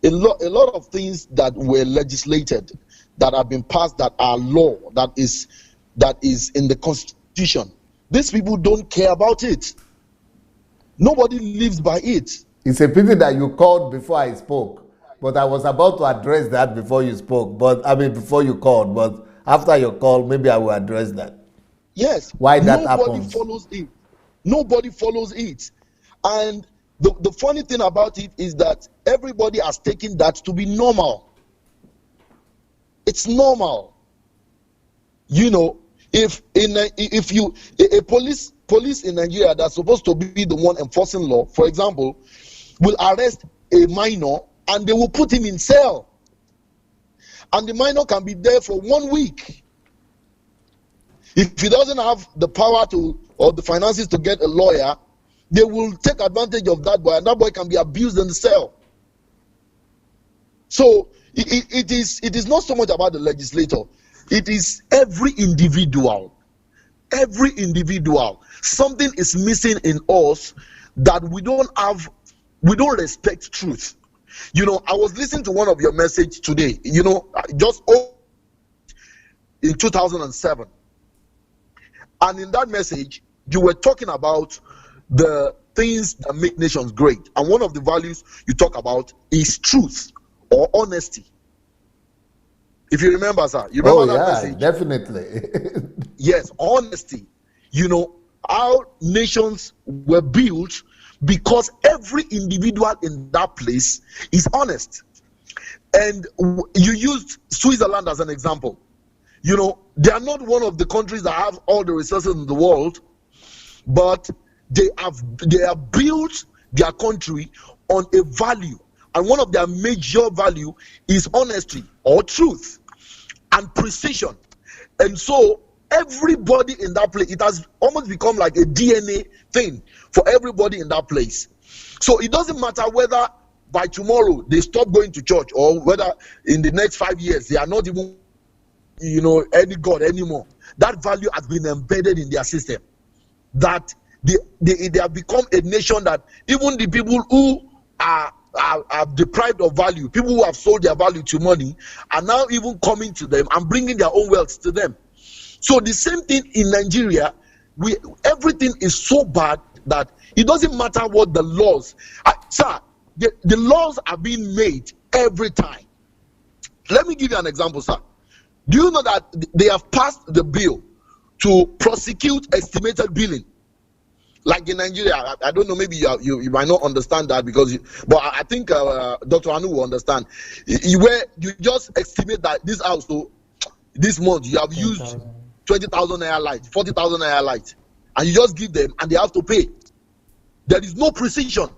a lot of things that were legislated, that have been passed, that are law, that is in the Constitution, these people don't care about it. Nobody lives by it. It's a pity that you called before I spoke, but I was about to address that before you spoke. Before you called, but after your call, maybe I will address that. Yes. Why that nobody happens? Follows it. Nobody follows it. And the funny thing about it is that everybody has taken that to be normal. It's normal. You know, if a police in Nigeria that's supposed to be the one enforcing law, for example, will arrest a minor and they will put him in cell, and the minor can be there for 1 week. If he doesn't have the power or the finances to get a lawyer, they will take advantage of that boy, and that boy can be abused in the cell. So it is not so much about the legislator. It is every individual. Every individual. Something is missing in us that we don't respect truth. You know, I was listening to one of your message today, you know, just in 2007. And in that message, you were talking about the things that make nations great. And one of the values you talk about is truth or honesty. If you remember, sir, you remember that message? Definitely. Yes, honesty. You know, our nations were built because every individual in that place is honest. And you used Switzerland as an example. You know, they are not one of the countries that have all the resources in the world, but they have built their country on a value, and one of their major value is honesty or truth and precision. And so everybody in that place, it has almost become like a DNA thing for everybody in that place. So it doesn't matter whether by tomorrow they stop going to church, or whether in the next 5 years they are not even, you know, any God anymore. That value has been embedded in their system, that they have become a nation that even the people who are deprived of value, people who have sold their value to money, are now even coming to them and bringing their own wealth to them. So the same thing in Nigeria, everything is so bad that it doesn't matter what the laws. Sir, the laws are being made every time. Let me give you an example, sir. Do you know that they have passed the bill to prosecute estimated billing? Like in Nigeria, I don't know, maybe you might not understand that, but I think Dr. Anu will understand. Where you just estimate that this house, so this month you have used 20,000 naira light, 40,000 naira light, and you just give them and they have to pay. There is no precision.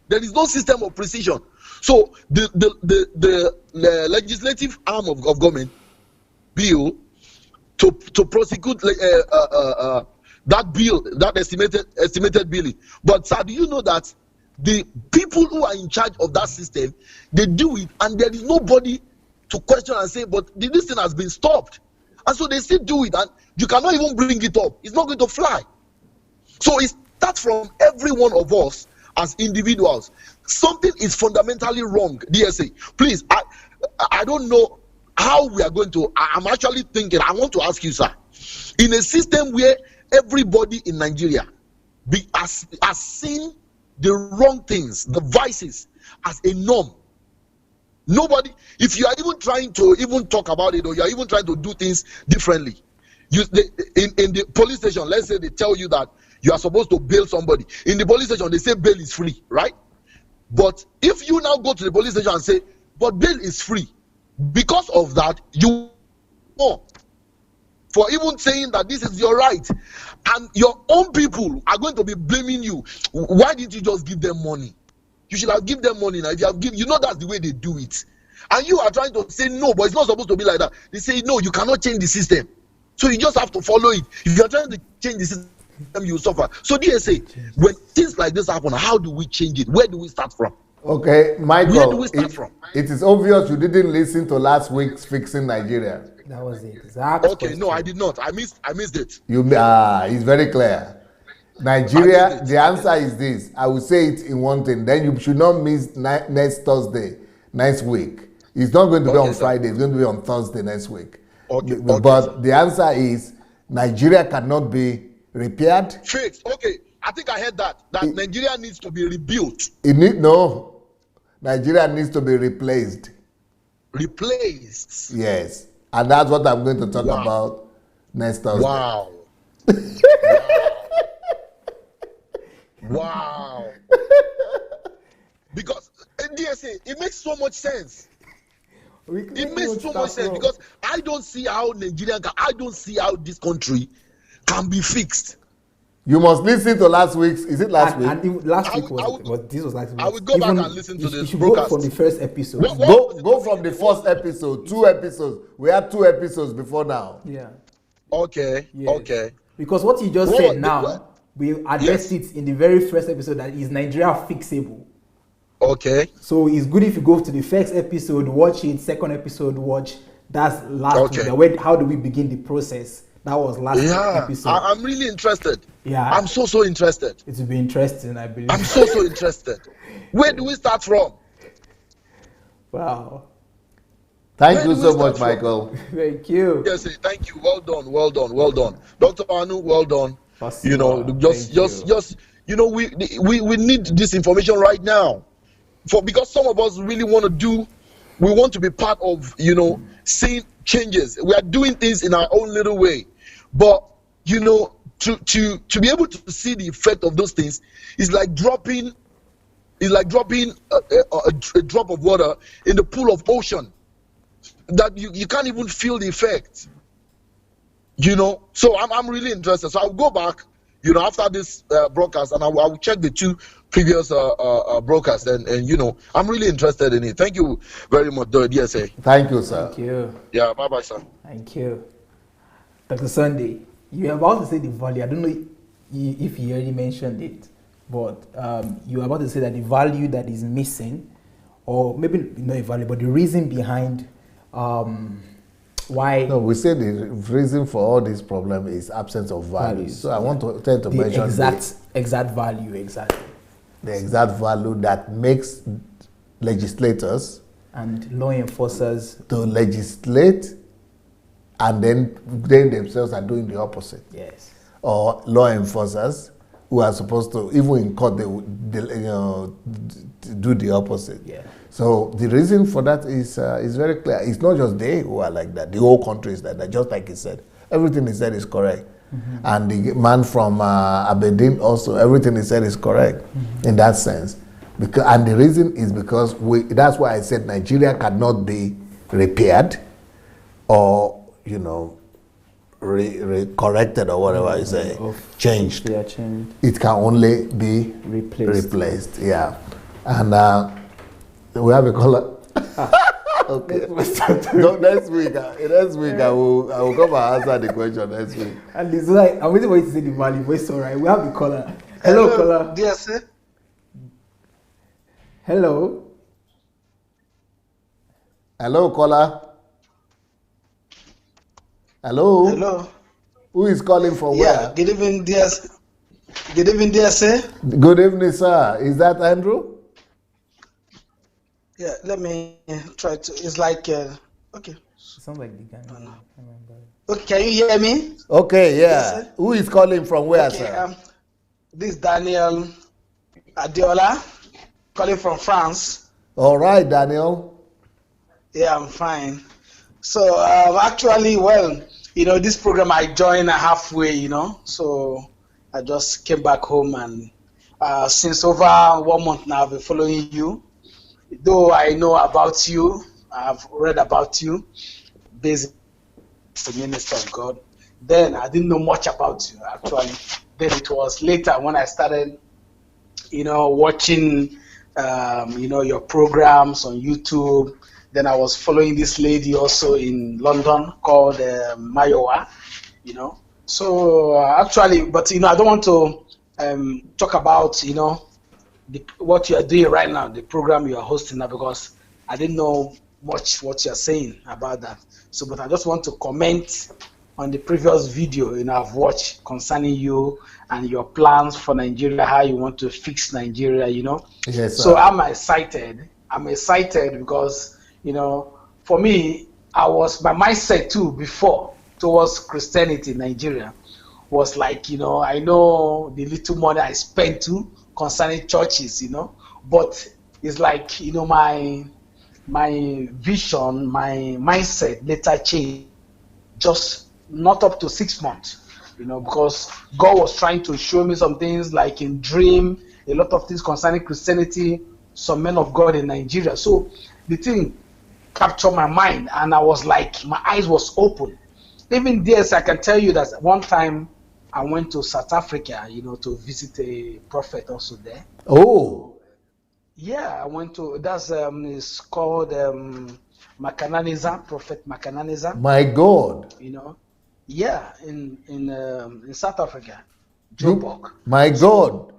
There is no system of precision. So the legislative arm of government bill to prosecute that bill, that estimated billing. But sir, do you know that the people who are in charge of that system, they do it, and there is nobody to question and say, but this thing has been stopped, and so they still do it, and you cannot even bring it up. It's not going to fly. So it starts from every one of us as individuals. Something is fundamentally wrong. DSA, please, I don't know how we are going to. I'm actually thinking, I want to ask you, sir, in a system where everybody in Nigeria has seen the wrong things, the vices as a norm. Nobody, if you are even trying to even talk about it, or you are even trying to do things differently, in the police station, let's say they tell you that you are supposed to bail somebody. In the police station, they say bail is free, right? But if you now go to the police station and say, but bail is free, because of that, you know, for even saying that this is your right, and your own people are going to be blaming you. Why didn't you just give them money? You should have given them money. Now, if you have given, you know that's the way they do it. And you are trying to say no, but it's not supposed to be like that. They say no, you cannot change the system. So you just have to follow it. If you are trying to change the system, you suffer. So DSA, when things like this happen, how do we change it? Where do we start from? Okay, Michael, where do we start from? It is obvious you didn't listen to last week's Fixing Nigeria. That was the exact Okay, question. no, I did not. I missed it. It's very clear. Nigeria, the answer is this. I will say it in one thing. Then you should not miss next Thursday, next week. It's not going to be on Friday. It's going to be on Thursday next week. Okay. But the answer is Nigeria cannot be repaired. Fixed. Okay. I think I heard that Nigeria needs to be rebuilt. Nigeria needs to be replaced. Replaced. Yes. And that's what I'm going to talk about next Thursday. Wow. Wow. Because DSA, it makes so much sense. It makes so much sense because I don't see how I don't see how this country can be fixed. You must listen to last week's. Is it last week? And last week this was last week. I will go back and listen to this you broadcast. Go from the first episode. Go from the first episode. 2 episodes. We had 2 episodes before now. Yeah. Okay. Yes. Okay. Because what you just said now, we addressed it in the very first episode, that is Nigeria fixable. Okay. So it's good if you go to the first episode, watch it. Second episode, watch. That's last week. How do we begin the process? That was last episode. I'm really interested. Yeah. I'm so interested. It will be interesting, I believe. I'm so interested. Where do we start from? Wow. Thank you so much, Michael. Thank you. Yes, thank you. Well done. Dr. Anu, well done. Possible. You know, just we need this information right now. Because some of us really want to be part of, seeing changes. We are doing things in our own little way. But, to be able to see the effect of those things is like dropping a drop of water in the pool of ocean that you can't even feel the effect. So I'm really interested. So I'll go back, after this broadcast, and I will check the 2 previous broadcasts, and I'm really interested in it. Thank you very much, DSA. Thank you, sir. Thank you. Yeah, bye, sir. Thank you. Dr. Sunday, you were about to say the value. I don't know if you already mentioned it, but you were about to say that the value that is missing, or maybe not a value, but the reason behind why. No, we say the reason for all this problem is absence of value. So I want to tend to mention exact value, exactly. The exact value that makes legislators and law enforcers to legislate, and then they themselves are doing the opposite. Yes. Or law enforcers who are supposed to, even in court, they do the opposite. Yeah. So the reason for that is very clear. It's not just they who are like that. The whole country is like that. Just like he said, everything he said is correct. Mm-hmm. And the man from Aberdeen also, everything he said is correct in that sense. And the reason is because that's why I said Nigeria cannot be repaired or, corrected or whatever you say, changed. Yeah, changed. It can only be replaced. Yeah. And we have a caller. Okay. Let's start. No, next week I will come and answer the question next week. And it's like, I'm waiting for you to say the value, but it's alright. We have the caller. Hello, caller. Dear sir. Hello. Hello, caller. Hello. Hello. Who is calling from where? Good evening, dear. Good evening, dear sir. Good evening, sir. Is that Andrew? Yeah, let me try to. It's like okay. It sounds like the guy. Okay, can you hear me? Okay, yeah. Yes, Who is calling from where, okay, sir? this is Daniel Adelaja, calling from France. All right, Daniel. Yeah, I'm fine. So actually, well, this program I joined halfway, so I just came back home, and since over 1 month now I've been following you. Though I know about you, I've read about you, basically the minister of God. Then I didn't know much about you actually. Then it was later when I started, watching, your programs on YouTube. Then I was following this lady also in London called Mayowa, So actually, but I don't want to talk about what you are doing right now, the program you are hosting now, because I didn't know much what you are saying about that. So, but I just want to comment on the previous video I've watched concerning you and your plans for Nigeria, how you want to fix Nigeria, Yes, sir. So I'm excited. I'm excited because for me, my mindset too before towards Christianity in Nigeria was like, I know the little money I spent too concerning churches, but it's like, my vision, my mindset later changed, just not up to 6 months, because God was trying to show me some things like in dream, a lot of things concerning Christianity, some men of God in Nigeria. So the thing captured my mind, and I was like, my eyes was open. Even this, I can tell you that one time I went to South Africa, to visit a prophet also there. Oh. Yeah, I went to, it's called Makananiza, Prophet Makananiza. My God. Yeah, in South Africa, Joburg. My God.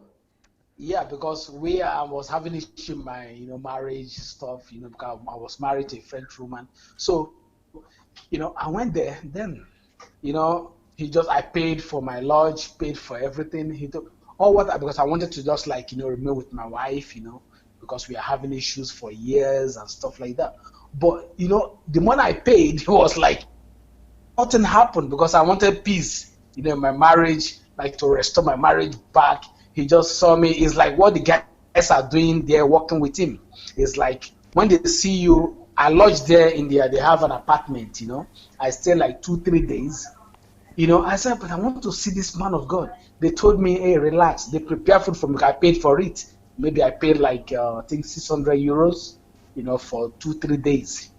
Yeah, because I was having issue in my marriage stuff, because I was married to a French woman. So, I went there. Then, I paid for my lodge, paid for everything. He took because I wanted to just remain with my wife, because we are having issues for years and stuff like that. But the money I paid was like nothing happened, because I wanted peace, in my marriage, like to restore my marriage back. He just saw me. It's like what the guys are doing there, working with him. It's like when they see you, I lodged there in there. They have an apartment, I stayed like 2-3 days. I said, but I want to see this man of God. They told me, hey, relax. They prepare food for me. I paid for it. Maybe I paid like, I think 600 euros, for 2-3 days.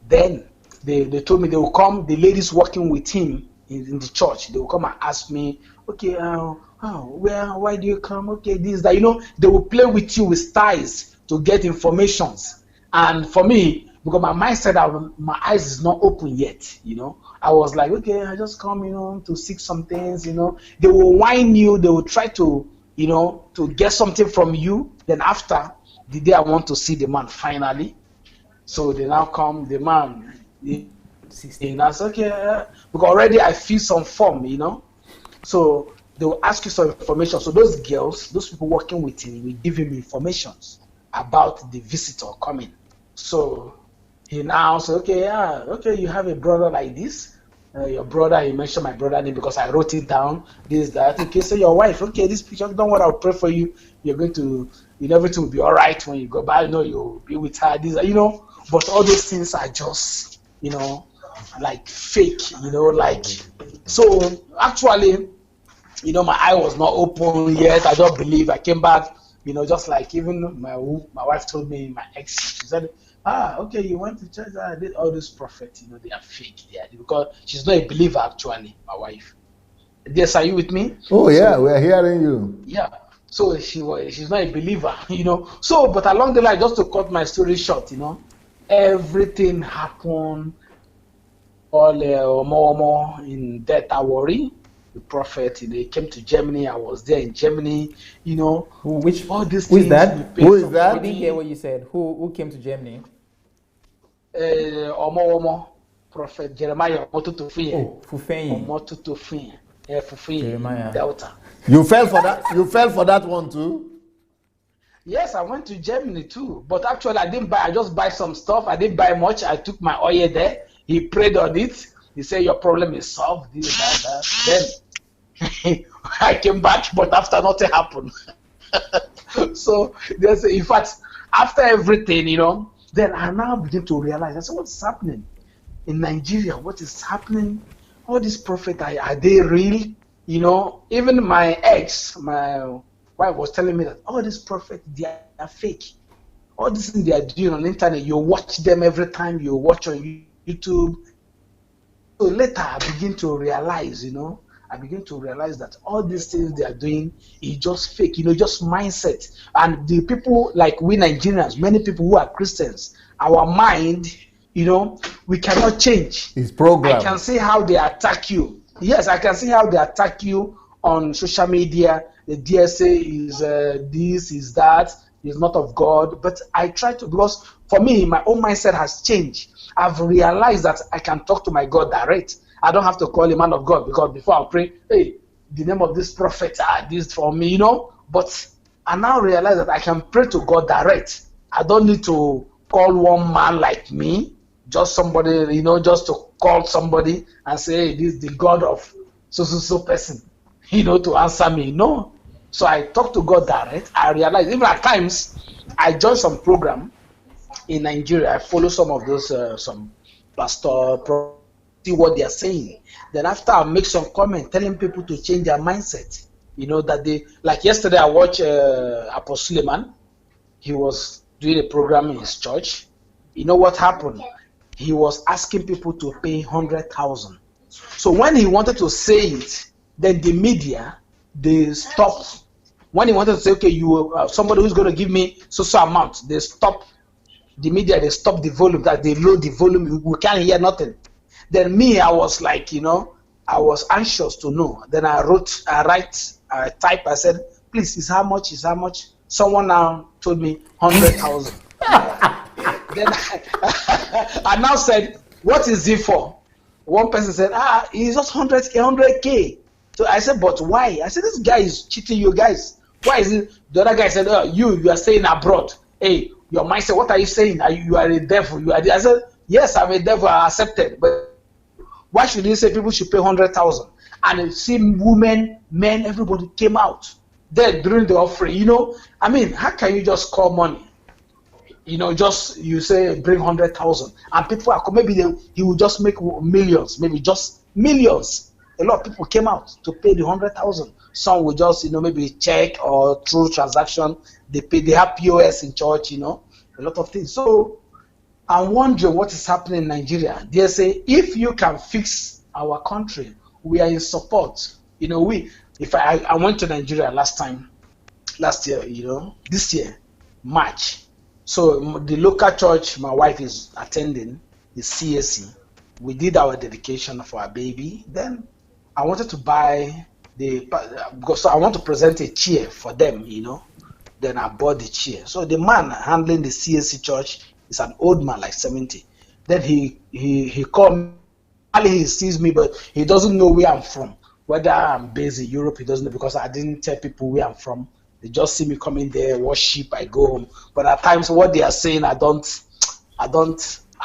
Then they told me they will come, the ladies working with him in the church, they will come and ask me, okay, why do you come? Okay, this, that, they will play with you with ties to get informations. And for me, because my mind said that my eyes is not open yet, I was like, okay, I just come, to seek some things, They will whine you, they will try to, to get something from you. Then after the day I want to see the man finally, so they now come, the man, I said, okay, because already I feel some form, So they will ask you some information. So those girls, those people working with him, will give him information about the visitor coming. So he now said, okay, you have a brother like this. Your brother, he mentioned my brother name because I wrote it down. This, that. Okay, so your wife, okay, this picture, don't worry, I'll pray for you. You're going to, everything will be all right when you go back. You'll be with her. This, but all those things are just, like fake, so actually, my eye was not open yet. I don't believe. I came back, just like even my wife told me, my ex, she said, okay, you went to church, I did all these prophets, they are fake, because she's not a believer actually, my wife. Yes, are you with me? Oh yeah, we're hearing you. Yeah, so she's not a believer, So, but along the line, just to cut my story short, everything happened. All Omo in Death Awori, the prophet, he came to Germany. I was there in Germany. All these who is things. that? Who is that? I didn't hear what you said. Who came to Germany? Omo, prophet Jeremiah Omotutufiye. Oh, Fufeyin. Omotutufiye. Yeah, Fufeyin. Jeremiah. Delta. You fell for that. You fell for that one too. Yes, I went to Germany too, but actually I didn't buy. I just buy some stuff. I didn't buy much. I took my oil there. He prayed on it. He said, "Your problem is solved." This, that. Then I came back, but after nothing happened. So in fact, after everything, then I now begin to realize. I said, "What's happening in Nigeria? What is happening? All these prophets are they real? Even my ex, my wife was telling me that all these prophets they are fake. All these things they are doing on the internet, you watch them every time you watch on YouTube." So later I begin to realize, that all these things they are doing is just fake, just mindset. And the people like we Nigerians, many people who are Christians, our mind, we cannot change. It's programmed. I can see how they attack you. Yes, I can see how they attack you on social media. The DSA is this, is that, is not of God. But I try to, because for me, my own mindset has changed. I've realized that I can talk to my God direct. I don't have to call a man of God, because before I pray, hey, the name of this prophet, this for me, But I now realize that I can pray to God direct. I don't need to call one man like me, just somebody, just to call somebody and say, hey, this is the God of so person, to answer me. No. So I talk to God direct. I realize, even at times, I join some program in Nigeria. I follow some of those, some pastor, see what they are saying. Then after I make some comment telling people to change their mindset, that they, like yesterday I watched Apostle Suleiman. He was doing a program in his church. You know what happened? He was asking people to pay 100,000. So when he wanted to say it, then the media, they stopped. When he wanted to say, okay, you somebody who's going to give me so amount, they stopped. The media, they stop the volume, that they load the volume, we can't hear nothing. Then me, I was like, I was anxious to know. Then I type, I said, please, is how much? Someone now told me 100,000. Then I now said, what is it for? One person said, it's just 100K. So I said, but why? I said, this guy is cheating you guys. Why is it? The other guy said, you are staying abroad. Hey, your mindset, what are you saying? You are a devil. I said, yes, I'm a devil. I accepted. But why should you say people should pay 100,000? And you see women, men, everybody came out there during the offering. How can you just call money? You say bring 100,000, and people are maybe he will just make millions, maybe just millions. A lot of people came out to pay the 100,000. Some will just maybe check or through transaction. They pay. They have POS in church. A lot of things. So I'm wondering what is happening in Nigeria. They say if you can fix our country, we are in support. I went to Nigeria last year. This year, March. So the local church my wife is attending, the CAC, we did our dedication for our baby. Then I wanted to buy because I want to present a chair for them, Then I bought the chair. So the man handling the CAC church is an old man, like 70. Then he called me. He sees me, but he doesn't know where I'm from. Whether I'm based in Europe, he doesn't know, because I didn't tell people where I'm from. They just see me coming there, worship, I go home. But at times what they are saying, I don't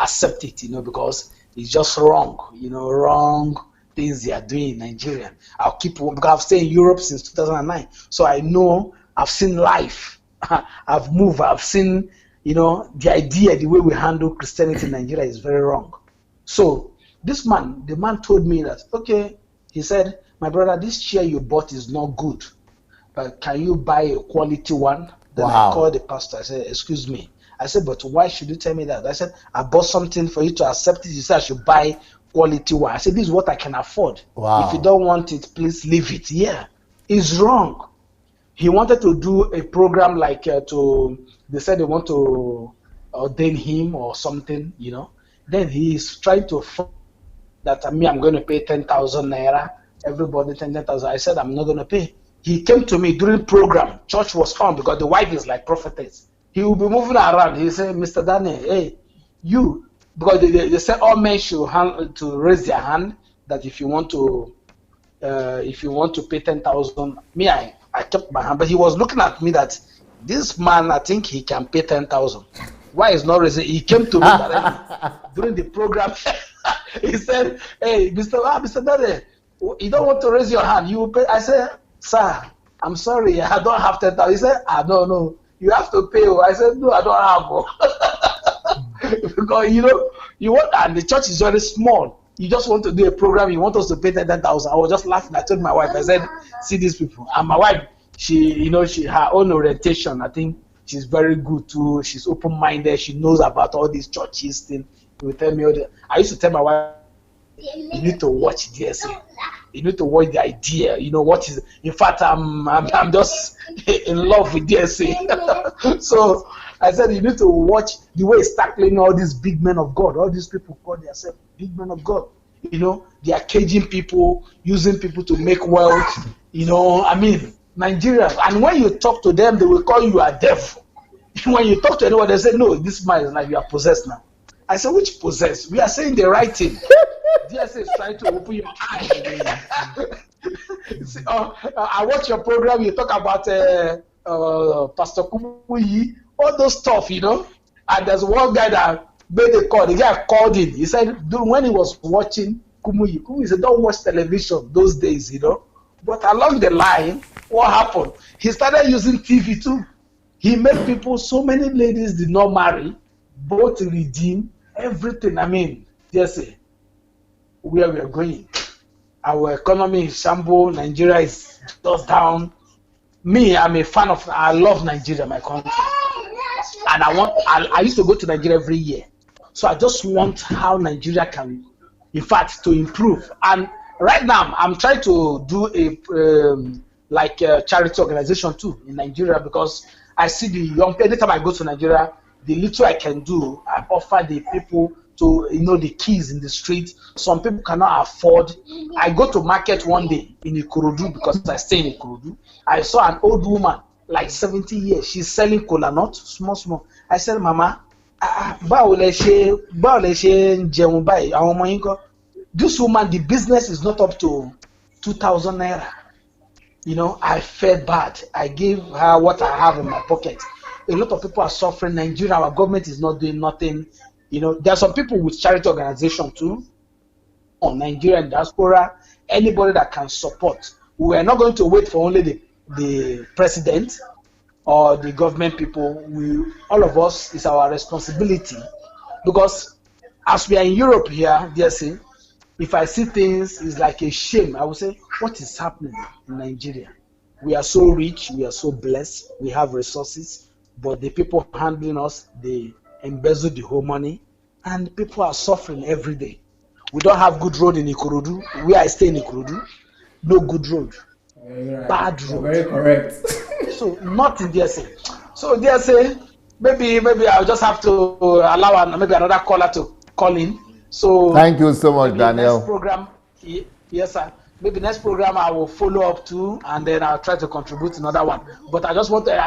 accept it, because it's just wrong, wrong things they are doing in Nigeria. I'll keep, because I've stayed in Europe since 2009. So I know, I've seen life. I've moved, I've seen, the idea, the way we handle Christianity in Nigeria is very wrong. So the man told me that, okay, he said, my brother, this chair you bought is not good. But can you buy a quality one? Then I called the pastor. I said, excuse me. I said, but why should you tell me that? I said, I bought something for you to accept it. You said I should buy quality one. I said, this is what I can afford. If you don't want it, please leave it. Yeah, it's wrong. He wanted to do a program like they said they want to ordain him or something, Then he is trying to that I'm going to pay 10,000 naira. Everybody 10,000. I said I'm not going to pay. He came to me during program. Church was on because the wife is like prophetess. He will be moving around. He said, Mr. Daniel, hey, you, because they said all men should to raise their hand that if you want to pay 10,000. Me, I kept my hand, but he was looking at me that this man, I think he can pay 10,000. Why is not raising? He came to me during the program. He said, "Hey, Mr. Daniel, you don't want to raise your hand? You will pay." I said, "Sir, I'm sorry, I don't have 10,000." He said, "No, you have to pay." I said, "No, I don't have." Because you want, and the church is very small. You just want to do a program. You want us to pay 10,000. I was just laughing. I told my wife, I said, "See these people." And my wife, she her own orientation. I think she's very good too. She's open-minded. She knows about all these churches things. She will tell me all the. I used to tell my wife, "You need to watch DSA. You need to watch the idea. What is? In fact, I'm just in love with DSA." So I said, "You need to watch the way it's tackling all these big men of God. All these people call themselves big men of God. They are caging people, using people to make wealth. Nigeria. And when you talk to them, they will call you a devil. When you talk to anyone, they say, 'No, this man is like you are possessed now.'" I said, "Which possessed? We are saying the right thing." DSA is trying to open your eyes. I watch your program. You talk about Pastor Kumuyi, all those stuff, And there's one guy that made a call. The guy called in. He said when he was watching Kumuyi said, "Don't watch television those days, But along the line, what happened? He started using TV too. He made people, so many ladies did not marry, both redeem, everything. DSA, where we are going. Our economy is shamble. Nigeria is just down. Me, I love Nigeria, my country. And I used to go to Nigeria every year. So I just want how Nigeria can, in fact, to improve. And right now, I'm trying to do a charity organization too in Nigeria, because I see the young people. Anytime I go to Nigeria, the little I can do, I offer the people to, the keys in the street. Some people cannot afford. I go to market one day in Ikorodu because I stay in Ikorodu. I saw an old woman, like 70 years. She's selling kola nut, small. I said, "Mama, this woman, the business is not up to 2,000 naira. I felt bad. I gave her what I have in my pocket. A lot of people are suffering. Nigeria, our government is not doing nothing. There are some people with charity organization too. On Nigerian diaspora, anybody that can support. We are not going to wait for only the president or the government people. All of us, is our responsibility, because as we are in Europe here, DSA, if I see things, it's like a shame. I will say, what is happening in Nigeria? We are so rich, we are so blessed, we have resources, but the people handling us, they embezzle the whole money, and people are suffering every day. We don't have good road in Ikorodu. Where I stay in Ikorodu, no good road. Right. Bad road. Very correct. So not in DSA. So DSA, maybe I'll just have to allow maybe another caller to call in. So thank you so much, Daniel. Next program, yes, sir. Maybe next program I will follow up too, and then I'll try to contribute another one. But I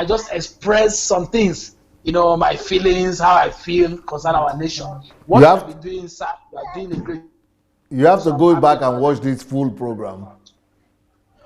just express some things, my feelings, how I feel concerning our nation. What you have been doing, sir, you are doing a great. You have to go back and watch this full program.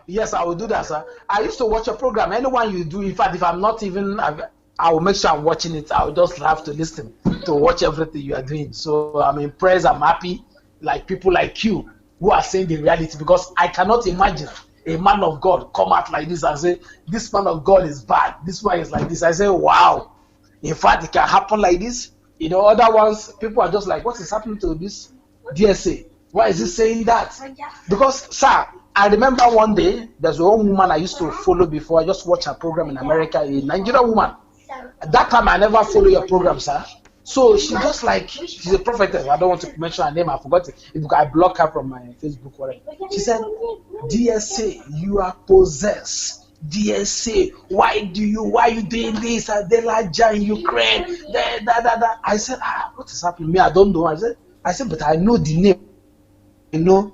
Yes, I will do that, sir. I used to watch a program. Anyone you do, in fact, if I'm not even, I will make sure I'm watching it. I will just have to listen to watch everything you are doing. So I'm impressed. I'm happy. Like people like you who are saying the reality, because I cannot imagine a man of God come out like this and say, "This man of God is bad. This one is like this." I say, wow. In fact, it can happen like this. Other ones, people are just like, what is happening to this DSA? Why is he saying that? Because, sir, I remember one day, there's one woman I used to follow before. I just watched her program in America, a Nigerian woman. At that time, I never follow your program, sir. So she just like, she's a prophetess. I don't want to mention her name. I forgot it. I blocked her from my Facebook. Whatever. She said, "DSA, you are possessed. DSA, why you doing this? Adelaja in Ukraine. I said, what is happening? Me, I don't know. I said, but I know the name. I know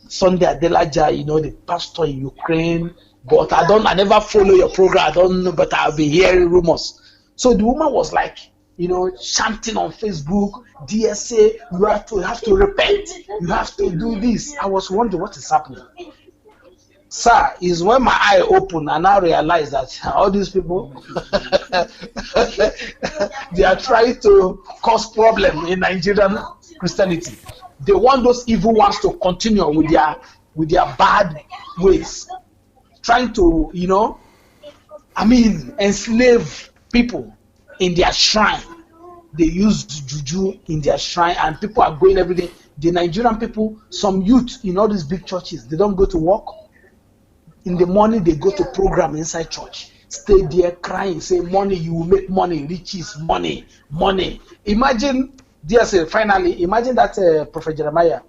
Sunday Adelaja, the pastor in Ukraine. But I never follow your program. I don't know, but I've been hearing rumors. So the woman was like, chanting on Facebook, DSA, you have to repent. You have to do this. I was wondering what is happening. Sir, is when my eye opened and I realized that all these people, they are trying to cause problem in Nigerian Christianity. They want those evil ones to continue with their bad ways, trying to, enslave people in their shrine. They use juju in their shrine, and people are going every day. The Nigerian people, some youth in all these big churches, they don't go to work. In the morning, they go to program inside church. Stay there crying, say, money, you will make money, riches, money. Imagine, finally, imagine that Prophet Jeremiah.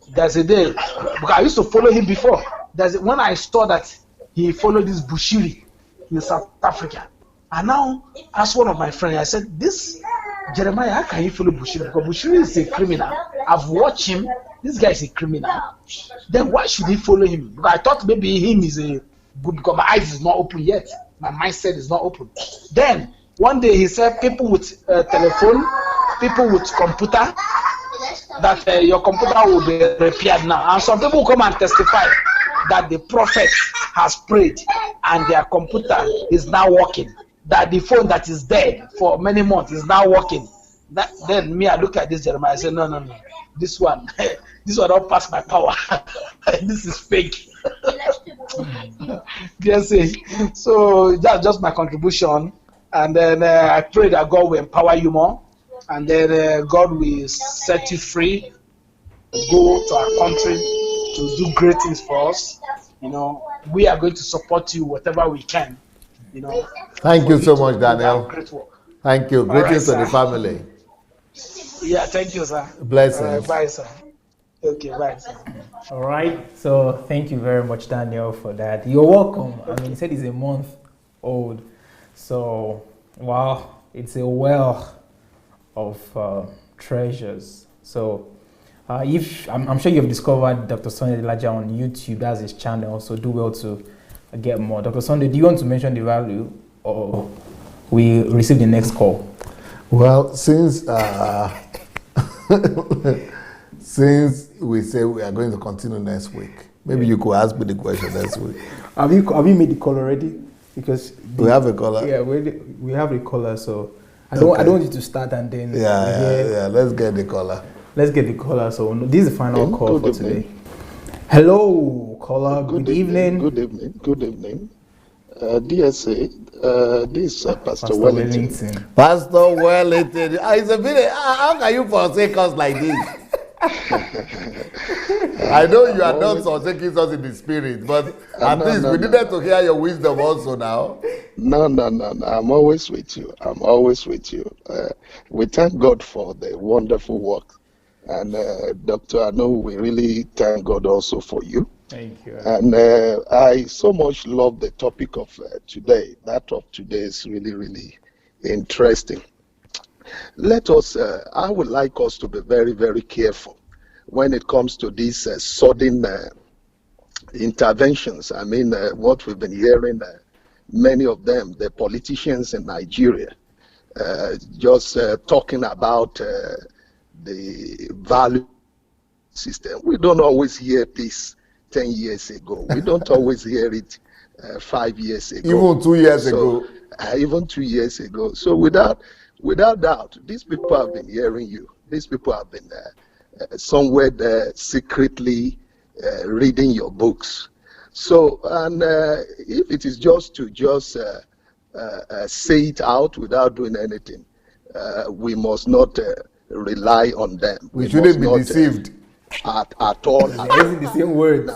There's a day, because I used to follow him before. When I saw that he followed this Bushiri in South Africa. And now, asked one of my friends, I said, this Jeremiah, how can you follow Bushiri? Because Bushiri is a criminal. I've watched him. This guy is a criminal. Then why should he follow him? Because I thought maybe him is a good, because my eyes is not open yet. My mindset is not open. Then, one day he said, people with telephone, people with computer, that your computer will be repaired now. And some people come and testify that the prophet has prayed and their computer is now working. That the phone that is dead for many months is now working. Then me, I look at this Jeremiah, I say, no. This one don't pass my power. This is fake. Yes, so that's just my contribution. And then I pray that God will empower you more. And then God will set you free. Go to our country to do great things for us. We are going to support you whatever we can. Thank you so much, Daniel. Great work. Thank you. Greetings to the family. Yeah, thank you, sir. Blessings. Bye, sir. Okay, bye, sir. All right. So thank you very much, Daniel, for that. You're welcome. He said he's a month old. So, wow, it's a well of treasures. So, if I'm sure you've discovered Dr. Sunday Adelaja on YouTube, that's his channel. So do well to get more. Dr. Sunday, do you want to mention the value, or we receive the next call? Well, since since we say we are going to continue next week, maybe you could ask me the question next week. Have you made the call already? Because we have a caller. Yeah, we have a caller. So I don't want you to start and then. Yeah. Let's get the caller. Let's get the caller. So this is the final call for today. Hello, caller. Good evening. Good evening. DSA, this Pastor Wellington. Pastor Wellington. It's a bit. How can you forsake us like this? I know you are not forsaking us in the spirit, but at least we needed to hear your wisdom also now. No. I'm always with you. We thank God for the wonderful work. And Doctor, I know we really thank God also for you. Thank you. And I so much love the topic of today. That of today is really, really interesting. I would like us to be very, very careful when it comes to these sudden interventions. I mean, what we've been hearing, many of them, the politicians in Nigeria, just talking about the value system. We don't always hear this 10 years ago. We don't always hear it 5 years ago. Even 2 years ago. Even 2 years ago. So without doubt, these people have been hearing you. These people have been somewhere there secretly reading your books. So, and if it is just to say it out without doing anything, we must not rely on them. We shouldn't be deceived at all. Using the same words.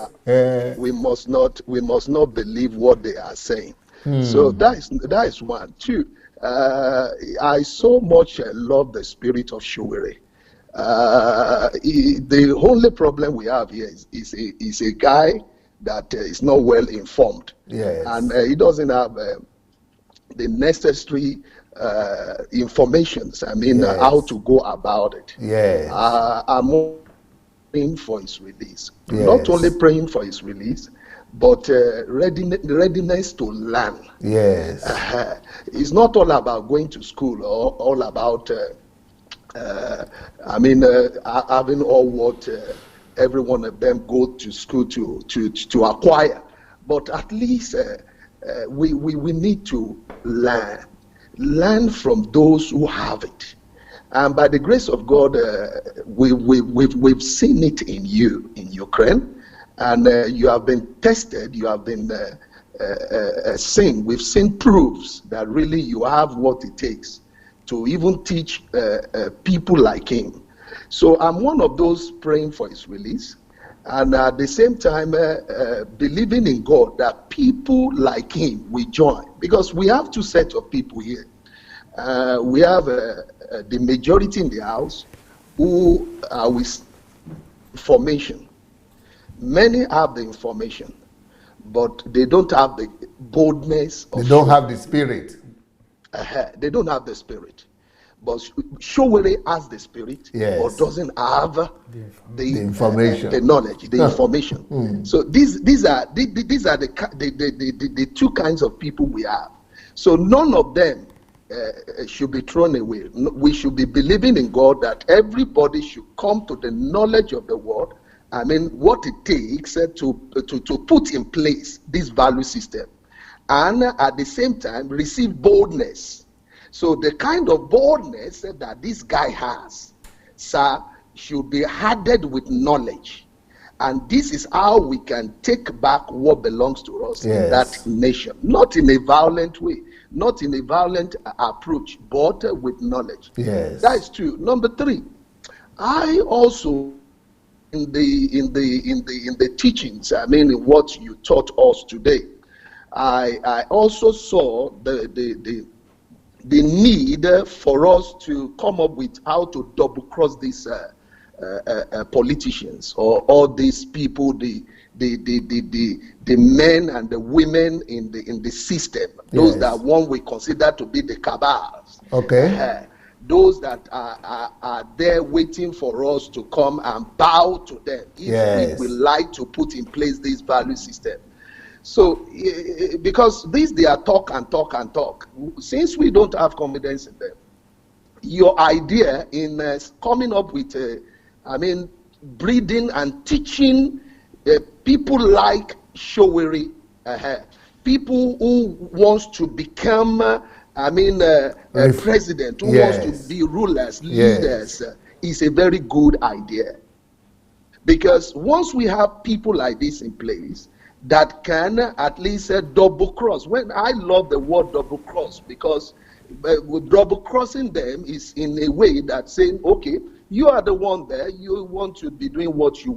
We must not believe what they are saying. So that is one. Two, I so much love the spirit of Shuwere. The only problem we have here is a guy that is not well informed. Yes. And he doesn't have the necessary informations. I mean, Yes. how to go about it. Yes. I'm praying for his release. Yes. Not only praying for his release, but readiness to learn. Yes. It's not all about going to school or all about, having all what every one of them go to school to acquire. But at least we need to learn from those who have it. And by the grace of God, we've seen it in you in Ukraine, and you have been tested. You have been seen. We've seen proofs that really you have what it takes to even teach people like him. So I'm one of those praying for his release, and at the same time believing in God that people like him will join, because we have two sets of people here. We have the majority in the house who are with information. Many have the information, but they don't have the boldness. They don't have the spirit. They don't have the spirit. But Showere has the spirit, yes, but doesn't have the information, the knowledge, the information. So these are the two kinds of people we have. So none of them should be thrown away. We should be believing in God that everybody should come to the knowledge of the word. I mean, what it takes to put in place this value system, and at the same time receive boldness. So the kind of boldness that this guy has, sir, should be added with knowledge. And this is how we can take back what belongs to us, yes, in that nation. Not in a violent way, not in a violent approach, but with knowledge. Yes. That is true. Number 3, I also in the teachings, I mean in what you taught us today, I also saw the need for us to come up with how to double cross these politicians, or all these people, the men and the women in the system, those, yes, that one we consider to be the cabals. Okay. Those that are there waiting for us to come and bow to them if, yes, we would like to put in place this value system. So, because they are talk and talk and talk. Since we don't have confidence in them, your idea in coming up with, breeding and teaching people like Showere, people who wants to become, a president, who, yes, wants to be rulers, leaders, yes, is a very good idea. Because once we have people like this in place, that can at least double cross. When I love the word double cross, because double crossing them is in a way that saying, okay, you are the one there, you want to be doing what you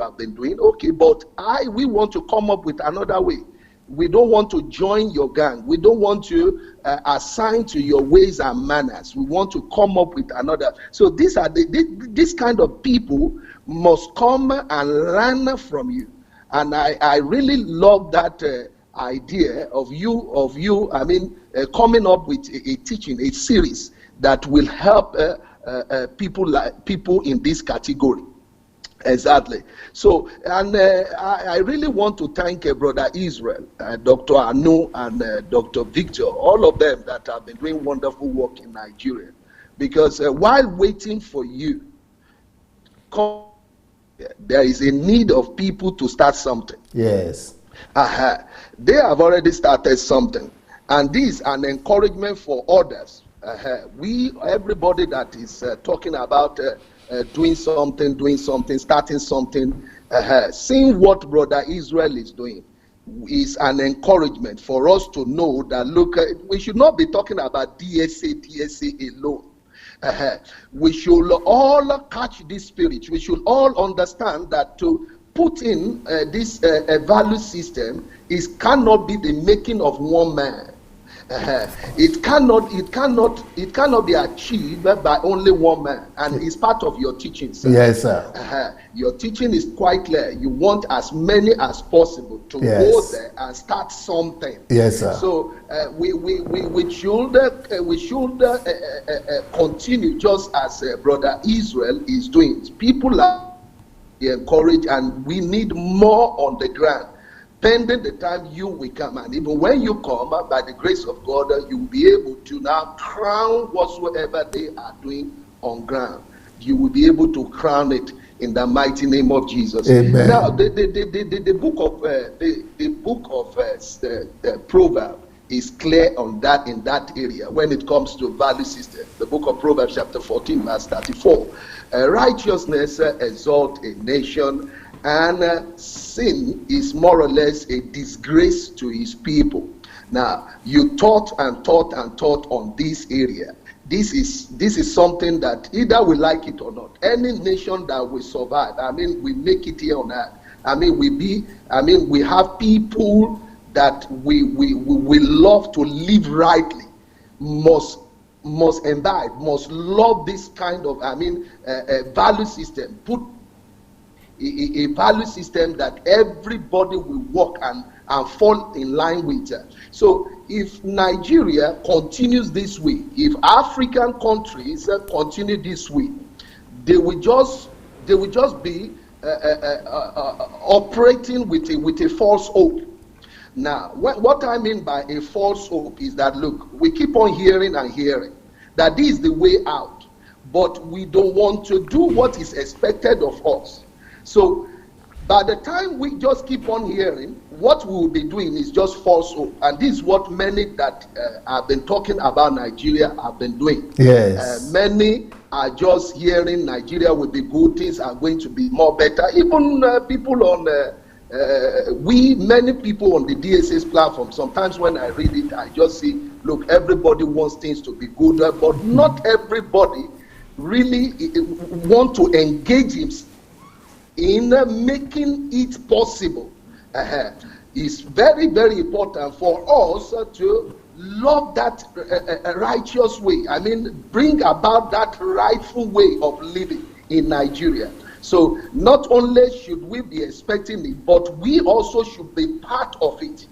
have been doing, okay, but we want to come up with another way. We don't want to join your gang. We don't want to assign to your ways and manners. We want to come up with another. So these are this kind of people must come and learn from you. And I really love that idea of you. Coming up with a teaching, a series that will help people in this category. Exactly. So, and I really want to thank Brother Israel, Dr. Anu, and Dr. Victor, all of them that have been doing wonderful work in Nigeria. Because while waiting for you, there is a need of people to start something. Yes. They have already started something, and this is an encouragement for others. Everybody that is talking about doing something, starting something, seeing what Brother Israel is doing is an encouragement for us to know that, look, we should not be talking about DSA alone. We should all catch this spirit. We should all understand that to put in this value system cannot be the making of one man. It cannot be achieved by only one man, and it's part of your teaching, sir. Yes, sir. Your teaching is quite clear. You want as many as possible to go there and start something. Yes, sir. So we should continue just as Brother Israel is doing. People are encouraged, and we need more on the ground. Pending the time you will come, and even when you come, by the grace of God, you will be able to now crown whatsoever they are doing on ground. You will be able to crown it in the mighty name of Jesus. Amen. Now, the book of Proverbs is clear on that, in that area when it comes to value system. The book of Proverbs chapter 14 verse 34. Righteousness exalts a nation, and sin is more or less a disgrace to his people. Now, you taught on this area. This is something that either we like it or not, any nation that will survive, we make it here on earth. We have people that we love to live rightly, must imbibe, must love this kind of value system. Put a value system that everybody will work and fall in line with. So if Nigeria continues this way, if African countries continue this way, they will just be operating with a false hope. Now, what I mean by a false hope is that, look, we keep on hearing that this is the way out, but we don't want to do what is expected of us. So by the time we just keep on hearing, what we will be doing is just false hope. And this is what many that have been talking about Nigeria have been doing. Yes. Many are just hearing Nigeria will be good, things are going to be more better. Even people on many people on the DSS platform, sometimes when I read it, I just see, look, everybody wants things to be good, but not everybody really want to engage himself in making it possible. It's very, very important for us to love that righteous way. Bring about that rightful way of living in Nigeria. So not only should we be expecting it, but we also should be part of it.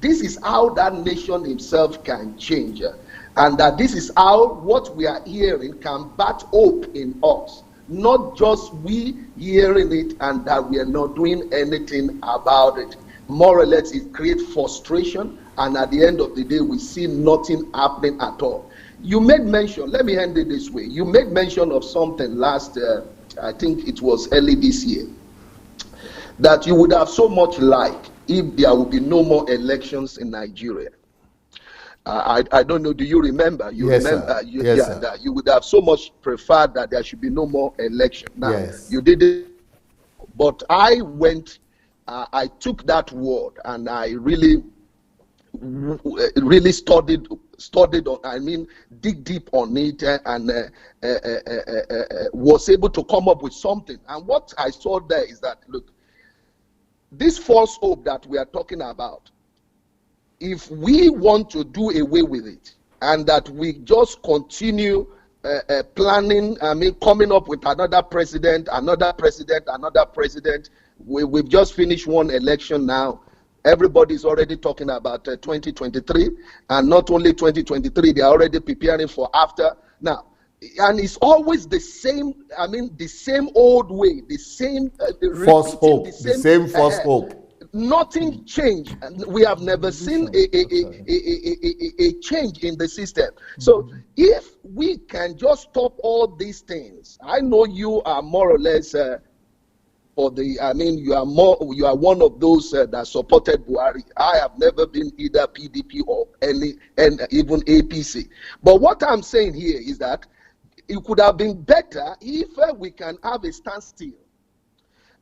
This is how that nation itself can change. And that this is how what we are hearing can bat hope in us. Not just we hearing it and that we are not doing anything about it. More or less, it creates frustration, and at the end of the day, we see nothing happening at all. You made mention, let me end it this way. You made mention of something last, I think it was early this year, that you would have so much liked if there would be no more elections in Nigeria. I don't know, do you remember? Yes, remember? Sir. That you would have so much preferred that there should be no more election. Now, yes. You did it, but I went, I took that word and I really studied on, dig deep on it, and was able to come up with something. And what I saw there is that, look, this false hope that we are talking about, if we want to do away with it, and that we just continue planning, coming up with another president, we've just finished one election now. Everybody's already talking about 2023, and not only 2023, they're already preparing for after. Now, and it's always the same, the same old way, the same false hope, the same false hope. Nothing changed. We have never seen a change in the system. So if we can just stop all these things, I know you are more or less you are one of those that supported Buhari. I have never been either PDP or even APC. But what I'm saying here is that it could have been better if we can have a standstill.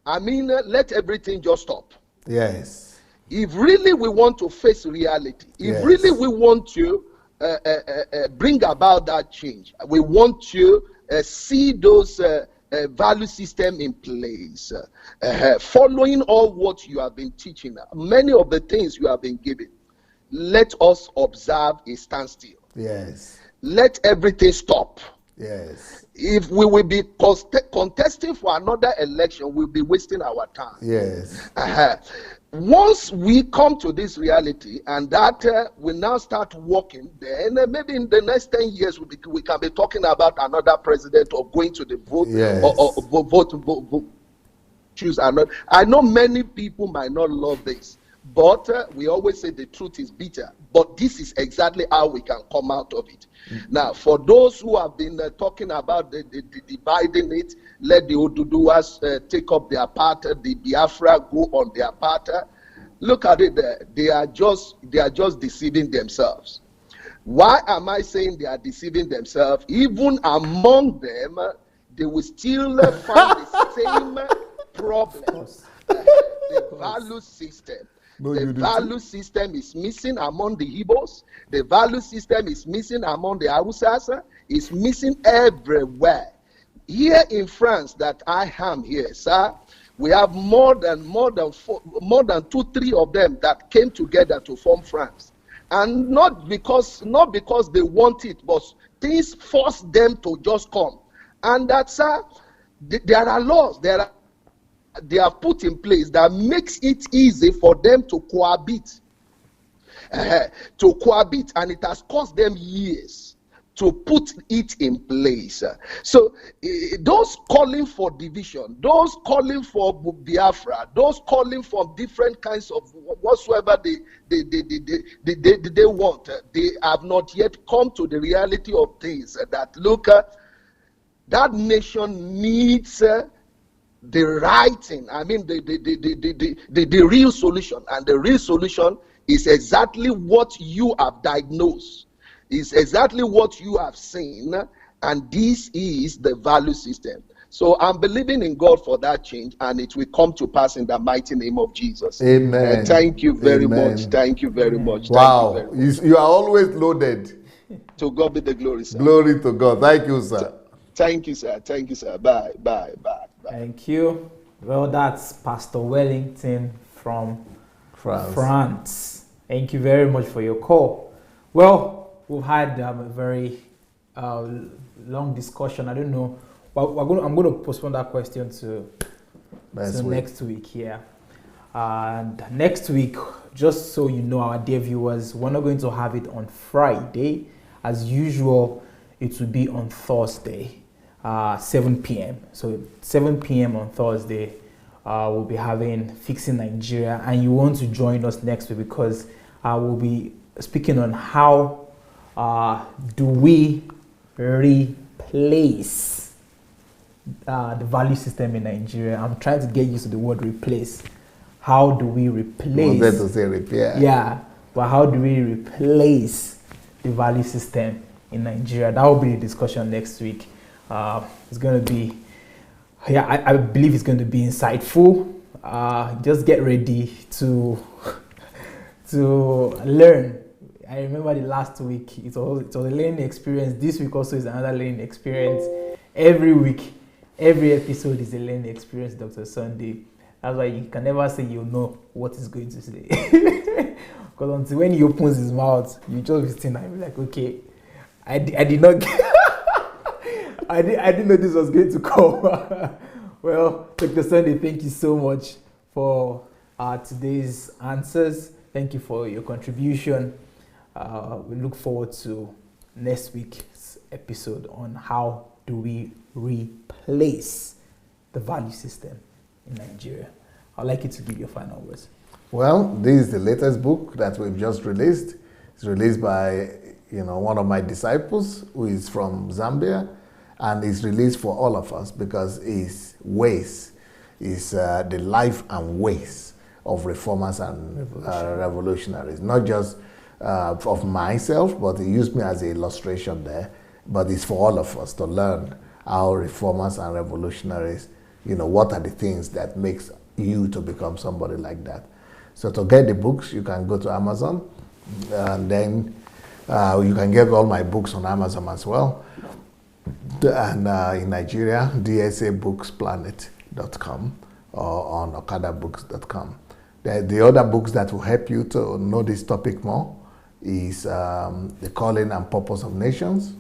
Let everything just stop. Yes. If really we want to face reality, if really we want to bring about that change, we want to see those value system in place, following all what you have been teaching, many of the things you have been giving. let us observe a standstill. Yes. Let everything stop. Yes. If we will be contesting for another election, we'll be wasting our time. Yes. Once we come to this reality and that we now start working, then maybe in the next 10 years we can be talking about another president or going to the vote, Yes. or vote, choose another. I know many people might not love this, but we always say the truth is bitter. But this is exactly how we can come out of it. Now, for those who have been talking about the dividing it, let the Oduduwas take up their part, the Biafra go on their part. Look at it there. They are just deceiving themselves. Why am I saying they are deceiving themselves? Even among them, they will still find the same problem. The value system. The value system is missing among the Igbos. The value system is missing among the Hausas. It's missing everywhere. Here in France, that I am here, sir, we have more than 2-3 of them that came together to form France, and not because they want it, but things force them to just come. And that, sir, there are laws. They are put in place that makes it easy for them to cohabit. And it has cost them years to put it in place. So those calling for division, those calling for Biafra, those calling for different kinds of whatsoever they want, they have not yet come to the reality of things that, look, that nation needs the right thing. I mean, the real solution. And the real solution is exactly what you have diagnosed, is exactly what you have seen, and this is the value system. So I'm believing in God for that change, and it will come to pass in the mighty name of Jesus. Amen. Thank you very Amen. much. Thank you very much. Wow. Thank you very much. You are always loaded. To God be the glory, sir. Glory to God. Thank you, sir. Thank you, sir. Thank you, sir. Bye. Thank you. Well, that's Pastor Wellington from France. Thank you very much for your call. Well, we've had a very long discussion. I don't know. Well, I'm going to postpone that question to next week. Yeah. And next week, just so you know, our dear viewers, we're not going to have it on Friday. As usual, it will be on Thursday, 7 p.m. So 7 p.m. on Thursday, we'll be having Fixing Nigeria. And you want to join us next week because we'll be speaking on how do we replace the value system in Nigeria. I'm trying to get used to the word replace. How do we replace? You wanted to say repair. Yeah, but how do we replace the value system in Nigeria? That will be the discussion next week. It's going to be, I believe it's going to be insightful. Just get ready to learn. I remember the last week, it was a learning experience. This week also is another learning experience. Every week, every episode is a learning experience, Dr. Sunday. That's why you can never say you know what he's going to say. Because until when he opens his mouth, you just listen and be like, okay, I did not get I didn't know this was going to come. Well, Dr. Sunday, thank you so much for today's answers. Thank you for your contribution. We look forward to next week's episode on how do we replace the value system in Nigeria. I'd like you to give your final words. Well, this is the latest book that we've just released. It's released by one of my disciples who is from Zambia, and it's released for all of us because his ways is the life and ways of reformers and revolutionaries. Not just of myself, but he used me as an illustration there. But it's for all of us to learn how reformers and revolutionaries, what are the things that makes you to become somebody like that. So to get the books, you can go to Amazon, and then you can get all my books on Amazon as well. And in Nigeria, dsabooksplanet.com or on okadabooks.com. The other books that will help you to know this topic more is The Calling and Purpose of Nations.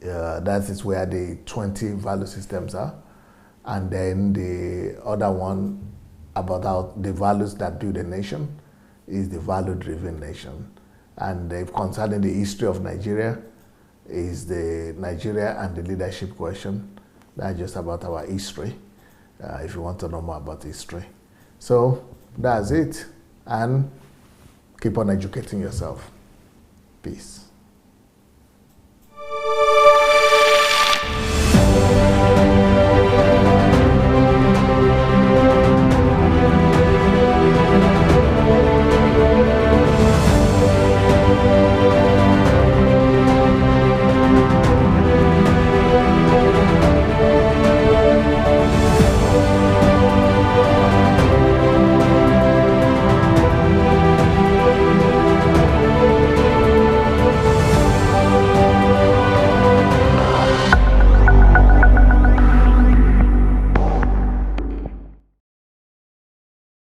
That is where the 20 value systems are. And then the other one about the values that build a nation is The Value-Driven Nation. And concerning the history of Nigeria is the Nigeria and the Leadership Question. That's just about our history, if you want to know more about history. So that's it. And keep on educating yourself. Peace.